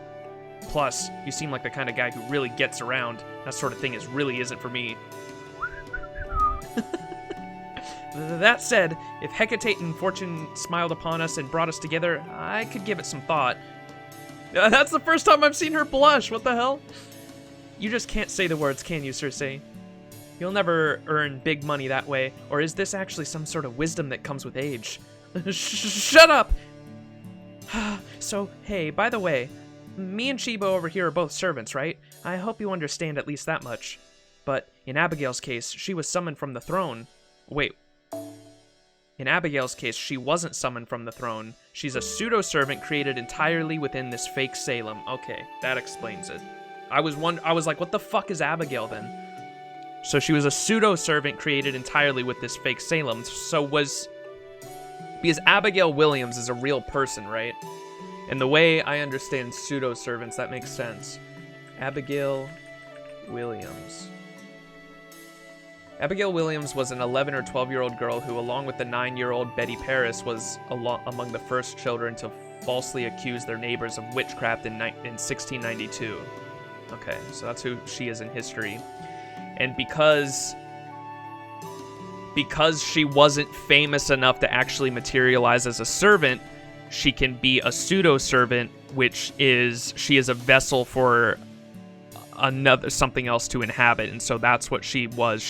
[SPEAKER 1] Plus, you seem like the kind of guy who really gets around. That sort of thing really isn't for me. That said, if Hecate and Fortune smiled upon us and brought us together, I could give it some thought. That's the first time I've seen her blush, what the hell? You just can't say the words, can you, Cersei? You'll never earn big money that way, or is this actually some sort of wisdom that comes with age? Shut up! So, hey, by the way, me and Sheba over here are both servants, right? I hope you understand at least that much. But in Abigail's case, she was summoned from the throne. Wait. In Abigail's case, she wasn't summoned from the throne. She's a pseudo-servant created entirely within this fake Salem. Okay, that explains it. I was like, what the fuck is Abigail then? So she was a pseudo-servant created entirely with this fake Salem. Because Abigail Williams is a real person, right? And the way I understand pseudo-servants, that makes sense. Abigail Williams. Abigail Williams was an 11 or 12-year-old girl who, along with the 9-year-old Betty Paris, was among the first children to falsely accuse their neighbors of witchcraft in 1692. Okay, so that's who she is in history. And because she wasn't famous enough to actually materialize as a servant, she can be a pseudo-servant, which is she is a vessel for something else to inhabit. And so that's what she was.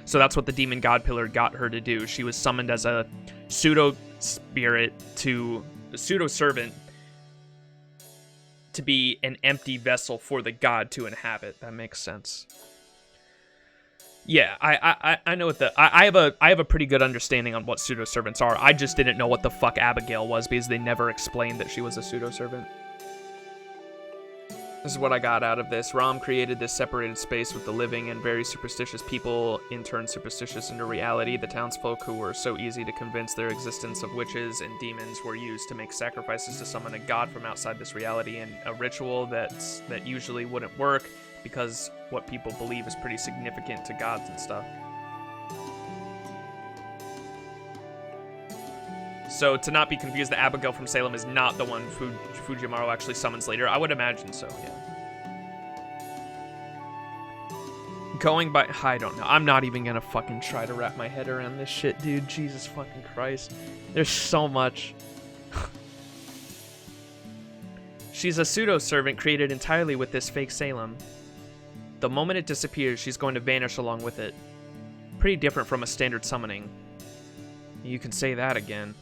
[SPEAKER 1] So that's what the demon god pillar got her to do. She was summoned as a pseudo-servant to be an empty vessel for the god to inhabit. That makes sense. Yeah, I know what I have a pretty good understanding on what pseudo-servants are. I just didn't know what the fuck Abigail was because they never explained that she was a pseudo-servant. This is what I got out of this. Rom created this separated space with the living and very superstitious people, in turn superstitious into reality. The townsfolk, who were so easy to convince their existence of witches and demons, were used to make sacrifices to summon a god from outside this reality, and a ritual that usually wouldn't work because what people believe is pretty significant to gods and stuff. So to not be confused, the Abigail from Salem is not the one Fujimaru actually summons later. I would imagine so, yeah. Going by... I don't know. I'm not even gonna fucking try to wrap my head around this shit, dude. Jesus fucking Christ. There's so much. She's a pseudo-servant created entirely with this fake Salem. The moment it disappears, she's going to vanish along with it. Pretty different from a standard summoning. You can say that again.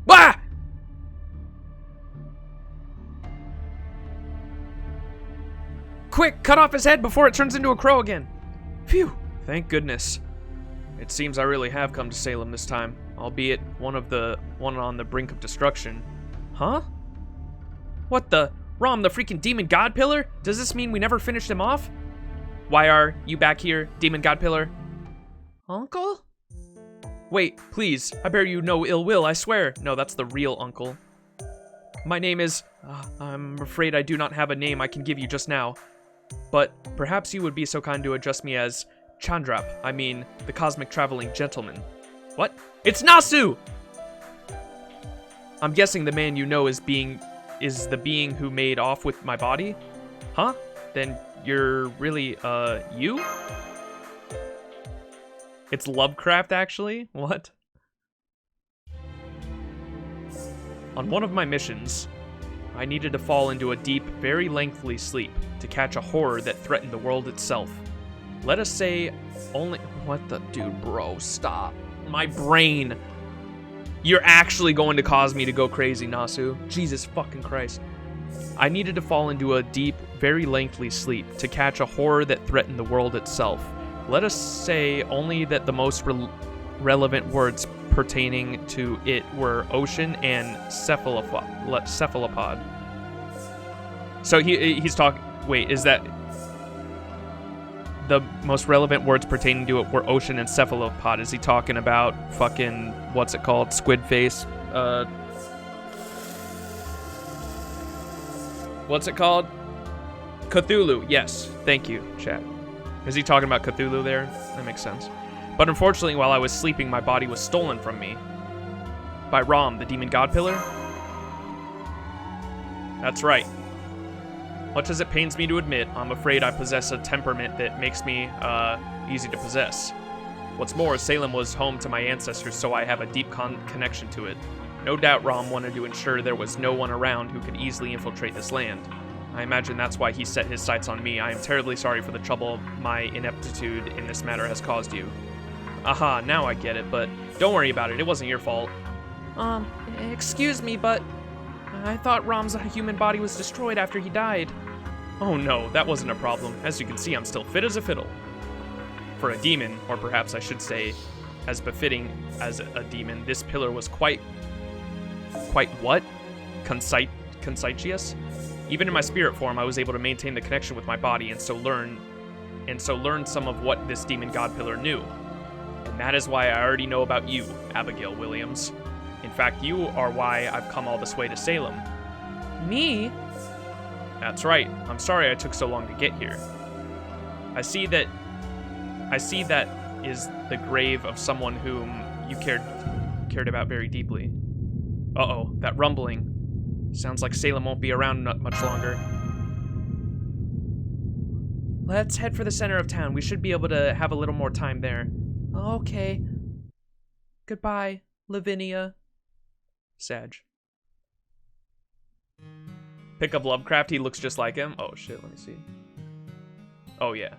[SPEAKER 1] Ah! Quick, cut off his head before it turns into a crow again. Phew, thank goodness. It seems I really have come to Salem this time, albeit one on the brink of destruction. Huh? What the? Rom, the freaking demon god pillar? Does this mean we never finished him off? Why are you back here, demon god pillar? Uncle? Wait, please, I bear you no ill will, I swear. No, that's the real uncle. My name is... I'm afraid I do not have a name I can give you just now. But perhaps you would be so kind to address me as Chandrap. I mean, the cosmic traveling gentleman. What? It's Nasu! I'm guessing the man you know is the being who made off with my body? Huh? Then you're really, you? It's Lovecraft, actually? What? On one of my missions, I needed to fall into a deep, very lengthy sleep to catch a horror that threatened the world itself. Let us say only... What the... Dude, bro, stop. My brain... You're actually going to cause me to go crazy, Nasu. Jesus fucking Christ. I needed to fall into a deep, very lengthy sleep to catch a horror that threatened the world itself. Let us say only that the most relevant words pertaining to it were ocean and cephalopod. So he's talking... Wait, is that... The most relevant words pertaining to it were ocean and cephalopod. Is he talking about fucking, what's it called? Squid face? What's it called? Cthulhu. Yes. Thank you, chat. Is he talking about Cthulhu there? That makes sense. But unfortunately, while I was sleeping, my body was stolen from me. By Rom, the demon god pillar? That's right. Much as it pains me to admit, I'm afraid I possess a temperament that makes me, easy to possess. What's more, Salem was home to my ancestors, so I have a deep connection to it. No doubt Rom wanted to ensure there was no one around who could easily infiltrate this land. I imagine that's why he set his sights on me. I am terribly sorry for the trouble my ineptitude in this matter has caused you. Aha, now I get it, but don't worry about it. It wasn't your fault.
[SPEAKER 2] Excuse me, but I thought Rom's human body was destroyed after he died.
[SPEAKER 1] Oh no, that wasn't a problem. As you can see, I'm still fit as a fiddle. For a demon, or perhaps I should say, as befitting as a demon, this pillar was quite what? Conscientious? Even in my spirit form, I was able to maintain the connection with my body and so learn some of what this demon god pillar knew. And that is why I already know about you, Abigail Williams. In fact, you are why I've come all this way to Salem.
[SPEAKER 2] Me?
[SPEAKER 1] That's right. I'm sorry I took so long to get here. I see that is the grave of someone whom you cared about very deeply. Uh-oh, that rumbling. Sounds like Salem won't be around much longer.
[SPEAKER 2] Let's head for the center of town. We should be able to have a little more time there. Okay. Goodbye, Lavinia.
[SPEAKER 1] Sag. Pick up Lovecraft, he looks just like him. Oh shit, let me see. Oh yeah.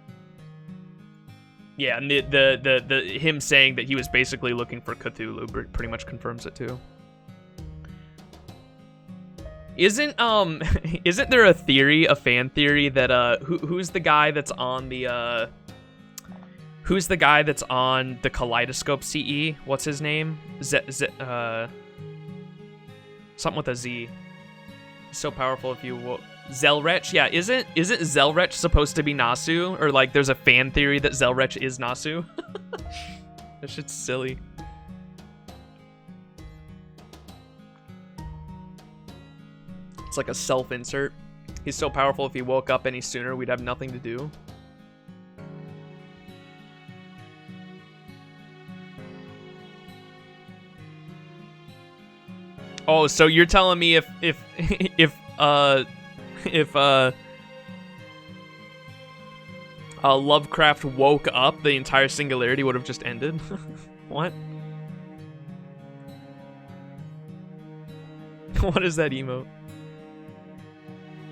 [SPEAKER 1] Yeah, and the him saying that he was basically looking for Cthulhu pretty much confirms it too. Isn't there a fan theory that who's the guy that's on the Kaleidoscope CE? What's his name? Something with a Z. So powerful if you will. Zelrech, yeah, isn't Zelrech supposed to be Nasu? Or like there's a fan theory that Zelrech is Nasu? That shit's silly. It's like a self-insert. He's so powerful if he woke up any sooner, we'd have nothing to do. Oh, so you're telling me if Lovecraft woke up, the entire singularity would have just ended? What? What is that emote?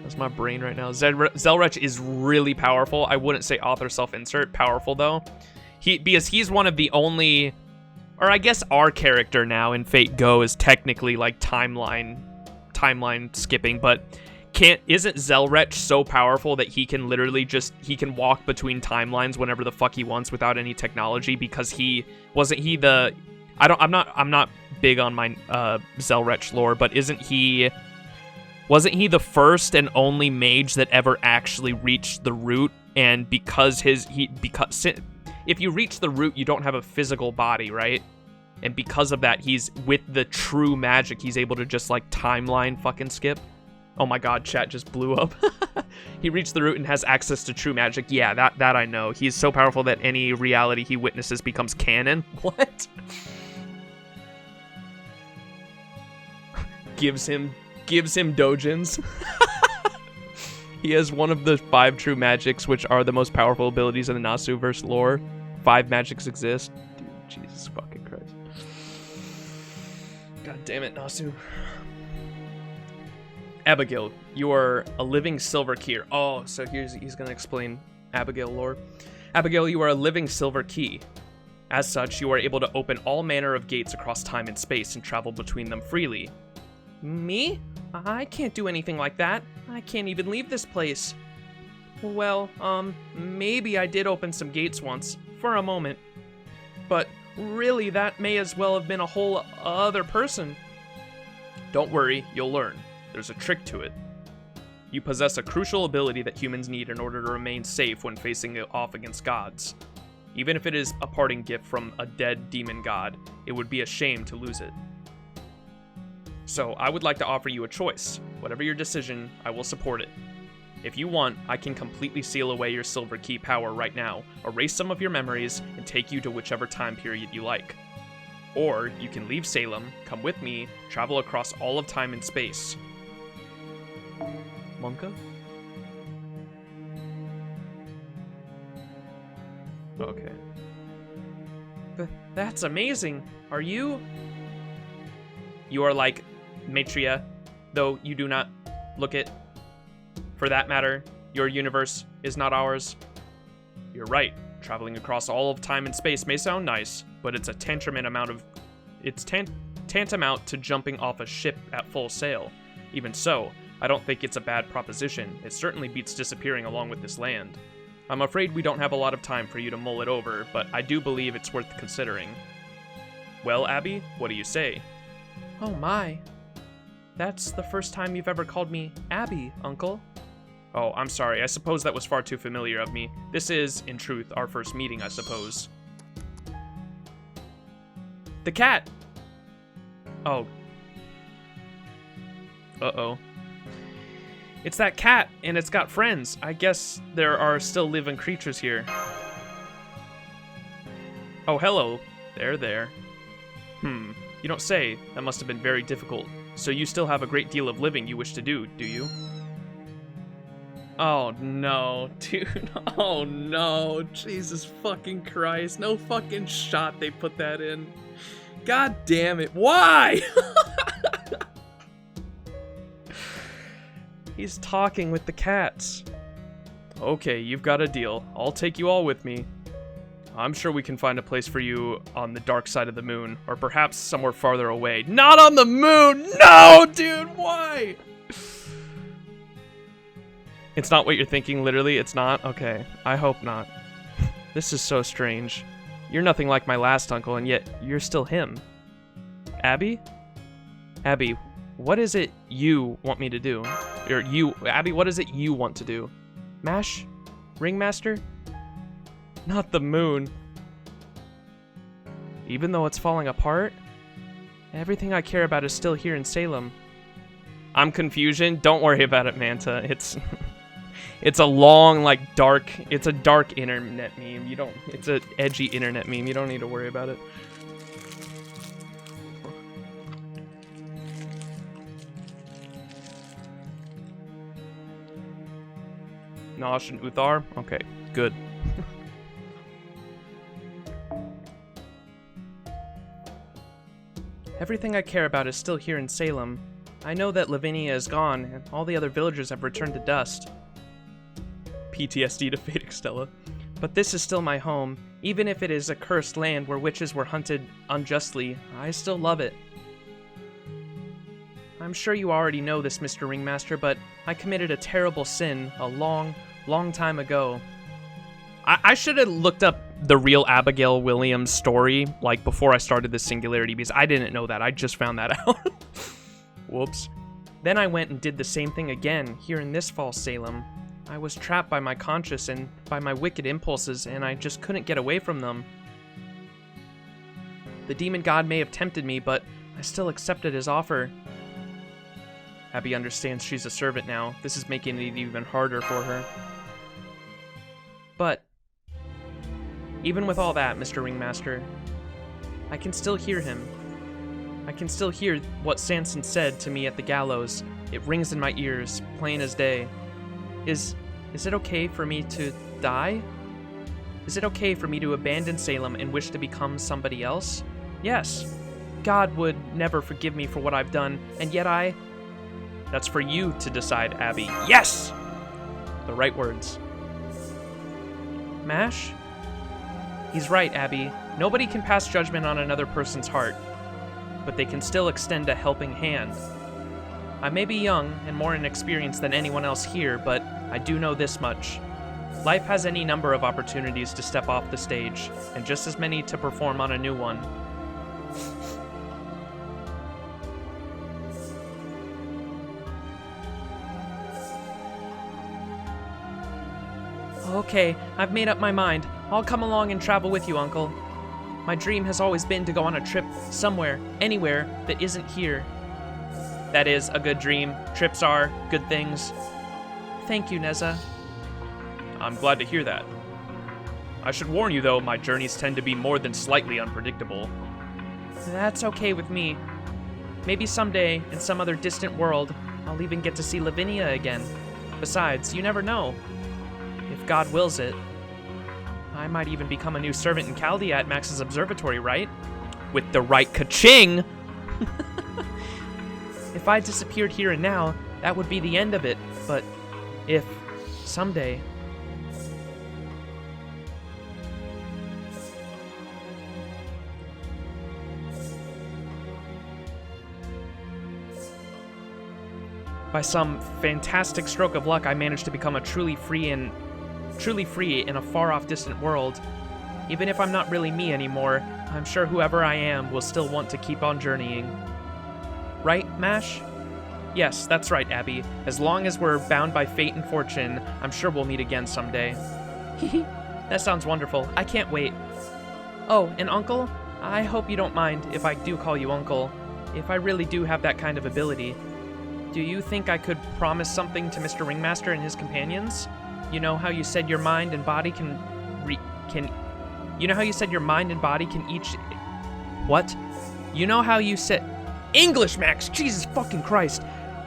[SPEAKER 1] That's my brain right now. Zelrech is really powerful. I wouldn't say author self-insert. Powerful, though. Because he's one of the only... Or I guess our character now in Fate Go is technically like timeline skipping, but isn't Zelrech so powerful that he can literally he can walk between timelines whenever the fuck he wants without any technology? Because I'm not big on my Zelrech lore, but wasn't he the first and only mage that ever actually reached the root? And because if you reach the root, you don't have a physical body, right? And because of that, he's with the true magic, he's able to just like timeline fucking skip. Oh my god, chat just blew up. He reached the root and has access to true magic. Yeah, that I know. He's so powerful that any reality he witnesses becomes canon. What? Gives him dojins. He has one of the 5 true magics, which are the most powerful abilities in the Nasuverse lore. 5 magics exist. Dude, Jesus fucking Christ. God damn it, Nasu. Abigail, you are a living silver key. Oh, so he's gonna explain Abigail lore. Abigail, you are a living silver key. As such, you are able to open all manner of gates across time and space and travel between them freely.
[SPEAKER 2] Me? I can't do anything like that. I can't even leave this place. Well, maybe I did open some gates once, for a moment. But really, that may as well have been a whole other person.
[SPEAKER 1] Don't worry, you'll learn. There's a trick to it. You possess a crucial ability that humans need in order to remain safe when facing off against gods. Even if it is a parting gift from a dead demon god, it would be a shame to lose it. So, I would like to offer you a choice. Whatever your decision, I will support it. If you want, I can completely seal away your silver key power right now, erase some of your memories, and take you to whichever time period you like. Or, you can leave Salem, come with me, travel across all of time and space. Monka? Okay.
[SPEAKER 2] That's amazing. Are you?
[SPEAKER 1] You are like Maitreya, though you do not look it. For that matter, your universe is not ours. You're right. Traveling across all of time and space may sound nice, but it's tantamount to jumping off a ship at full sail. Even so, I don't think it's a bad proposition. It certainly beats disappearing along with this land. I'm afraid we don't have a lot of time for you to mull it over, but I do believe it's worth considering. Well, Abby, what do you say?
[SPEAKER 2] Oh my. That's the first time you've ever called me Abby, Uncle.
[SPEAKER 1] Oh, I'm sorry. I suppose that was far too familiar of me. This is, in truth, our first meeting, I suppose.
[SPEAKER 2] The cat!
[SPEAKER 1] Oh. Uh-oh.
[SPEAKER 2] It's that cat, and it's got friends. I guess there are still living creatures here.
[SPEAKER 1] Oh, hello. There. You don't say. That must have been very difficult. So you still have a great deal of living you wish to do you?
[SPEAKER 2] Oh no, dude. Oh no. Jesus fucking Christ. No fucking shot they put that in. God damn it. Why? He's talking with the cats.
[SPEAKER 1] Okay, you've got a deal. I'll take you all with me. I'm sure we can find a place for you on the dark side of the moon, or perhaps somewhere farther away.
[SPEAKER 2] Not on the moon! No, dude, why?
[SPEAKER 1] It's not what you're thinking, literally, it's not? Okay, I hope not. This is so strange. You're nothing like my last uncle, and yet you're still him. Abby? Abby, what is it you want me to do? Abby, what is it you want to do? Mash? Ringmaster? Not the moon. Even though it's falling apart, everything I care about is still here in Salem. I'm confusion. Don't worry about it, Manta. It's a long, like, dark... It's a dark internet meme. It's a edgy internet meme. You don't need to worry about it. Nosh and Uthar? Okay, good.
[SPEAKER 2] Everything I care about is still here in Salem. I know that Lavinia is gone, and all the other villagers have returned to dust.
[SPEAKER 1] PTSD to Fate Stella.
[SPEAKER 2] But this is still my home. Even if it is a cursed land where witches were hunted unjustly, I still love it. I'm sure you already know this, Mr. Ringmaster, but I committed a terrible sin a long, long time ago.
[SPEAKER 1] I should have looked up the real Abigail Williams story, like, before I started this Singularity, because I didn't know that. I just found that out. Whoops.
[SPEAKER 2] Then I went and did the same thing again, here in this false Salem. I was trapped by my conscience and by my wicked impulses, and I just couldn't get away from them. The demon god may have tempted me, but I still accepted his offer.
[SPEAKER 1] Abby understands she's a servant now. This is making it even harder for her.
[SPEAKER 2] But even with all that, Mr. Ringmaster, I can still hear him. I can still hear what Sanson said to me at the gallows. It rings in my ears, plain as day. Is it okay for me to die? Is it okay for me to abandon Salem and wish to become somebody else? Yes. God would never forgive me for what I've done, and yet That's for you to decide, Abby. Yes! The right words. Mash? He's right, Abby. Nobody can pass judgment on another person's heart, but they can still extend a helping hand. I may be young and more inexperienced than anyone else here, but I do know this much. Life has any number of opportunities to step off the stage, and just as many to perform on a new one. Okay, I've made up my mind. I'll come along and travel with you, Uncle. My dream has always been to go on a trip somewhere, anywhere, that isn't here. That is a good dream. Trips are good things. Thank you, Neza.
[SPEAKER 1] I'm glad to hear that. I should warn you, though, my journeys tend to be more than slightly unpredictable.
[SPEAKER 2] That's okay with me. Maybe someday, in some other distant world, I'll even get to see Lavinia again. Besides, you never know. If God wills it, I might even become a new servant in Chaldea at Max's observatory, right?
[SPEAKER 1] With the right ka-ching!
[SPEAKER 2] If I disappeared here and now, that would be the end of it. But if someday... By some fantastic stroke of luck, I managed to become truly free in a far-off distant world. Even if I'm not really me anymore, I'm sure whoever I am will still want to keep on journeying. Right, Mash? Yes, that's right, Abby. As long as we're bound by fate and fortune, I'm sure we'll meet again someday. Hehe, that sounds wonderful. I can't wait. Oh, and Uncle? I hope you don't mind if I do call you Uncle. If I really do have that kind of ability. Do you think I could promise something to Mr. Ringmaster and his companions? You know how you said your mind and body can You know how you said your mind and body can each... What? You know how you said... English, Max! Jesus fucking Christ!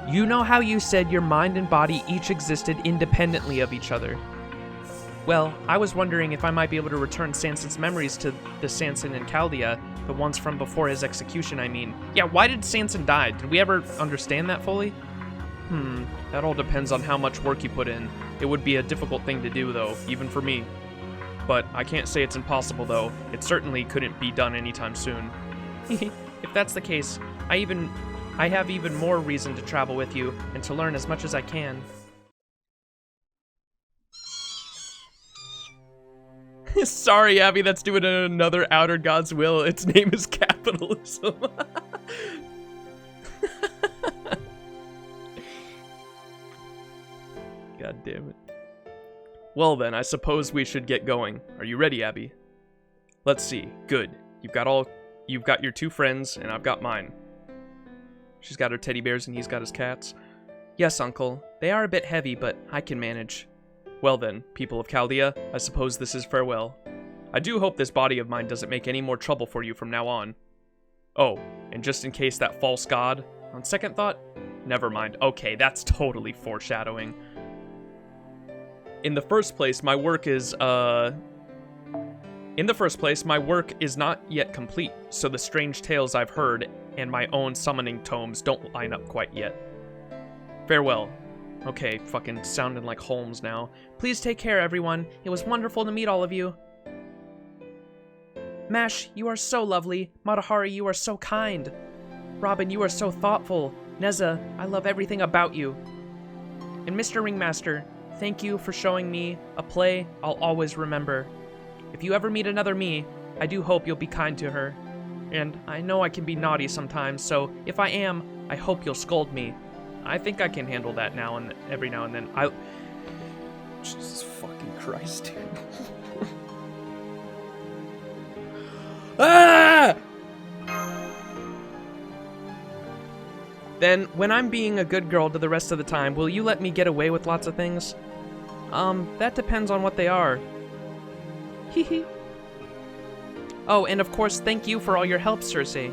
[SPEAKER 2] You know how you said your mind and body each existed independently of each other. Well, I was wondering if I might be able to return Sanson's memories to the Sanson in Chaldea, the ones from before his execution, I mean. Yeah, why did Sanson die? Did we ever understand that fully? That all depends on how much work you put in. It would be a difficult thing to do, though, even for me. But I can't say it's impossible, though. It certainly couldn't be done anytime soon. If that's the case, I have even more reason to travel with you and to learn as much as I can. Sorry, Abby, that's doing another Outer God's Will. Its name is capitalism. God damn it. Well then, I suppose we should get going. Are you ready, Abby? Let's see. Good. You've got your two friends, and I've got mine. She's got her teddy bears, and he's got his cats. Yes, Uncle. They are a bit heavy, but I can manage. Well then, people of Chaldea, I suppose this is farewell. I do hope this body of mine doesn't make any more trouble for you from now on. Oh, and just in case that false god, on second thought, never mind. Okay, that's totally foreshadowing. In the first place, my work is not yet complete, so the strange tales I've heard and my own summoning tomes don't line up quite yet. Farewell. Okay, fucking sounding like Holmes now. Please take care, everyone. It was wonderful to meet all of you. Mash, you are so lovely. Matahari, you are so kind. Robin, you are so thoughtful. Neza, I love everything about you. And Mr. Ringmaster, thank you for showing me a play I'll always remember. If you ever meet another me, I do hope you'll be kind to her. And I know I can be naughty sometimes, so if I am, I hope you'll scold me. I think I can handle that every now and then. Jesus fucking Christ, dude. Ah! Then, when I'm being a good girl to the rest of the time, will you let me get away with lots of things? That depends on what they are. Hehe. Oh, and of course, thank you for all your help, Cersei.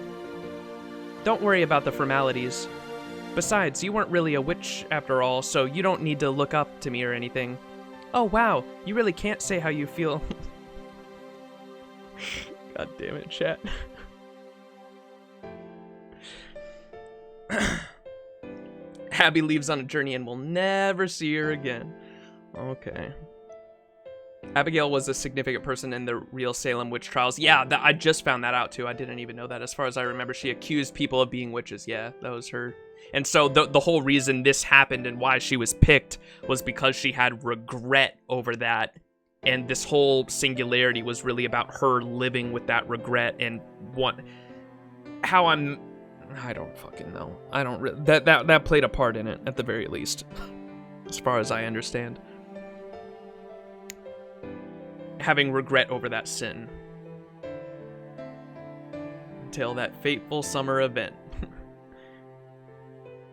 [SPEAKER 2] Don't worry about the formalities. Besides, you weren't really a witch after all, so you don't need to look up to me or anything. Oh, wow, you really can't say how you feel. God damn it, chat. Abby leaves on a journey and we'll never see her again. Okay. Abigail was a significant person in the real Salem witch trials. Yeah, I just found that out too. I didn't even know that. As far as I remember, she accused people of being witches. Yeah, that was her. And so the whole reason this happened and why she was picked was because she had regret over that. And this whole singularity was really about her living with that regret and I don't fucking know. I don't really, that played a part in it at the very least, as far as I understand. Having regret over that sin. Until that fateful summer event.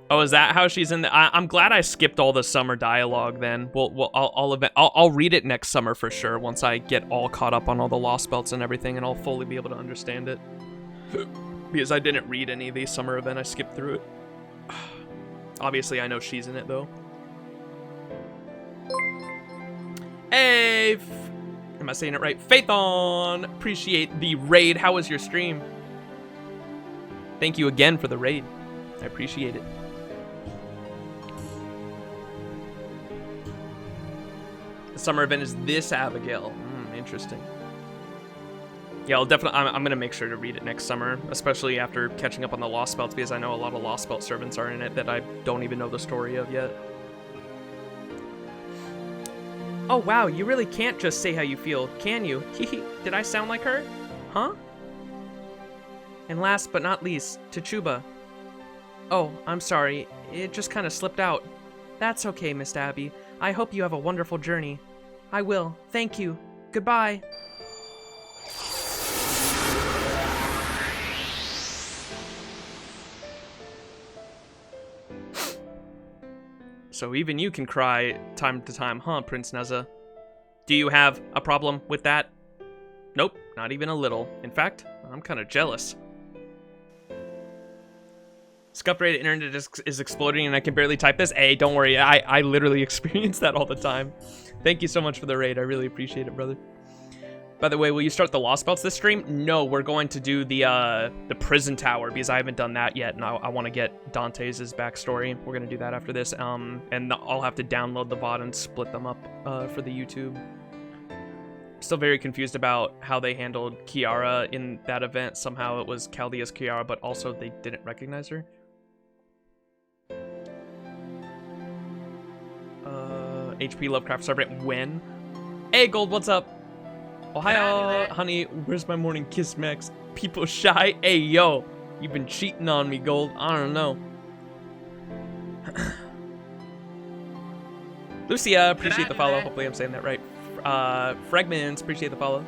[SPEAKER 2] Oh, is that how she's in the... I'm glad I skipped all the summer dialogue then. I'll read it next summer for sure, once I get all caught up on all the Lost Belts and everything, and I'll fully be able to understand it. Because I didn't read any of the summer event, I skipped through it. Obviously, I know she's in it, though. Hey! Am I saying it right? Faithon! Appreciate the raid. How was your stream? Thank you again for the raid. I appreciate it. The summer event is this Abigail. Interesting. Yeah, I'm gonna make sure to read it next summer, especially after catching up on the Lost Belts, because I know a lot of Lost Belt servants are in it that I don't even know the story of yet. Oh wow, you really can't just say how you feel, can you? Did I sound like her? Huh? And last but not least, to Chuba. Oh, I'm sorry. It just kind of slipped out. That's okay, Miss Abby. I hope you have a wonderful journey. I will. Thank you. Goodbye.
[SPEAKER 1] So even you can cry time to time, huh, Prince Neza? Do you have a problem with that? Nope, not even a little. In fact, I'm kind of jealous. Scuffed rate internet is exploding and I can barely type this. Hey, don't worry, I literally experience that all the time. Thank you so much for the raid, I really appreciate it, brother. By the way, will you start the Lost Belts this stream? No, we're going to do the prison tower because I haven't done that yet, and I want to get Dante's backstory. We're gonna do that after this, and I'll have to download the VOD and split them up for the YouTube. Still very confused about how they handled Kiara in that event. Somehow it was Chaldea's Kiara, but also they didn't recognize her. HP Lovecraft Servant when? Hey Gold, what's up? Ohio, honey, where's my morning kiss, Max? People shy? Hey, yo, you've been cheating on me, Gold. I don't know. Lucia, appreciate the follow. Hopefully I'm saying that right. Fragments, appreciate the follow.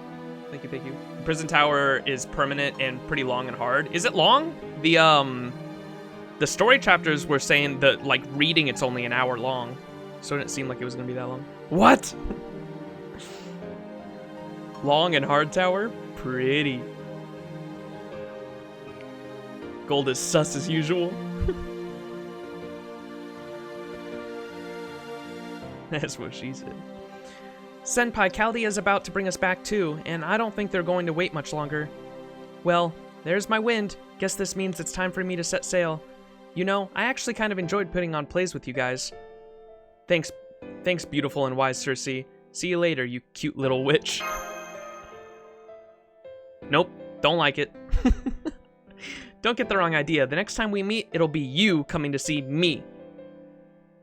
[SPEAKER 1] Thank you, thank you. Prison Tower is permanent and pretty long and hard. Is it long? The story chapters were saying that, like, reading it's only an hour long. So it didn't seem like it was gonna be that long. What? Long and hard tower? Pretty. Gold is sus as usual. That's what she said.
[SPEAKER 2] Senpai, Chaldea's about to bring us back too, and I don't think they're going to wait much longer. Well, there's my wind. Guess this means it's time for me to set sail. You know, I actually kind of enjoyed putting on plays with you guys. Thanks, beautiful and wise Circe. See you later, you cute little witch. Nope, don't like it. Don't get the wrong idea. The next time we meet, it'll be you coming to see me.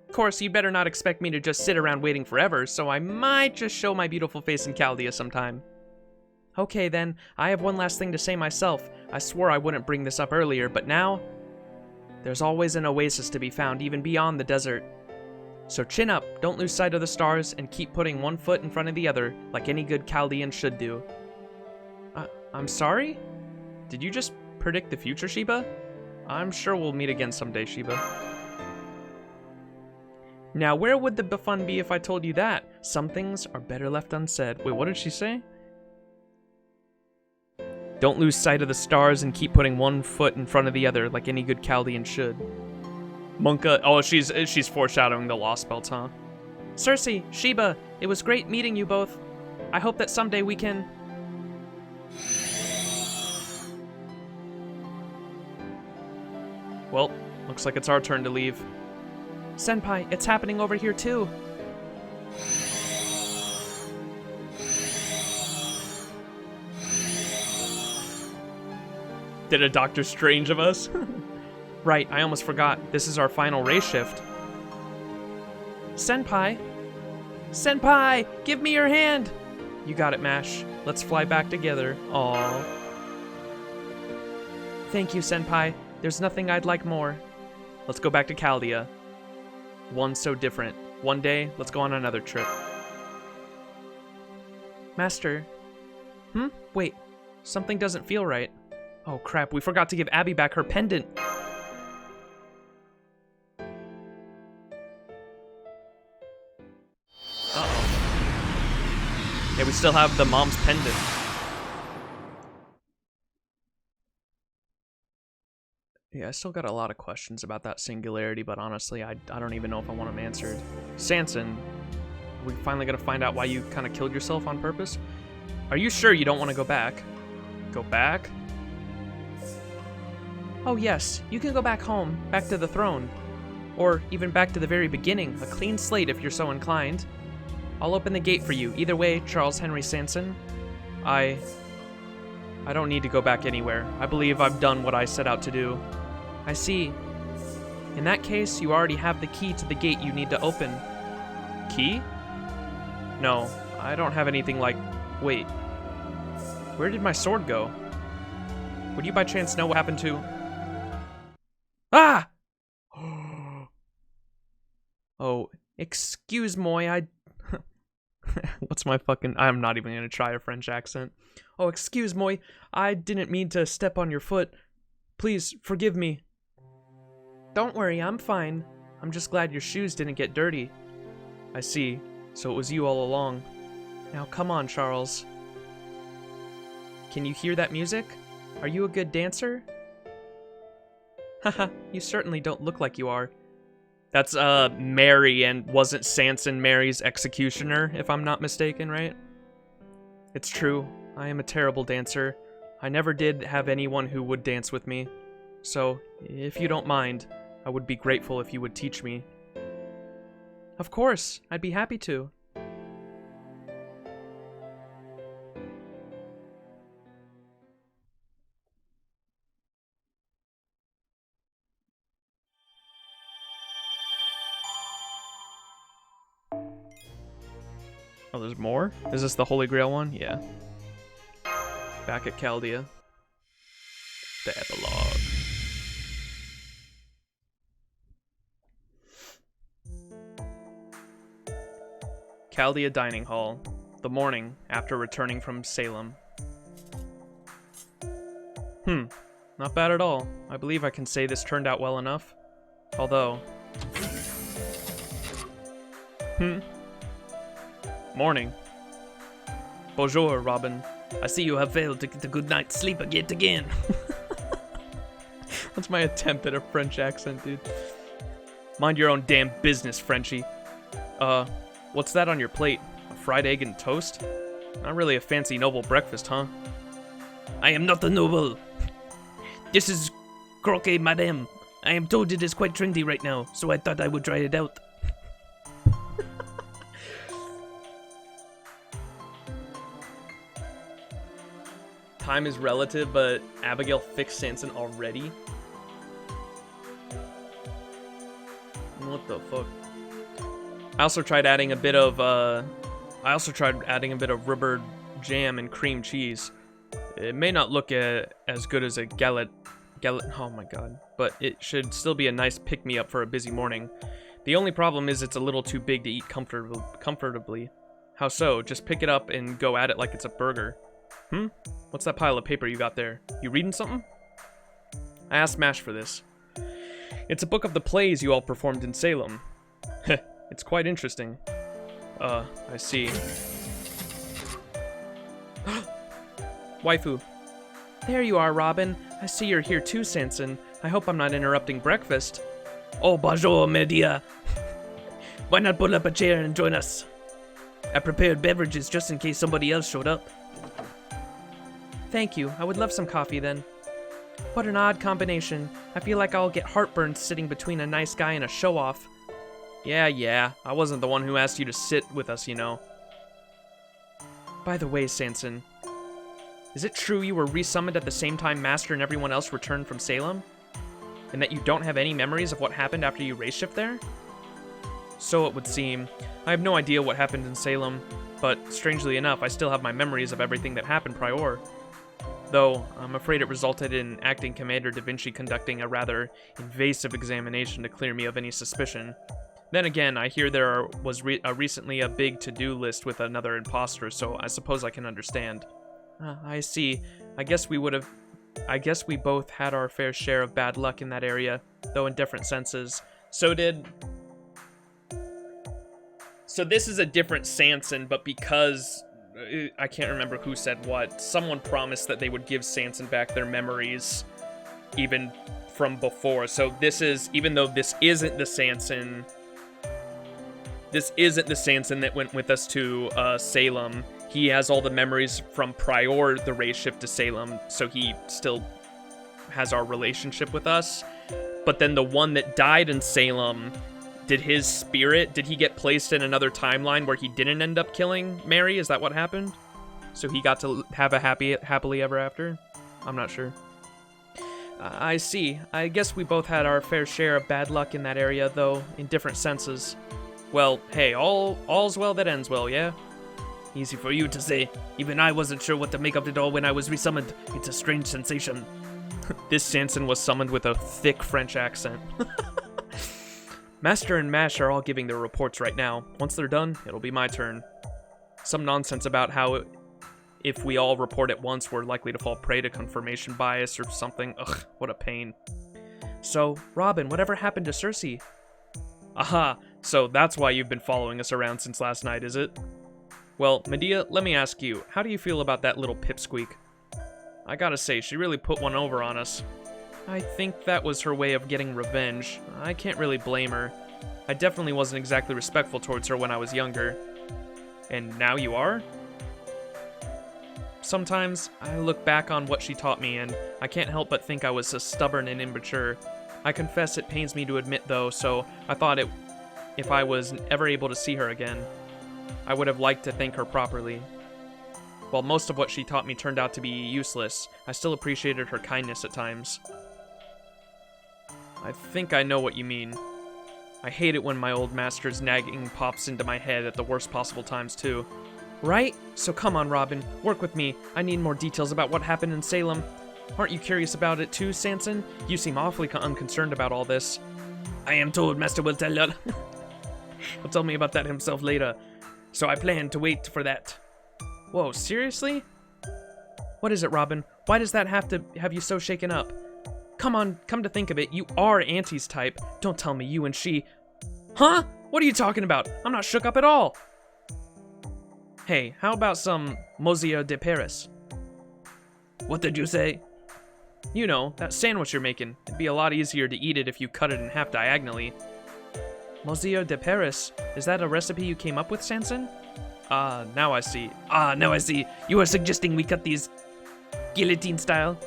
[SPEAKER 2] Of course, you'd better not expect me to just sit around waiting forever, so I might just show my beautiful face in Chaldea sometime. Okay then, I have one last thing to say myself. I swore I wouldn't bring this up earlier, but now... there's always an oasis to be found even beyond the desert. So chin up, don't lose sight of the stars, and keep putting one foot in front of the other, like any good Chaldean should do. I'm sorry? Did you just predict the future, Sheba? I'm sure we'll meet again someday, Sheba. Now, where would the fun be if I told you that? Some things are better left unsaid. Wait, what did she say? Don't lose sight of the stars and keep putting one foot in front of the other, like any good Chaldean should. Monka, oh, she's foreshadowing the Lost Belts, huh? Circe, Sheba, it was great meeting you both. I hope that someday we can... Well, looks like it's our turn to leave. Senpai, it's happening over here too.
[SPEAKER 1] Did a Doctor Strange of us?
[SPEAKER 2] Right, I almost forgot. This is our final race shift. Senpai! Senpai! Give me your hand! You got it, Mash. Let's fly back together. Aww. Thank you, Senpai. There's nothing I'd like more.
[SPEAKER 1] Let's go back to Chaldea. One so different. One day, let's go on another trip.
[SPEAKER 2] Master. Wait. Something doesn't feel right. Oh crap, we forgot to give Abby back her pendant.
[SPEAKER 1] Uh-oh. Yeah, we still have the mom's pendant. Yeah, I still got a lot of questions about that singularity, but honestly, I don't even know if I want them answered. Sanson, are we finally gonna find out why you kind of killed yourself on purpose? Are you sure you don't want to go back? Go back?
[SPEAKER 2] Oh yes, you can go back home, back to the throne. Or even back to the very beginning, a clean slate if you're so inclined. I'll open the gate for you, either way, Charles Henry Sanson.
[SPEAKER 1] I don't need to go back anywhere. I believe I've done what I set out to do.
[SPEAKER 2] I see. In that case, you already have the key to the gate you need to open.
[SPEAKER 1] Key? No, I don't have anything like... Wait. Where did my sword go? Would you by chance know what happened to... Ah! Oh, excuse moi, I... What's my fucking... I'm not even gonna try a French accent. Oh, excuse moi, I didn't mean to step on your foot. Please, forgive me. Don't worry, I'm fine. I'm just glad your shoes didn't get dirty. I see. So it was you all along. Now come on, Charles. Can you hear that music? Are you a good dancer? Haha, you certainly don't look like you are. That's, Mary, and wasn't Sanson Mary's executioner, if I'm not mistaken, right? It's true. I am a terrible dancer. I never did have anyone who would dance with me. So, if you don't mind, I would be grateful if you would teach me. Of course, I'd be happy to. Oh, there's more? Is this the Holy Grail one? Yeah. Back at Chaldea. The Epilogue. Chaldea Dining Hall. The morning after returning from Salem. Not bad at all. I believe I can say this turned out well enough. Although... Morning. Bonjour, Robin. I see you have failed to get a good night's sleep yet again. That's my attempt at a French accent, dude. Mind your own damn business, Frenchie. What's that on your plate? A fried egg and toast? Not really a fancy noble breakfast, huh? I am not a noble. This is croquet, madame. I am told it is quite trendy right now, so I thought I would try it out. Time is relative, but Abigail fixed Sanson already? What the fuck? I also tried adding a bit of rhubarb jam and cream cheese. It may not look as good as a galette, oh my god, but it should still be a nice pick-me-up for a busy morning. The only problem is it's a little too big to eat comfortably. How so? Just pick it up and go at it like it's a burger. What's that pile of paper you got there? You reading something? I asked Mash for this. It's a book of the plays you all performed in Salem. Heh, it's quite interesting. I see. Waifu. There you are, Robin. I see you're here too, Sanson. I hope I'm not interrupting breakfast. Oh, bonjour, Media. Why not pull up a chair and join us? I prepared beverages just in case somebody else showed up. Thank you. I would love some coffee then. What an odd combination. I feel like I'll get heartburn sitting between a nice guy and a show-off. Yeah. I wasn't the one who asked you to sit with us, you know. By the way, Sanson, is it true you were resummoned at the same time Master and everyone else returned from Salem? And that you don't have any memories of what happened after you race shift there? So it would seem. I have no idea what happened in Salem, but strangely enough, I still have my memories of everything that happened prior. Though, I'm afraid it resulted in Acting Commander Da Vinci conducting a rather invasive examination to clear me of any suspicion. Then again, I hear there was recently a big to-do list with another imposter, so I suppose I can understand. I see. I guess we both had our fair share of bad luck in that area, though in different senses. So this is a different Sanson, but because... I can't remember who said what. Someone promised that they would give Sanson back their memories, even from before. So this is, even though this isn't the Sanson that went with us to Salem, he has all the memories from prior the race shift to Salem, so he still has our relationship with us. But then the one that died in Salem, did he get placed in another timeline where he didn't end up killing Mary? Is that what happened? So he got to have a happily ever after? I'm not sure. I see. I guess we both had our fair share of bad luck in that area, though in different senses. Well, hey, all's well that ends well, yeah?
[SPEAKER 2] Easy for you to say. Even I wasn't sure what to make of it all when I was resummoned. It's a strange sensation.
[SPEAKER 1] This Sanson was summoned with a thick French accent. Master and Mash are all giving their reports right now. Once they're done, it'll be my turn. Some nonsense about how if we all report at once, we're likely to fall prey to confirmation bias or something. Ugh, what a pain.
[SPEAKER 2] So, Robin, whatever happened to Cersei?
[SPEAKER 1] Aha, so that's why you've been following us around since last night, is it? Well, Medea, let me ask you, how do you feel about that little pipsqueak? I gotta say, she really put one over on us. I think that was her way of getting revenge. I can't really blame her. I definitely wasn't exactly respectful towards her when I was younger. And now you are? Sometimes, I look back on what she taught me, and I can't help but think I was so stubborn and immature. I confess it pains me to admit, though, so I thought if I was ever able to see her again, I would have liked to thank her properly. While most of what she taught me turned out to be useless, I still appreciated her kindness at times. I think I know what you mean. I hate it when my old master's nagging pops into my head at the worst possible times, too.
[SPEAKER 2] Right? So come on, Robin. Work with me. I need more details about what happened in Salem. Aren't you curious about it too, Sanson? You seem awfully unconcerned about all this.
[SPEAKER 6] I am told Master will tell you.
[SPEAKER 2] He'll tell me about that himself later. So I plan to wait for that. Whoa, seriously? What is it, Robin? Why does that have to have you so shaken up? Come on, come to think of it, you are Auntie's type. Don't tell me you and she... Huh? What are you talking about? I'm not shook up at all. Hey, how about some Mozio de Paris?
[SPEAKER 6] What did you say?
[SPEAKER 2] You know, that sandwich you're making. It'd be a lot easier to eat it if you cut it in half diagonally. Mozio de Paris? Is that a recipe you came up with, Sanson?
[SPEAKER 1] Now I see.
[SPEAKER 6] Now I see. You are suggesting we cut these guillotine style?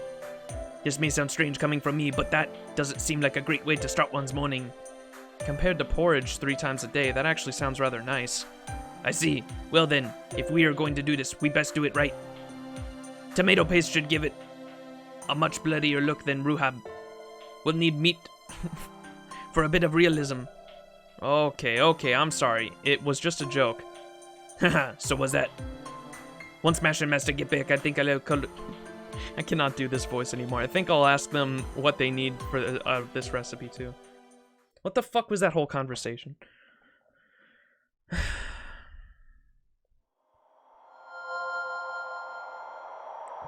[SPEAKER 6] This may sound strange coming from me, but that doesn't seem like a great way to start one's morning.
[SPEAKER 1] Compared to porridge 3 times a day, that actually sounds rather nice.
[SPEAKER 6] I see. Well then, if we are going to do this, we best do it right. Tomato paste should give it a much bloodier look than Ruhab. We'll need meat for a bit of realism.
[SPEAKER 1] Okay, I'm sorry. It was just a joke.
[SPEAKER 6] Haha, so was that. Once Mash and Master get back, I think I'll call it.
[SPEAKER 1] I cannot do this voice anymore. I think I'll ask them what they need for this recipe too. What the fuck was that whole conversation?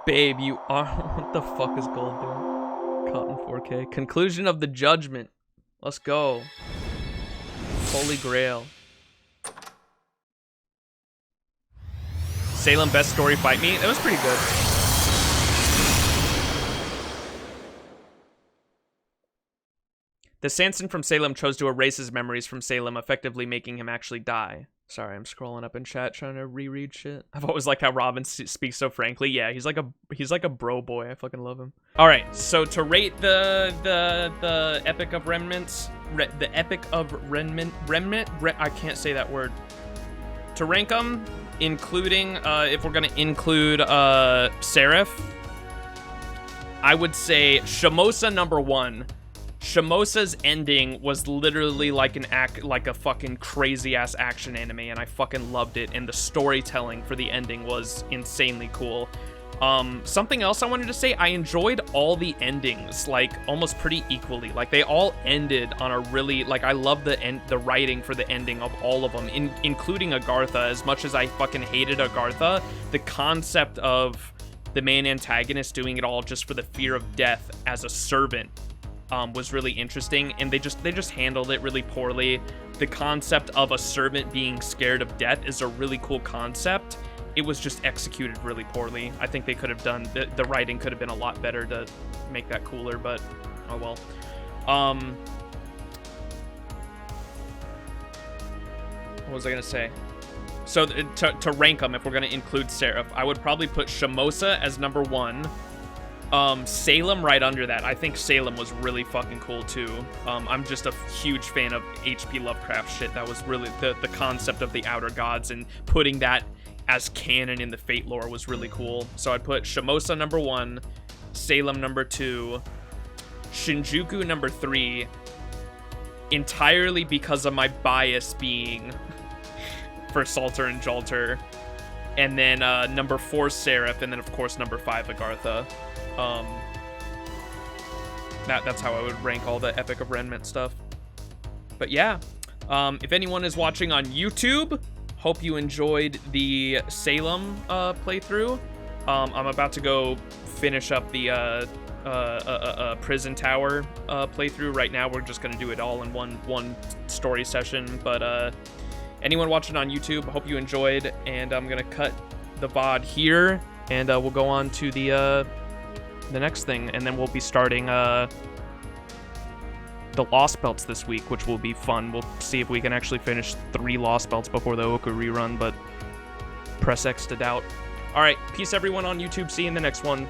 [SPEAKER 1] Babe, you are... What the fuck is gold doing? Cotton 4K. Conclusion of the judgment. Let's go. Holy Grail. Salem best story fight me. That was pretty good. The Sanson from Salem chose to erase his memories from Salem, effectively making him actually die. Sorry, I'm scrolling up in chat trying to reread shit. I've always liked how Robin speaks so frankly. Yeah, he's like a bro boy. I fucking love him. All right, so to rate the Epic of Remnants, the Epic of Remnant, I can't say that word. To rank them, including if we're gonna include Seraph, I would say Shamosa number 1. Shamosa's ending was literally like a fucking crazy ass action anime, and I fucking loved it. And the storytelling for the ending was insanely cool. Something else I wanted to say, I enjoyed all the endings, like almost pretty equally. Like they all ended on a really, like I love the writing for the ending of all of them, including Agartha. As much as I fucking hated Agartha, the concept of the main antagonist doing it all just for the fear of death as a servant was really interesting, and they just handled it really poorly. The concept of a servant being scared of death is a really cool concept. It was just executed really poorly. I think they could have done the writing could have been a lot better to make that cooler, but oh well. What was I gonna say? So to rank them, if we're gonna include Seraph, I would probably put Shamosa as number 1. Salem right under that. I think Salem was really fucking cool too. I'm just a huge fan of H.P. Lovecraft shit. That was really the concept of the Outer Gods, and putting that as canon in the Fate lore was really cool. So I'd put Shamosa number 1, Salem number 2, Shinjuku number 3, entirely because of my bias being for Salter and Jalter. and then number 4 Seraph, and then of course number 5 Agartha. That's how I would rank all the Epic of Remnant stuff. But yeah, if anyone is watching on YouTube, hope you enjoyed the Salem playthrough. I'm about to go finish up the Prison Tower playthrough. Right now we're just gonna do it all in one story session, but anyone watching on YouTube, hope you enjoyed, and I'm gonna cut the VOD here, and we'll go on to the next thing, and then we'll be starting the Lost Belts this week, which will be fun. We'll see if we can actually finish 3 Lost Belts before the Oku rerun, but press X to doubt. Alright, peace everyone on YouTube, see you in the next one.